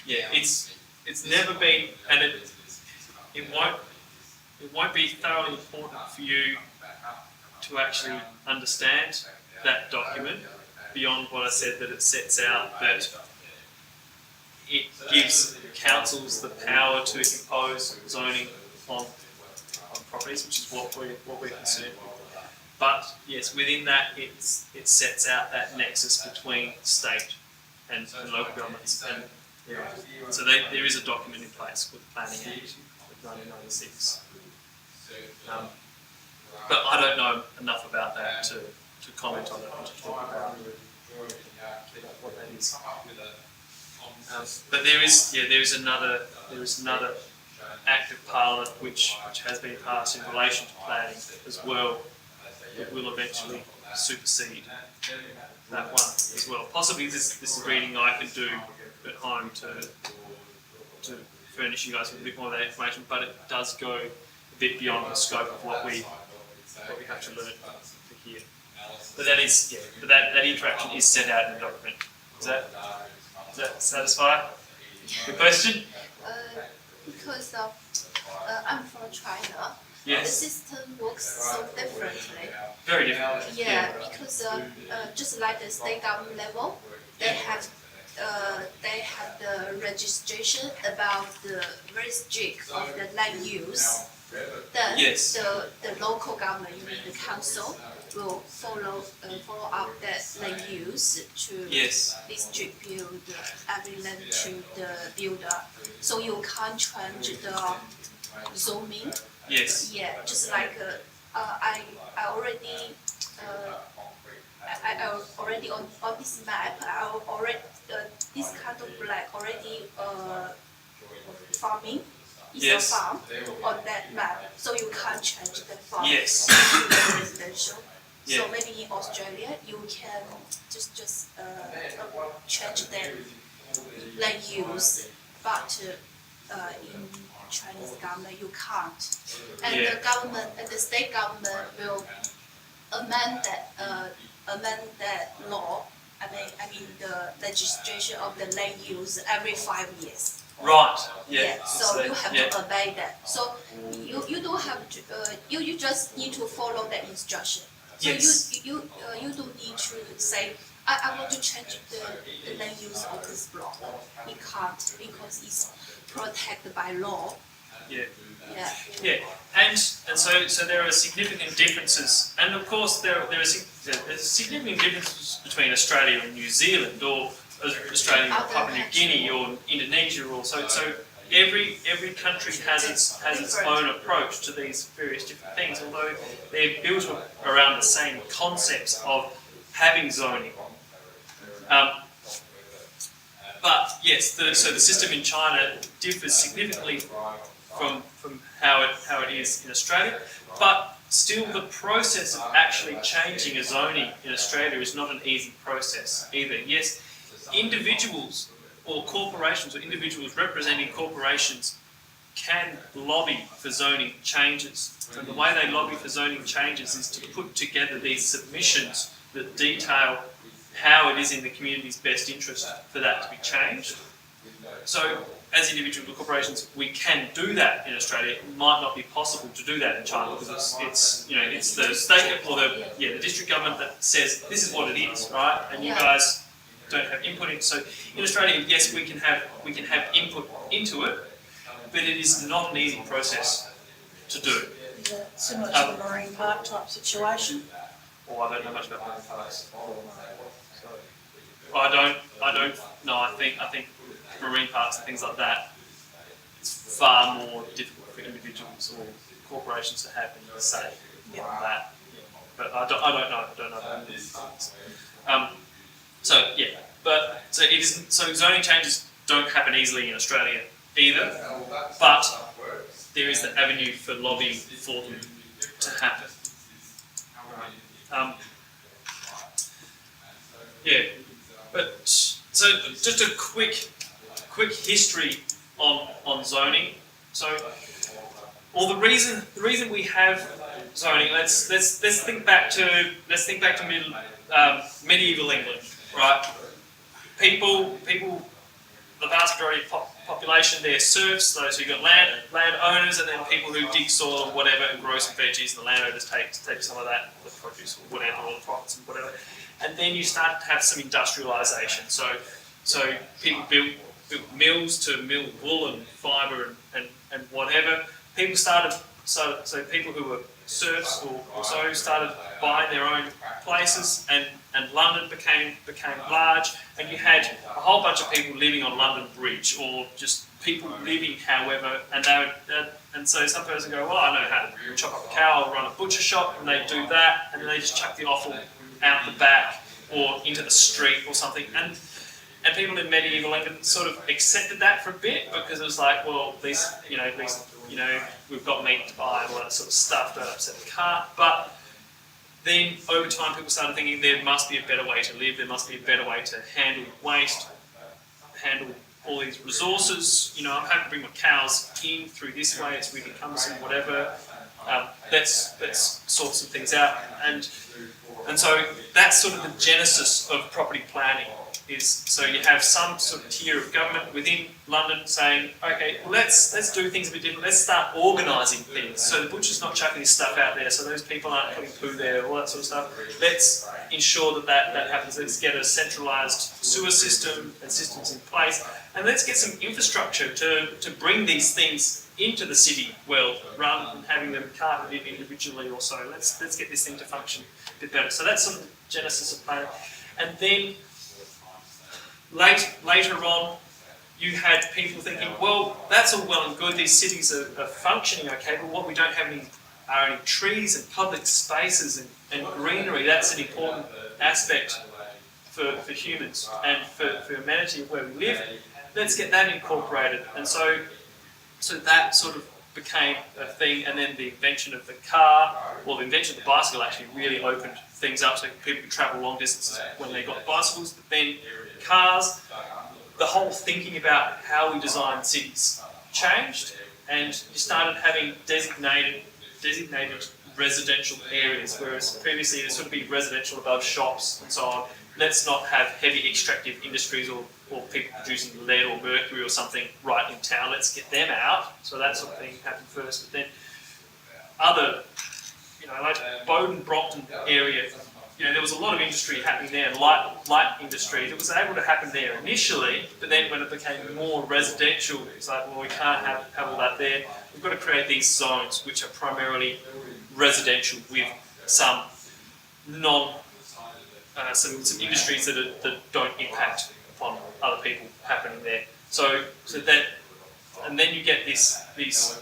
Yeah, it's never been, and it won't be thoroughly important for you to actually understand that document beyond what I said, that it sets out that it gives councils the power to impose zoning on properties, which is what we're concerned with. But yes, within that, it sets out that nexus between state and local governments, and so there is a document in place called the Planning Act of 1996. But I don't know enough about that to comment on it and to talk about what that is. But there is another Act of Parliament which has been passed in relation to planning as well, that will eventually supersede that one as well. Possibly this is reading I can do at home to furnish you guys with a bit more of that information, but it does go a bit beyond the scope of what we have to learn to hear. But that interaction is set out in the document. Does that satisfy the question? Because I'm from China. Yes. The system works so differently. Very different. Yeah, because just like the state government level, they have the registration about the very strict of the land use. Then the local government, you mean the council, will follow up that land use to distribute every land to the builder. So you can't change the zoning. Yes. Yeah, just like I already on this map, I already this kind of black already farming is a farm on that map, so you can't change the farm to the residential. So maybe in Australia you can just change the land use, but in Chinese government you can't. And the government and the state government will amend that law. I mean the legislation of the land use every 5 years. Right. Yeah. So you have to obey that. So you don't have to. You just need to follow that instruction. So you don't need to say I want to change the land use of this block. You can't because it's protected by law. Yeah. And so there are significant differences, and of course there's significant differences between Australia and New Zealand, or Australia or Papua New Guinea or Indonesia or so. Every country has its own approach to these various different things, although they're built around the same concepts of having zoning. But yes, so the system in China differs significantly from how it is in Australia, but still the process of actually changing a zoning in Australia is not an easy process either. Yes, individuals or corporations or individuals representing corporations can lobby for zoning changes. And the way they lobby for zoning changes is to put together these submissions that detail how it is in the community's best interest for that to be changed. So, as individual corporations, we can do that in Australia. It might not be possible to do that in China because it's the state or the district government that says this is what it is, right? And you guys don't have input in it. So in Australia, yes, we can have input into it, but it is not an easy process to do. Is it similar to the marine park type situation? Or I don't know much about marine parks. I don't know. I think marine parks and things like that, it's far more difficult for individuals or corporations to have any say on that. But I don't know. So it isn't. So zoning changes don't happen easily in Australia either, but there is the avenue for lobbying for them to happen. But so just a quick history on zoning. So, the reason we have zoning. Let's think back to medieval England, right? People, the vast majority of population, they're serfs, those who got landowners, and then people who dig soil or whatever and grow some veggies, and the landowners take some of that, the produce or whatever, or the profits and whatever. And then you start to have some industrialisation. So people built mills to mill wool and fibre and whatever. People so people who were serfs or so started buying their own places, and London became large, and you had a whole bunch of people living on London Bridge, or just people living however, and so some person go, well, I know how to chop up a cow, I'll run a butcher shop, and they do that, and then they just chuck the offal out the back or into the street or something, and people in medieval England sort of accepted that for a bit, because it was like, well, at least we've got meat to buy and all that sort of stuff, don't upset the cart. But then over time people started thinking there must be a better way to live, there must be a better way to handle waste, handle all these resources. I'm happy to bring my cows in through this way, it's really cumbersome, whatever. Let's sort some things out. And so that's sort of the genesis of property planning. So you have some sort of tier of government within London saying, okay, let's do things a bit different. Let's start organising things. So the butcher's not chucking his stuff out there, so those people aren't putting poo there, all that sort of stuff. Let's ensure that happens. Let's get a centralised sewer system and systems in place, and let's get some infrastructure to bring these things into the city well, rather than having them carted in individually or so. Let's get this thing to function a bit better. So that's sort of the genesis of planning. And then later on, you had people thinking, well, that's all well and good, these cities are functioning okay, but what we don't have are any trees and public spaces and greenery. That's an important aspect for humans and for humanity of where we live. Let's get that incorporated. And so that sort of became a thing, and then the invention of the car, or the invention of the bicycle actually really opened things up so people could travel long distances when they got bicycles. But then cars, the whole thinking about how we design cities changed, and you started having designated residential areas, whereas previously it'd sort of be residential above shops and so on. Let's not have heavy extractive industries or people producing lead or mercury or something right in town. Let's get them out. So that sort of thing happened first. But then other, like Bowden, Brompton area, there was a lot of industry happening there, light industry. It was able to happen there initially, but then when it became more residential, it's like, well, we can't have all that there. We've got to create these zones which are primarily residential with some some industries that don't impact upon other people happening there. So that, and then you get these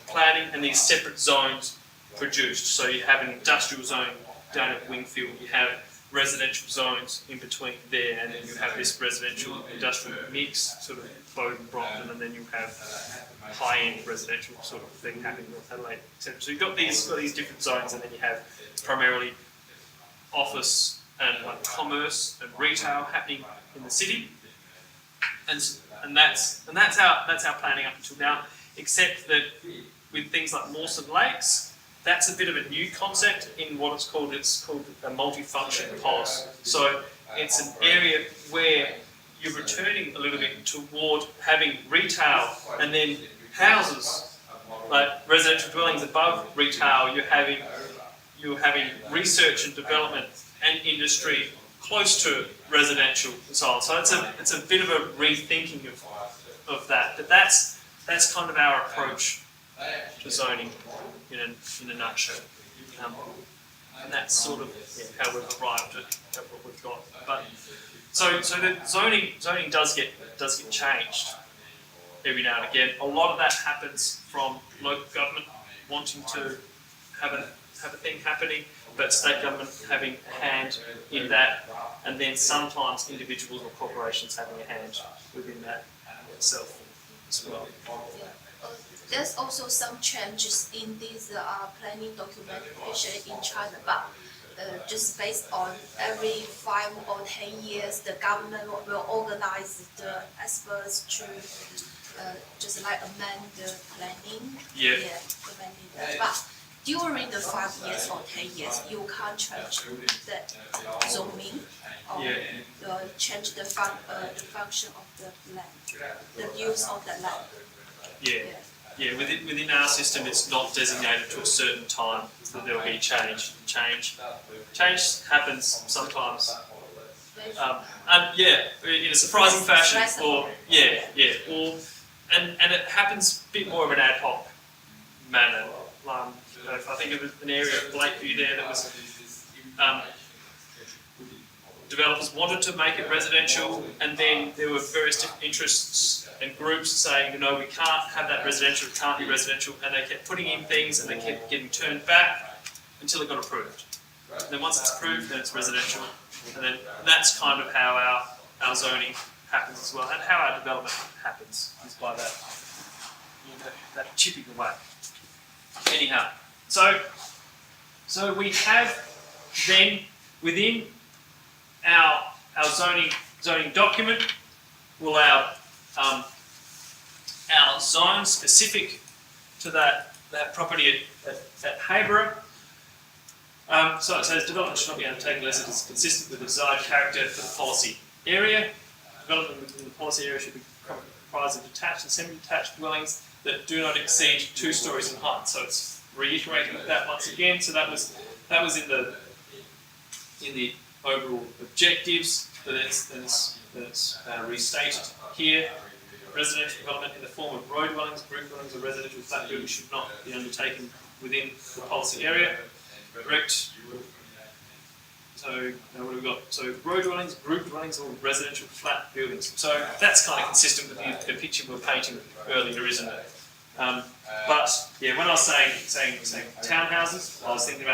planning and these separate zones produced. So you have an industrial zone down at Wingfield, you have residential zones in between there, and then you have this residential industrial mix, sort of Bowden, Brompton, and then you have high-end residential sort of thing happening in North Adelaide, etc. So you've got these different zones, and then you have primarily office and like commerce and retail happening in the city, and that's our planning up until now. Except that with things like Mawson Lakes, that's a bit of a new concept in what it's called. It's called a multifunction POS. So it's an area where you're returning a little bit toward having retail and then houses, like residential dwellings above retail. You're having research and development and industry close to residential and so on. So it's a bit of a rethinking of that. But that's kind of our approach to zoning in a nutshell. And that's sort of how we've arrived at what we've got. But so the zoning does get changed every now and again. A lot of that happens from local government wanting to have a thing happening, but state government having a hand in that, and then sometimes individuals or corporations having a hand within that itself as well. There's also some changes in this planning documentation in China, but just based on every 5 or 10 years, the government will organize the experts to just like amend the planning. Amending that. But during the 5 years or 10 years, you can't change the zoning or change the function of the land, the use of the land. Yeah, within our system, it's not designated to a certain time that there will be change. Change happens sometimes, and in a surprising fashion, or and it happens a bit more of an ad hoc manner. If I think of an area of Lakeview there that was developers wanted to make it residential, and then there were various different interests and groups saying, we can't have that residential, it can't be residential, and they kept putting in things and they kept getting turned back until it got approved. And then once it's approved, then it's residential, and then that's kind of how our zoning happens as well, and how our development happens is by that chipping away. Anyhow, so we have then within our zoning document, our zone specific to that property at Hayborough. So it says development should not be undertaken unless it is consistent with the desired character for the policy area. Development within the policy area should be comprised of detached and semi-detached dwellings that do not exceed 2 stories in height. So it's reiterating that once again. So that was in the overall objectives that it's restated here. Residential development in the form of road dwellings, group dwellings, or residential flat buildings should not be undertaken within the policy area. Correct. So now what have we got? So road dwellings, group dwellings, or residential flat buildings. So that's kind of consistent with the picture we were painting earlier, isn't it? But yeah, when I was saying townhouses, I was thinking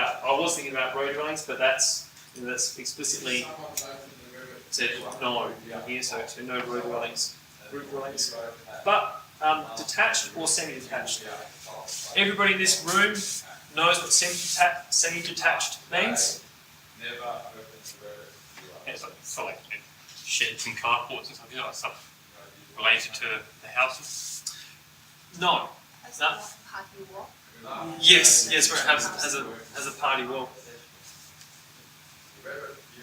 about road dwellings, but that's explicitly said no here, so no road dwellings, group dwellings. But detached or semi-detached. Everybody in this room knows what semi-detached means. It's like sheds and carports and something like that stuff related to the houses. No. As No. a party wall. Yes, where it has a party wall.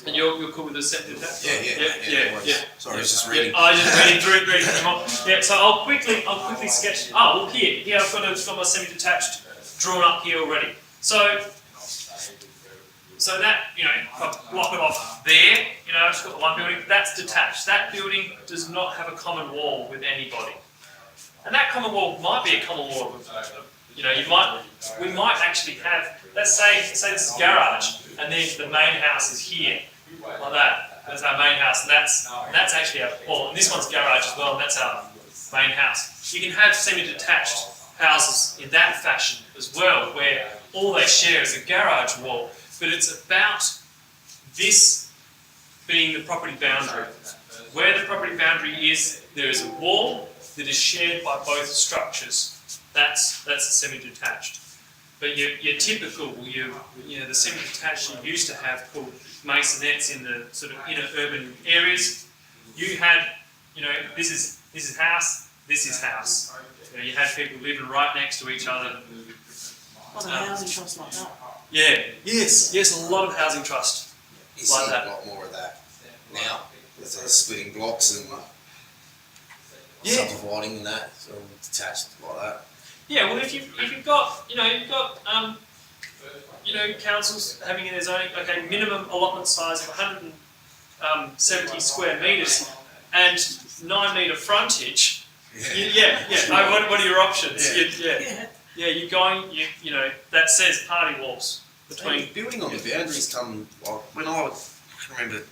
And you're cool with the semi-detached? Yeah. Sorry, I was just reading. I just reading them off. Yeah, so I'll quickly sketch. Oh, well, here I've got my semi-detached drawn up here already. So that, if I block it off there, I've just got the one building, that's detached. That building does not have a common wall with anybody. And that common wall might be a common wall we might actually have, let's say this is garage, and then the main house is here, like that. There's our main house. house, and that's actually and this one's garage as well, and that's our main house. You can have semi-detached houses in that fashion as well, where all they share is a garage wall, but it's about this being the property boundary. Where the property boundary is, there is a wall that is shared by both structures. That's a semi-detached. But your typical, the semi-detached you used to have called masonettes in the sort of inner urban areas. You had, this is house, this is house. You had people living right next to each other. What a housing trust like that. Yeah, yes, a lot of housing trust. You see Like a that. lot more of that now. With splitting blocks and Yeah. subdividing and that, sort of detached like that. Yeah, well, if you've got councils having in their zoning, okay, minimum allotment size of 170 square metres and 9 metre frontage. What are your options? You're going. That says party walls between. Building on the boundaries come like when I can remember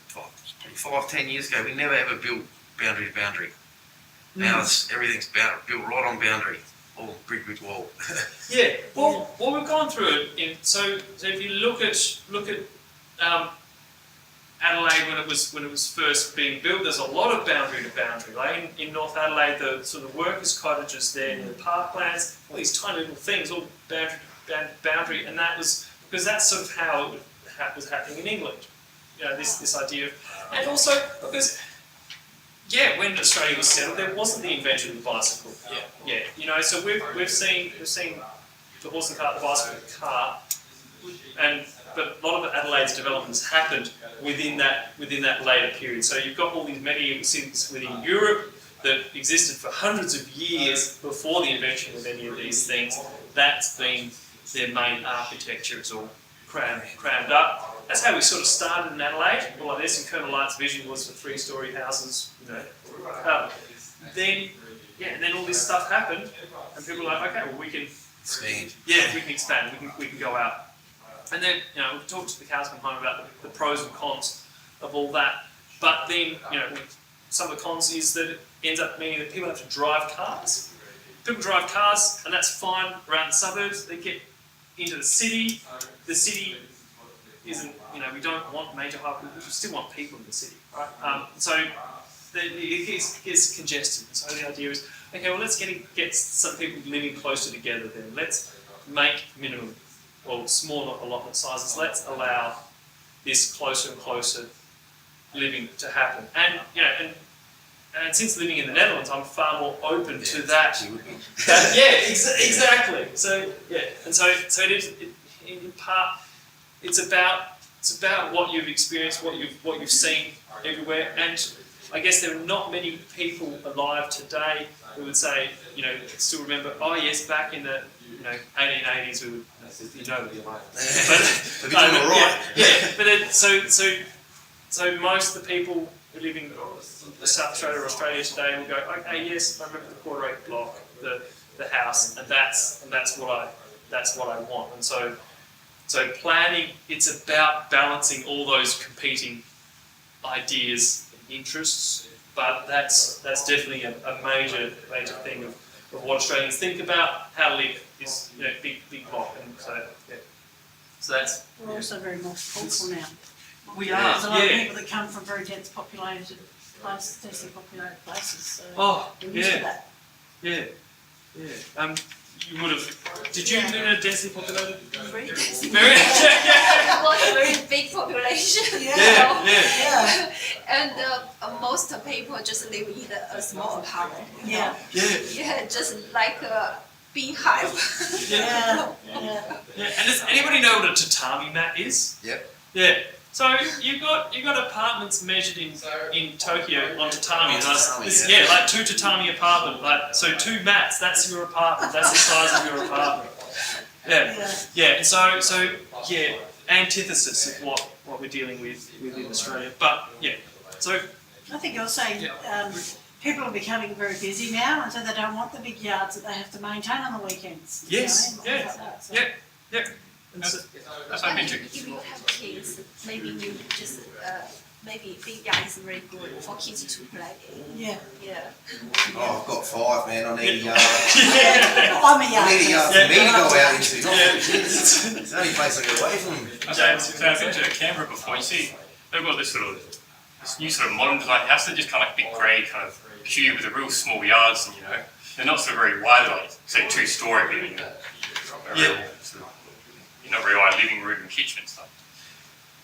5-10 years ago, we never ever built boundary to boundary. Now everything's built right on boundary, all brick wall. Yeah, well, we've gone through it. So if you look at Adelaide when it was first being built, there's a lot of boundary to boundary. Like in North Adelaide, the sort of workers' cottages there, the parklands, all these tiny little things, all boundary, and that was because that's sort of how it was happening in England. This idea of, and also because. Yeah, when Australia was settled, there wasn't the invention of the bicycle. Yeah. So we've seen the horse and cart, the bicycle, the car, but a lot of Adelaide's developments happened within that later period. So you've got all these medieval cities within Europe that existed for hundreds of years before the invention of any of these things. That's been their main architecture. It's all crammed up. That's how we sort of started in Adelaide. Well, like this, and Colonel Light's vision was for 3-storey houses. Then all this stuff happened, and people were like, okay, well, we can Expand. Yeah, we can expand. We can go out. And then we've talked to the cows come home about the pros and cons of all that. But then some of the cons is that it ends up meaning that people have to drive cars. People drive cars, and that's fine around the suburbs. They get into the city. The city isn't, we don't want major highways, we still want people in the city, right? So it gets congested. So the idea is, okay, well, let's get some people living closer together then. Let's make minimum, smaller allotment sizes. Let's allow this closer and closer living to happen. And, and since living in the Netherlands, I'm far more open to that. Exactly. So, and so it is, in part, it's about what you've experienced, what you've seen everywhere, and I guess there are not many people alive today who would say, still remember, oh yes, back in the 1880s we would, nobody alive. But doing all right. But then, so most of the people who live in South Australia or Australia today will go, okay, yes, I remember the quarter acre block, the house, and that's what I want. And so planning, it's about balancing all those competing ideas and interests, but that's definitely a major thing of what Australians think about how to live is big block, and so that's. We're also very multicultural now. We are, There's a lot of people that come from very densely populated places, so we're used to that. Yeah. You would have. Did you live in a densely populated? Very densely. Very. It was a very big population. Yeah. And most people just live in a small apartment. Yeah. Yeah, just like a beehive. Yeah. And does anybody know what a tatami mat is? Yep. Yeah. So you've got apartments measured in Tokyo on tatamis. Like 2 tatami apartment. Like so 2 mats. That's your apartment. That's the size of your apartment. Yeah. And so antithesis of what we're dealing with in Australia. But so I think also people are becoming very busy now, and so they don't want the big yards that they have to maintain on the weekends. yes, Things like that, so. yeah. And so, That's what I mean. If you have kids, maybe you just maybe big yard is very good for kids to play. Yeah. Yeah. Oh, I've got 5, man. I need a yard. I'm a I yard. need a yard for me to go out into, not Yeah. for the kids. It's the only place I get away from them. So I've been to Canberra before. You see, they've got this new sort of modern design house. They're just kind of like big grey kind of cube with a real small yards, and they're not so very wide, like say 2-story, but real sort of, not very wide living room and kitchen and stuff.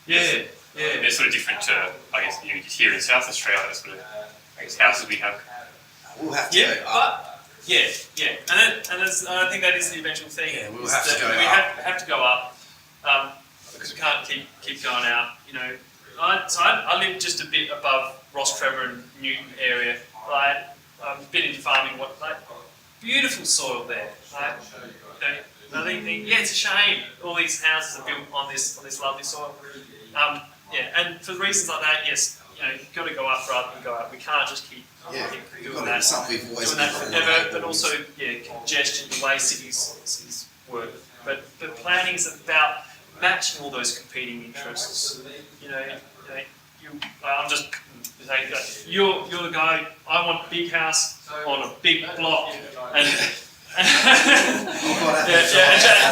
Yeah. They're sort of different to, I guess, here in South Australia, the sort of, I guess, houses we have. We'll have to Yeah, go up. but I think that is the eventual thing. Yeah, we'll is have to that go we up. have to go up because we can't keep going out. I live just a bit above Ross Trevor and Newton area. Like I'm a bit into farming. Beautiful soil there. I think it's a shame all these houses are built on this lovely soil. And for reasons like that, yes, you've got to go up rather than go out. We can't just keep doing that. Something we've always Doing that done. forever, but also congestion, the way cities work. But planning is about matching all those competing interests. I'm just saying, you're the guy. I want a big house on a big block, and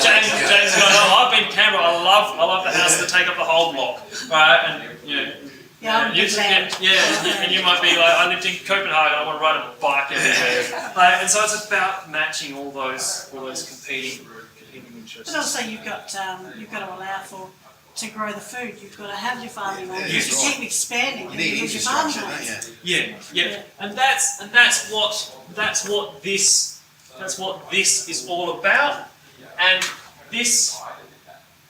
James going, oh, I've been to Canberra. I love the house to take up the whole block, right? And Yeah, I'm a big lad. and you might be like, I lived in Copenhagen. I want to ride a bike everywhere. And so it's about matching all those competing interests. But also you've got to allow to grow the food. You've got to have your farming on. Yeah, You that's keep expanding. You need use your farming infrastructure, lands. don't you? Yeah. And that's what this is all about. And this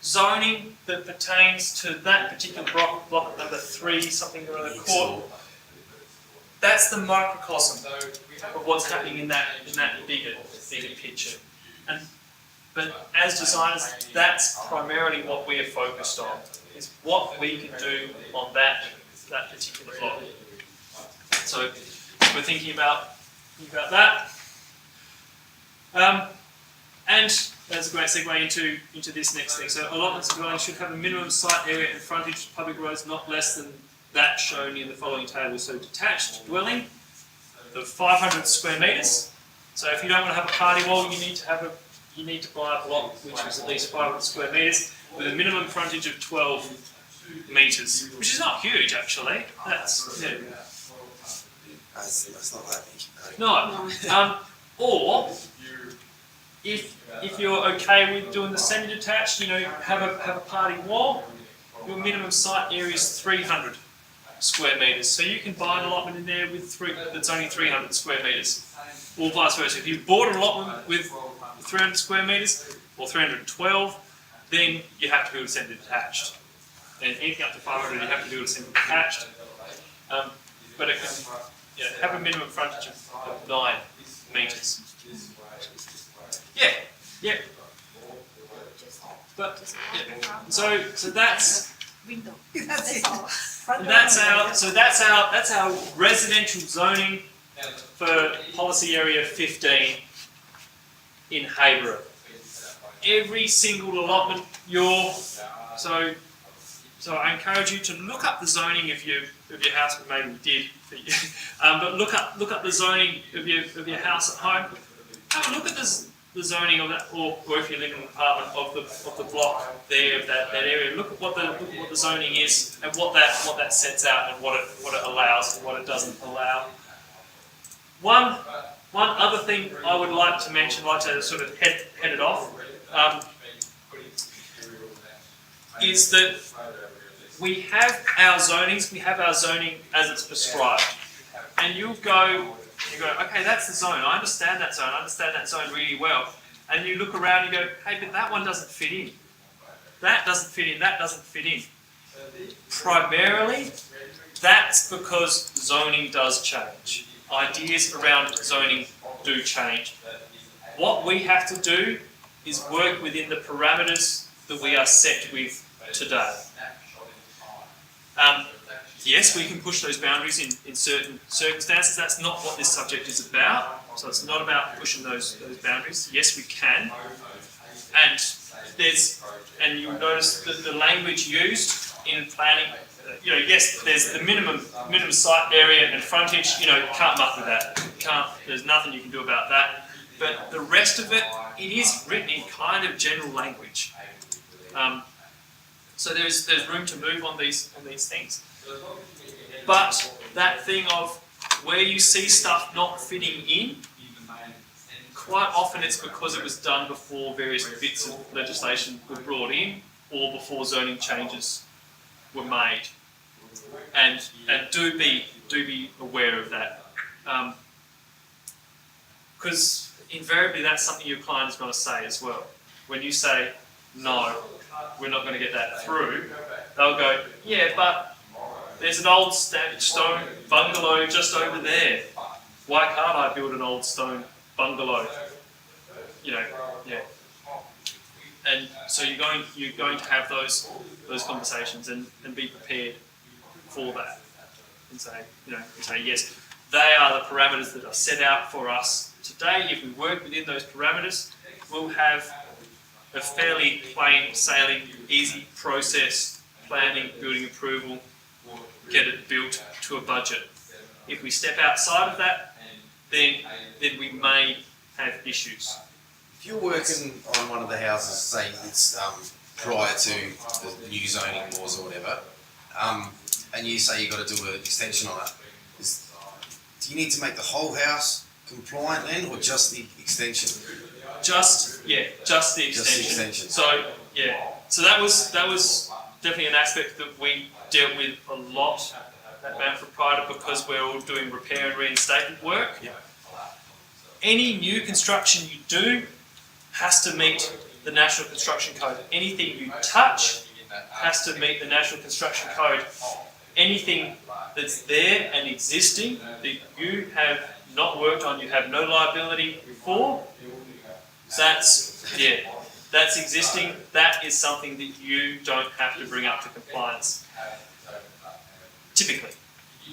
zoning that pertains to that particular block number 3, something or other court, that's the microcosm of what's happening in that bigger picture. But as designers, that's primarily what we are focused on, is what we can do on that particular block. So we're thinking about that. And that's a great segue into this next thing. So allotments of dwellings should have a minimum site area and frontage to public roads not less than that shown in the following table. So detached dwelling of 500 square metres. So if you don't want to have a party wall, you need to buy a block which is at least 500 square metres with a minimum frontage of 12 metres, which is not huge actually. That's That's not that big. no. Or if you're okay with doing the semi-detached, have a party wall. Your minimum site area is 300 square metres, so you can buy an allotment in there that's only 300 square metres, or vice versa. If you bought an allotment with 300 square metres or 312, then you have to build a semi-detached. And anything up to 500, you have to build a semi-detached. But it can have a minimum frontage of 9 metres. Yeah. But so that's Window. That's all. it. that's our residential zoning for policy area 15 in Hayborough. Every single allotment so I encourage you to look up the zoning of your house, but maybe you did. But look up the zoning of your house at home. Have a look at the zoning of that, or if you live in an apartment of the block there of that area. Look at what the zoning is and what that sets out and what it allows and what it doesn't allow. One other thing I would like to mention, like to sort of head it off, is that we have our zonings. We have our zoning as it's prescribed, and you go, okay, that's the zone. I understand that zone. I understand that zone really well. And you look around and you go, hey, but that one doesn't fit in. That doesn't fit in. That doesn't fit in. Primarily, that's because zoning does change. Ideas around zoning do change. What we have to do is work within the parameters that we are set with today. Yes, we can push those boundaries in certain circumstances. That's not what this subject is about. So it's not about pushing those boundaries. Yes, we can. And you'll notice that the language used in planning yes, there's the minimum site area and frontage. You can't muck with that. There's nothing you can do about that. But the rest of it, it is written in kind of general language. So there's room to move on these things. But that thing of where you see stuff not fitting in, quite often it's because it was done before various bits of legislation were brought in, or before zoning changes were made. And do be aware of that, because invariably that's something your client is going to say as well. When you say no, we're not going to get that through, they'll go, yeah, but there's an old stone bungalow just over there. Why can't I build an old stone bungalow? Yeah. And so you're going to have those conversations and be prepared for that, and say yes, they are the parameters that are set out for us today. If we work within those parameters, we'll have a fairly plain sailing, easy process, planning, building approval, get it built to a budget. If we step outside of that, then we may have issues. If you're working on one of the houses, say it's prior to the new zoning laws or whatever, and you say you've got to do an extension on it, do you need to make the whole house compliant then, or just the extension? Just the extension. Just the extension. So that was definitely an aspect that we dealt with a lot at Manfred Pride, because we're all doing repair and reinstatement work. Yeah. Any new construction you do has to meet the National Construction Code. Anything you touch has to meet the National Construction Code. Anything that's there and existing that you have not worked on, you have no liability for, that's existing. That is something that you don't have to bring up to compliance, typically.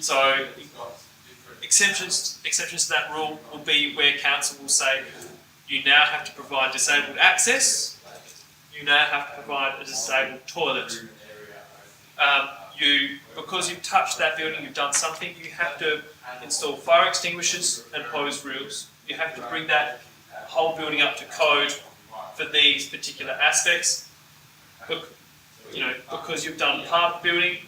So exceptions to that rule will be where council will say you now have to provide disabled access, you now have to provide a disabled toilet. Because you've touched that building, you've done something, you have to install fire extinguishers and hose reels. You have to bring that whole building up to code for these particular aspects. Because you've done part of the building,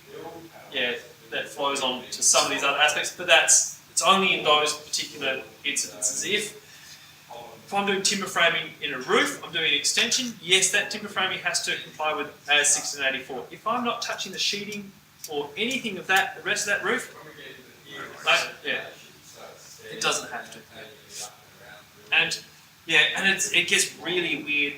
that flows on to some of these other aspects, but it's only in those particular incidences. If I'm doing timber framing in a roof, I'm doing an extension, yes, that timber framing has to comply with AS 1684. If I'm not touching the sheeting or anything of that, the rest of that roof, it doesn't have to. And it gets really weird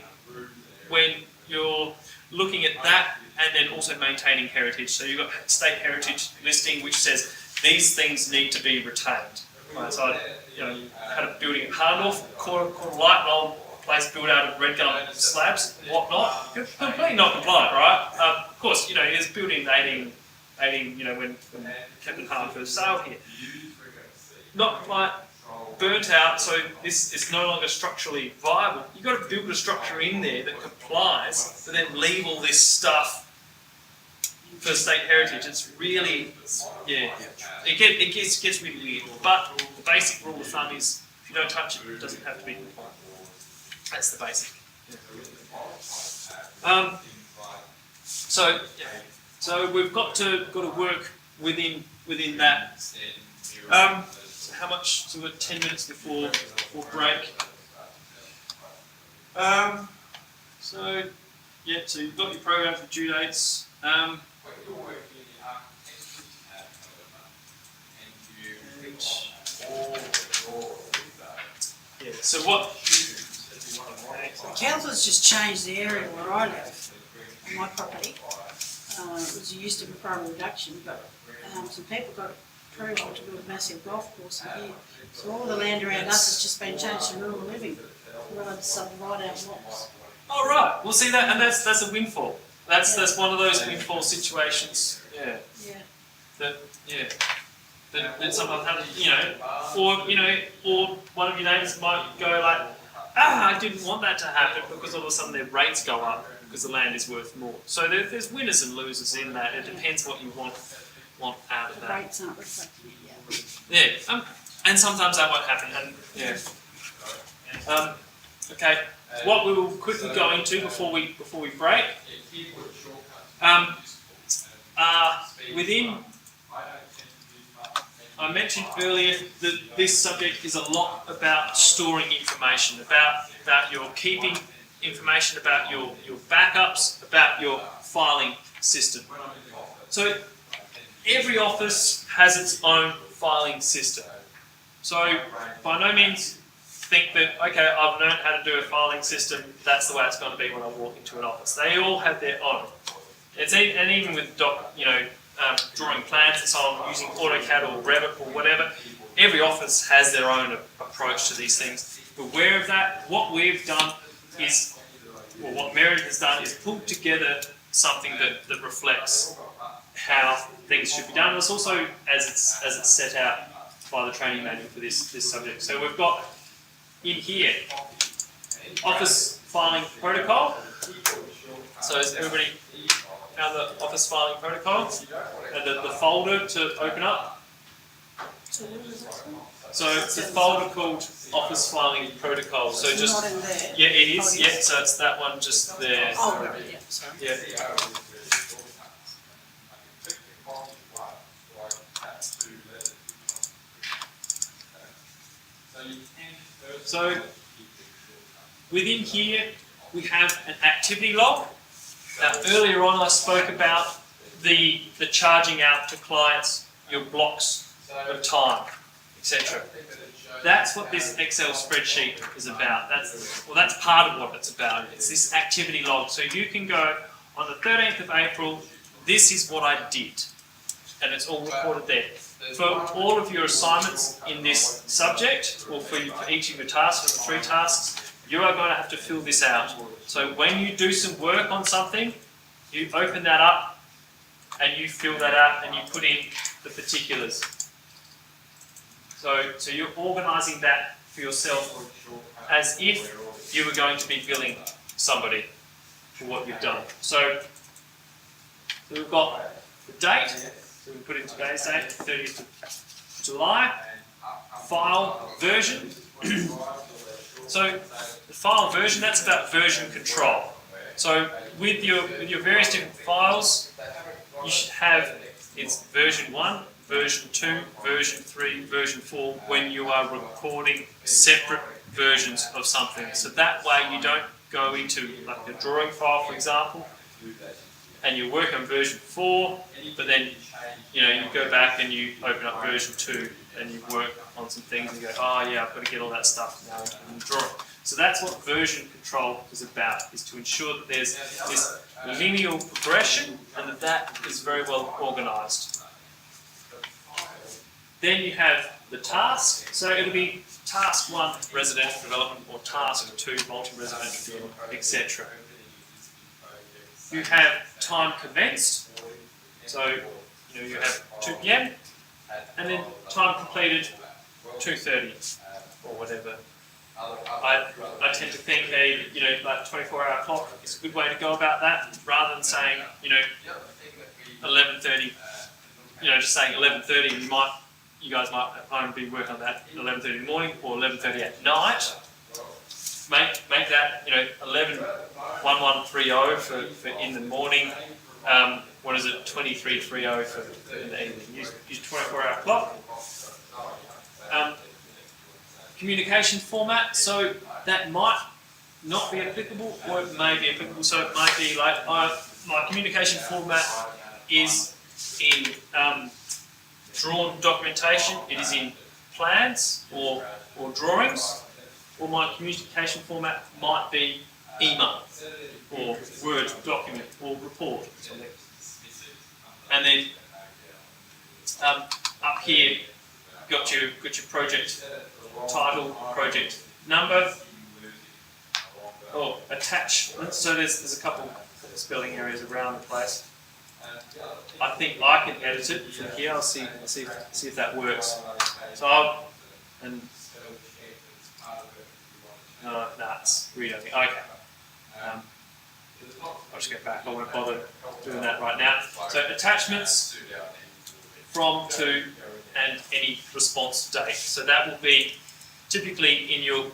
when you're looking at that and then also maintaining heritage. So you've got state heritage listing which says these things need to be retained. Right, so I had a building at Harndorf, caught a light, an old place built out of red gum slabs and whatnot. Completely not compliant, right? Of course, it was built in 18, when Captain Hart first sailed here. Not compliant, burnt out, so this is no longer structurally viable. You've got to build a structure in there that complies, but then leave all this stuff for state heritage. It's really, it gets really weird. But the basic rule of thumb is, if you don't touch it, it doesn't have to be compliant. That's the basic. So we've got to work within that. So how much? So we've got 10 minutes before break. So you've got your program for due dates. So what? The council's just changed the area where I live, on my property. It was used to be primary reduction, but some people got approval to build a massive golf course in here. So all the land around us has just been changed to rural living, rather than subdivide our lots. Oh right, well see that, and that's a windfall. That's one of those windfall situations. Yeah. That sometimes happens, or one of your neighbours might go like, I didn't want that to happen, because all of a sudden their rates go up because the land is worth more. So there's winners and losers in that. It depends what you want out of The that. rates aren't reflected. Yeah, and sometimes that won't happen. And yeah. Okay. What we will quickly go into before we break. Within, I mentioned earlier that this subject is a lot about storing information, about your keeping information, about your backups, about your filing system. So every office has its own filing system. So by no means think that, okay, I've learned how to do a filing system, that's the way it's going to be when I walk into an office. They all have their own. And even with drawing plans and so on, using AutoCAD or Revit or whatever, every office has their own approach to these things. Beware of that. What we've done is, or what Meredith has done, is pulled together something that reflects how things should be done. It's also as it's set out by the training manual for this subject. So we've got in here office filing protocol. So has everybody found the office filing protocol and the folder to open up? So it's a folder called office filing protocol. So It's just not in there. yeah, it is. Oh, Yeah, yes. so it's that one just there. Oh, right, yeah, sorry. Yeah. So within here we have an activity log. Now earlier on I spoke about the charging out to clients your blocks of time, etc. That's what this Excel spreadsheet is about. That's part of what it's about. It's this activity log. So you can go on the 13th of April, this is what I did. And it's all recorded there. For all of your assignments in this subject, or for each of your tasks, for the 3 tasks, you are going to have to fill this out. So when you do some work on something, you open that up and you fill that out and you put in the particulars. So you're organising that for yourself as if you were going to be billing somebody for what you've done. So we've got the date, so we put in today's date, 30th of July, file version. So the file version, that's about version control. So with your various different files, you should have it's version 1, version 2, version 3, version 4 when you are recording separate versions of something. So that way you don't go into like a drawing file, for example, and you work on version 4, but then you go back and you open up version 2 and you work on some things and you go, oh yeah, I've got to get all that stuff now in the drawing. So that's what version control is about, is to ensure that there's this linear progression and that is very well organised. Then you have the task, so it'll be task 1 residential development or task 2 multi-residential development, etc. You have time commenced, so you have 2 p.m. and then time completed 2:30 or whatever. I tend to think like 24-hour clock is a good way to go about that, rather than saying 11:30. Just saying 11:30, and you guys might at home be working on that 11:30 in the morning or 11:30 at night. Make that 11:30 for in the morning. What is it? 23:30 for in the evening. Use 24-hour clock. Communication format, so that might not be applicable or it may be applicable. So it might be like my communication format is in drawn documentation, it is in plans or drawings, or my communication format might be email or Word document or report or something. And then up here got your project title, project number, or attachments. So there's a couple spelling areas around the place. I think I can edit it from here. I'll see if that works. So no, it's read only. Okay. I'll just get back. I won't bother doing that right now. So attachments, from, to, and any response date. So that will be typically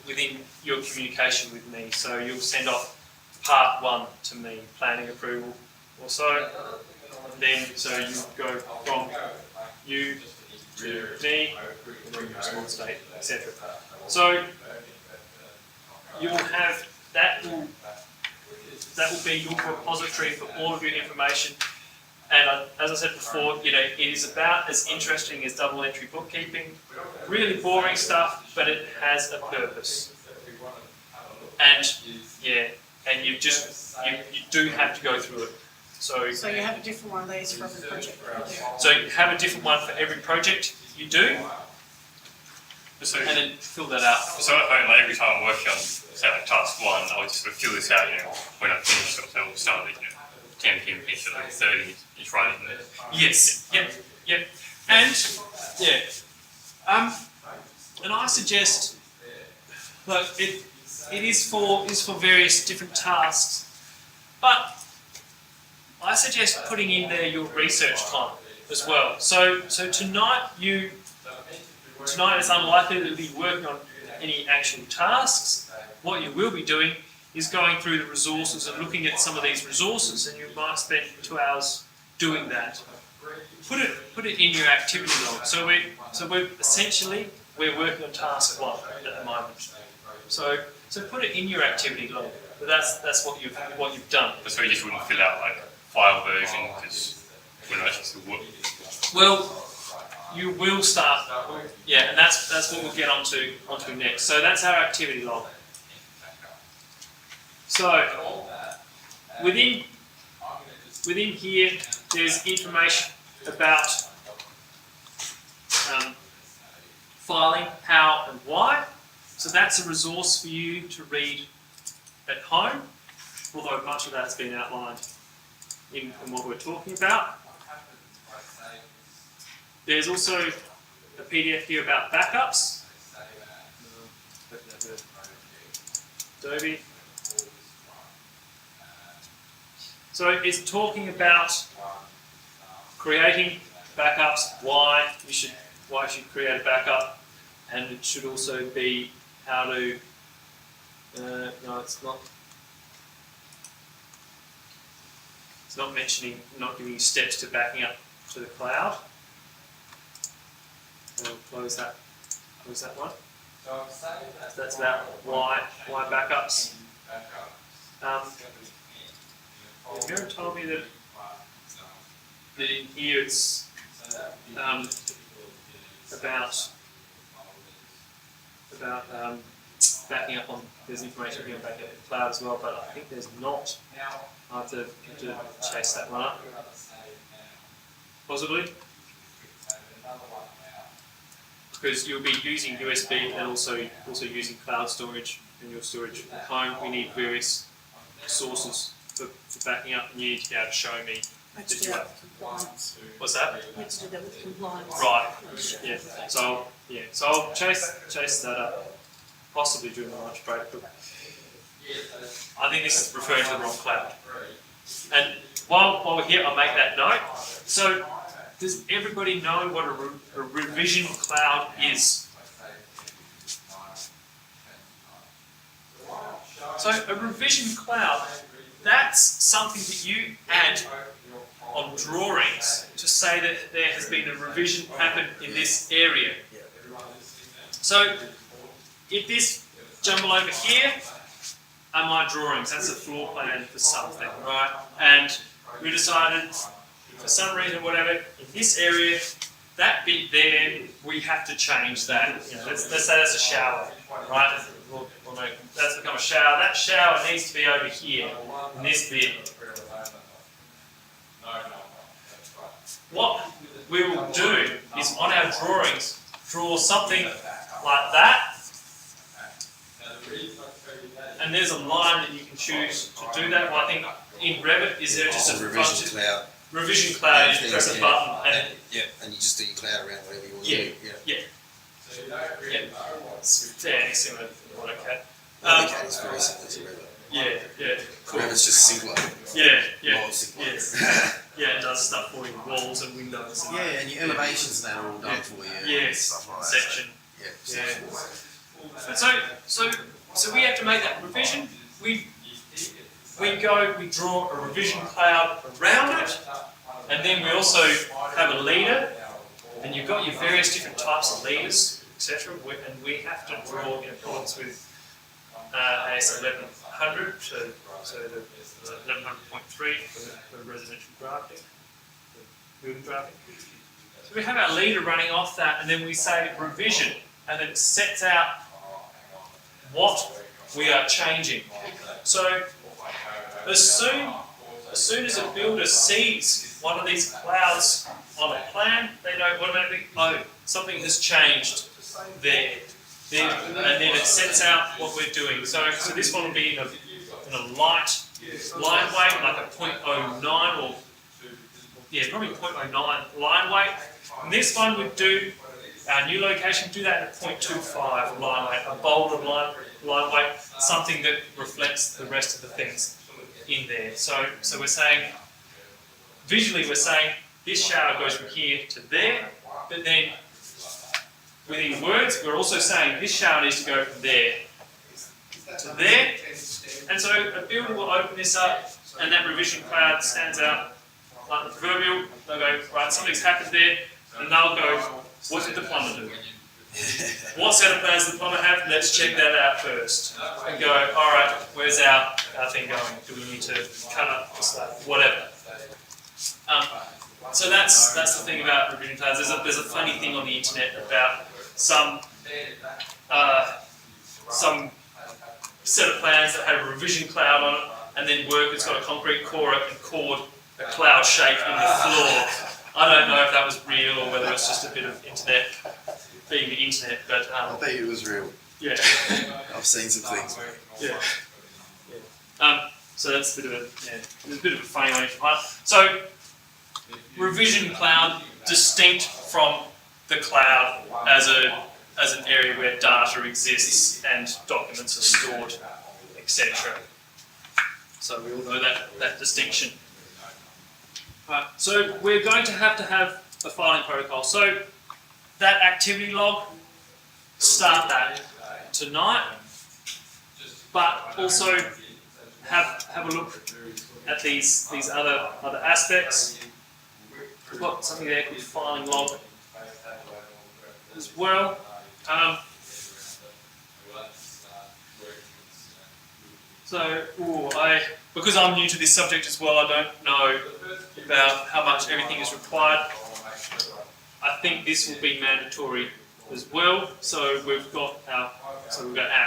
within your communication with me. So you'll send off part 1 to me, planning approval or so. And then so you go from you to me, and then response date, etc. So you will have that will be your repository for all of your information. And as I said before, it is about as interesting as double entry bookkeeping. Really boring stuff, but it has a purpose. And and you do have to go through it. So you have a different one of these for every project. So you have a different one for every project you do. So, and then fill that out. So at home, like every time I'm working on, say, like task 1, I would just sort of fill this out, when I finish it, so we'll start at, 10 p.m. finish at like 30, just right in there. Yes, yep. And, and I suggest, look, it is for various different tasks, but I suggest putting in there your research time as well. So tonight it's unlikely to be working on any actual tasks. What you will be doing is going through the resources and looking at some of these resources, and you might spend 2 hours doing that. Put it in your activity log. So we're essentially working on task 1 at the moment. So put it in your activity log. But that's what you've done. So you just wouldn't fill out like file version because we're not actually still working. Well, you will start, and that's what we'll get onto next. So that's our activity log. So within here, there's information about filing, how and why. So that's a resource for you to read at home, although much of that's been outlined in what we're talking about. There's also a PDF here about backups. Adobe. So it's talking about creating backups, why you should create a backup, and it should also be how to. No, it's not. It's not mentioning, not giving you steps to backing up to the cloud. We'll close that one. So that's about why backups. Mira told me that in here it's about backing up on. There's information here on backing up in the cloud as well, but I think there's not. I have to chase that one up. Possibly. Because you'll be using USB and also using cloud storage in your storage at home. We need various sources for backing up, and you need to be able to show me that you have. What's that? We have to do that with compliance. Right. Yeah. So I'll chase that up, possibly during the lunch break. But I think this is referring to the wrong cloud. And while we're here, I'll make that note. So, does everybody know what a revision cloud is? So a revision cloud, that's something that you add on drawings to say that there has been a revision happened in this area. So if this jumble over here are my drawings, that's a floor plan for something, right? And we decided, for some reason, whatever, in this area, that bit there, we have to change that. Let's say that's a shower, right? We'll know that's become a shower. That shower needs to be over here, in this bit. What we will do is, on our drawings, draw something like that. And there's a line that you can choose to do that. Well, I think in Revit, is there just a revision cloud? Revision cloud, you press a button and and you just do your cloud around whatever you want to do. yeah, similar to AutoCAD. AutoCAD is very similar to Revit. Yeah, yeah, cool. Where it's just simpler. Yeah, yeah, A lot simpler. yeah. Yeah, it does stuff for you, walls and windows. And Yeah, and your elevations and that are all done for you. Yes, Stuff like that. section. Yeah, Yeah. sections. So we have to make that revision. We draw a revision cloud around it, and then we also have a leader, and you've got your various different types of leaders, etc. And we have to draw in accordance with AS 1100, so the 1100.3 for residential drafting, the building drafting. So we have our leader running off that, and then we say revision, and then it sets out what we are changing. So as soon as a builder sees one of these clouds on a plan, they know automatically, oh, something has changed there. And then it sets out what we're doing. So this one will be in a light line weight, like a 0.09 or probably 0.09 line weight. And this one would do, our new location, do that at 0.25 line weight, a bolder line weight, something that reflects the rest of the things in there. So we're saying, visually we're saying, this shower goes from here to there, but then within words, we're also saying this shower needs to go from there to there. And so a builder will open this up, and that revision cloud stands out like the proverbial. They'll go, right, something's happened there, and they'll go, what did the plumber do? What set of plans does the plumber have? Let's check that out first. And go, all right, where's our thing going? Do we need to cut up the slab? Whatever. So that's the thing about revision plans. There's a funny thing on the internet about some set of plans that have a revision cloud on it, and then workers got a concrete core up and cored a cloud shape in the floor. I don't know if that was real or whether it's just a bit of internet being the internet, but I bet it was real. yeah. I've seen some things. Yeah. So that's a bit of a funny one. So revision cloud distinct from the cloud as an area where data exists and documents are stored, etc. So we all know that distinction. So we're going to have a filing protocol. So that activity log, start that tonight, but also have a look at these other aspects. We've got something there called filing log as well. Because I'm new to this subject as well, I don't know about how much everything is required. I think this will be mandatory as well. So we've got our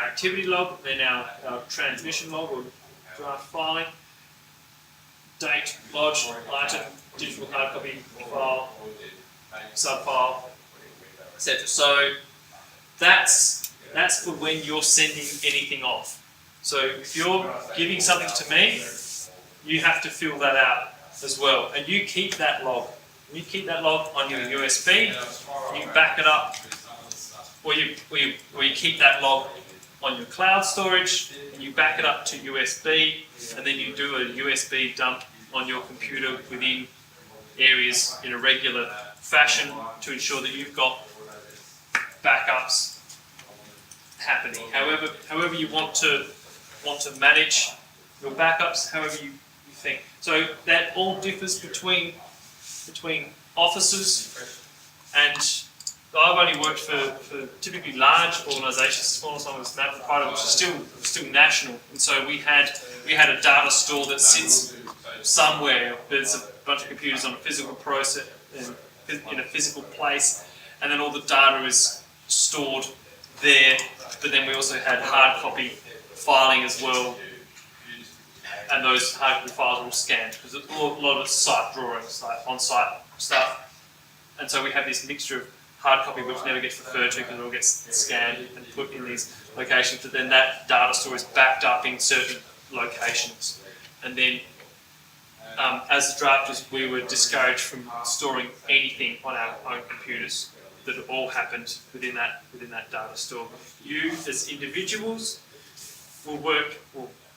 activity log, then our transmission log or draft filing, date, lodge, item, digital hard copy, file, sub-file, etc. So that's for when you're sending anything off. So if you're giving something to me, you have to fill that out as well, and you keep that log. You keep that log on your USB. You back it up, or you keep that log on your cloud storage, and you back it up to USB, and then you do a USB dump on your computer within areas in a regular fashion to ensure that you've got backups happening. However you want to manage your backups, however you think. So that all differs between offices, and I've only worked for typically large organisations. The smallest one was Map Provider, which is still national, and so we had a data store that sits somewhere. There's a bunch of computers on a physical process in a physical place, and then all the data is stored there. But then we also had hard copy filing as well, and those hard copy files are all scanned because it's a lot of site drawings, like on-site stuff. And so we have this mixture of hard copy which never gets referred to because it all gets scanned and put in these locations, but then that data store is backed up in certain locations. And then as the drafters, we were discouraged from storing anything on our own computers. That all happened within that data store. You as individuals will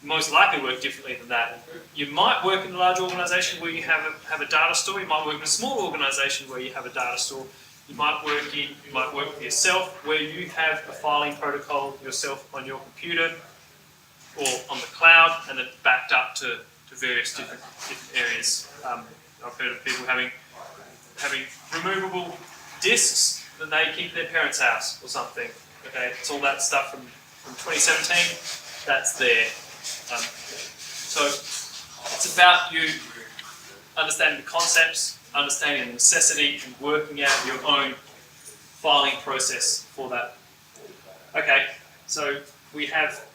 most likely work differently than that. You might work in a large organisation where you have a data store. You might work in a small organisation where you have a data store. You might work for yourself where you have a filing protocol yourself on your computer or on the cloud, and it's backed up to various different areas. I've heard of people having removable discs that they keep in their parents' house or something. Okay, it's all that stuff from 2017. That's there. So it's about you understanding the concepts, understanding the necessity, and working out your own filing process for that. Okay, so we have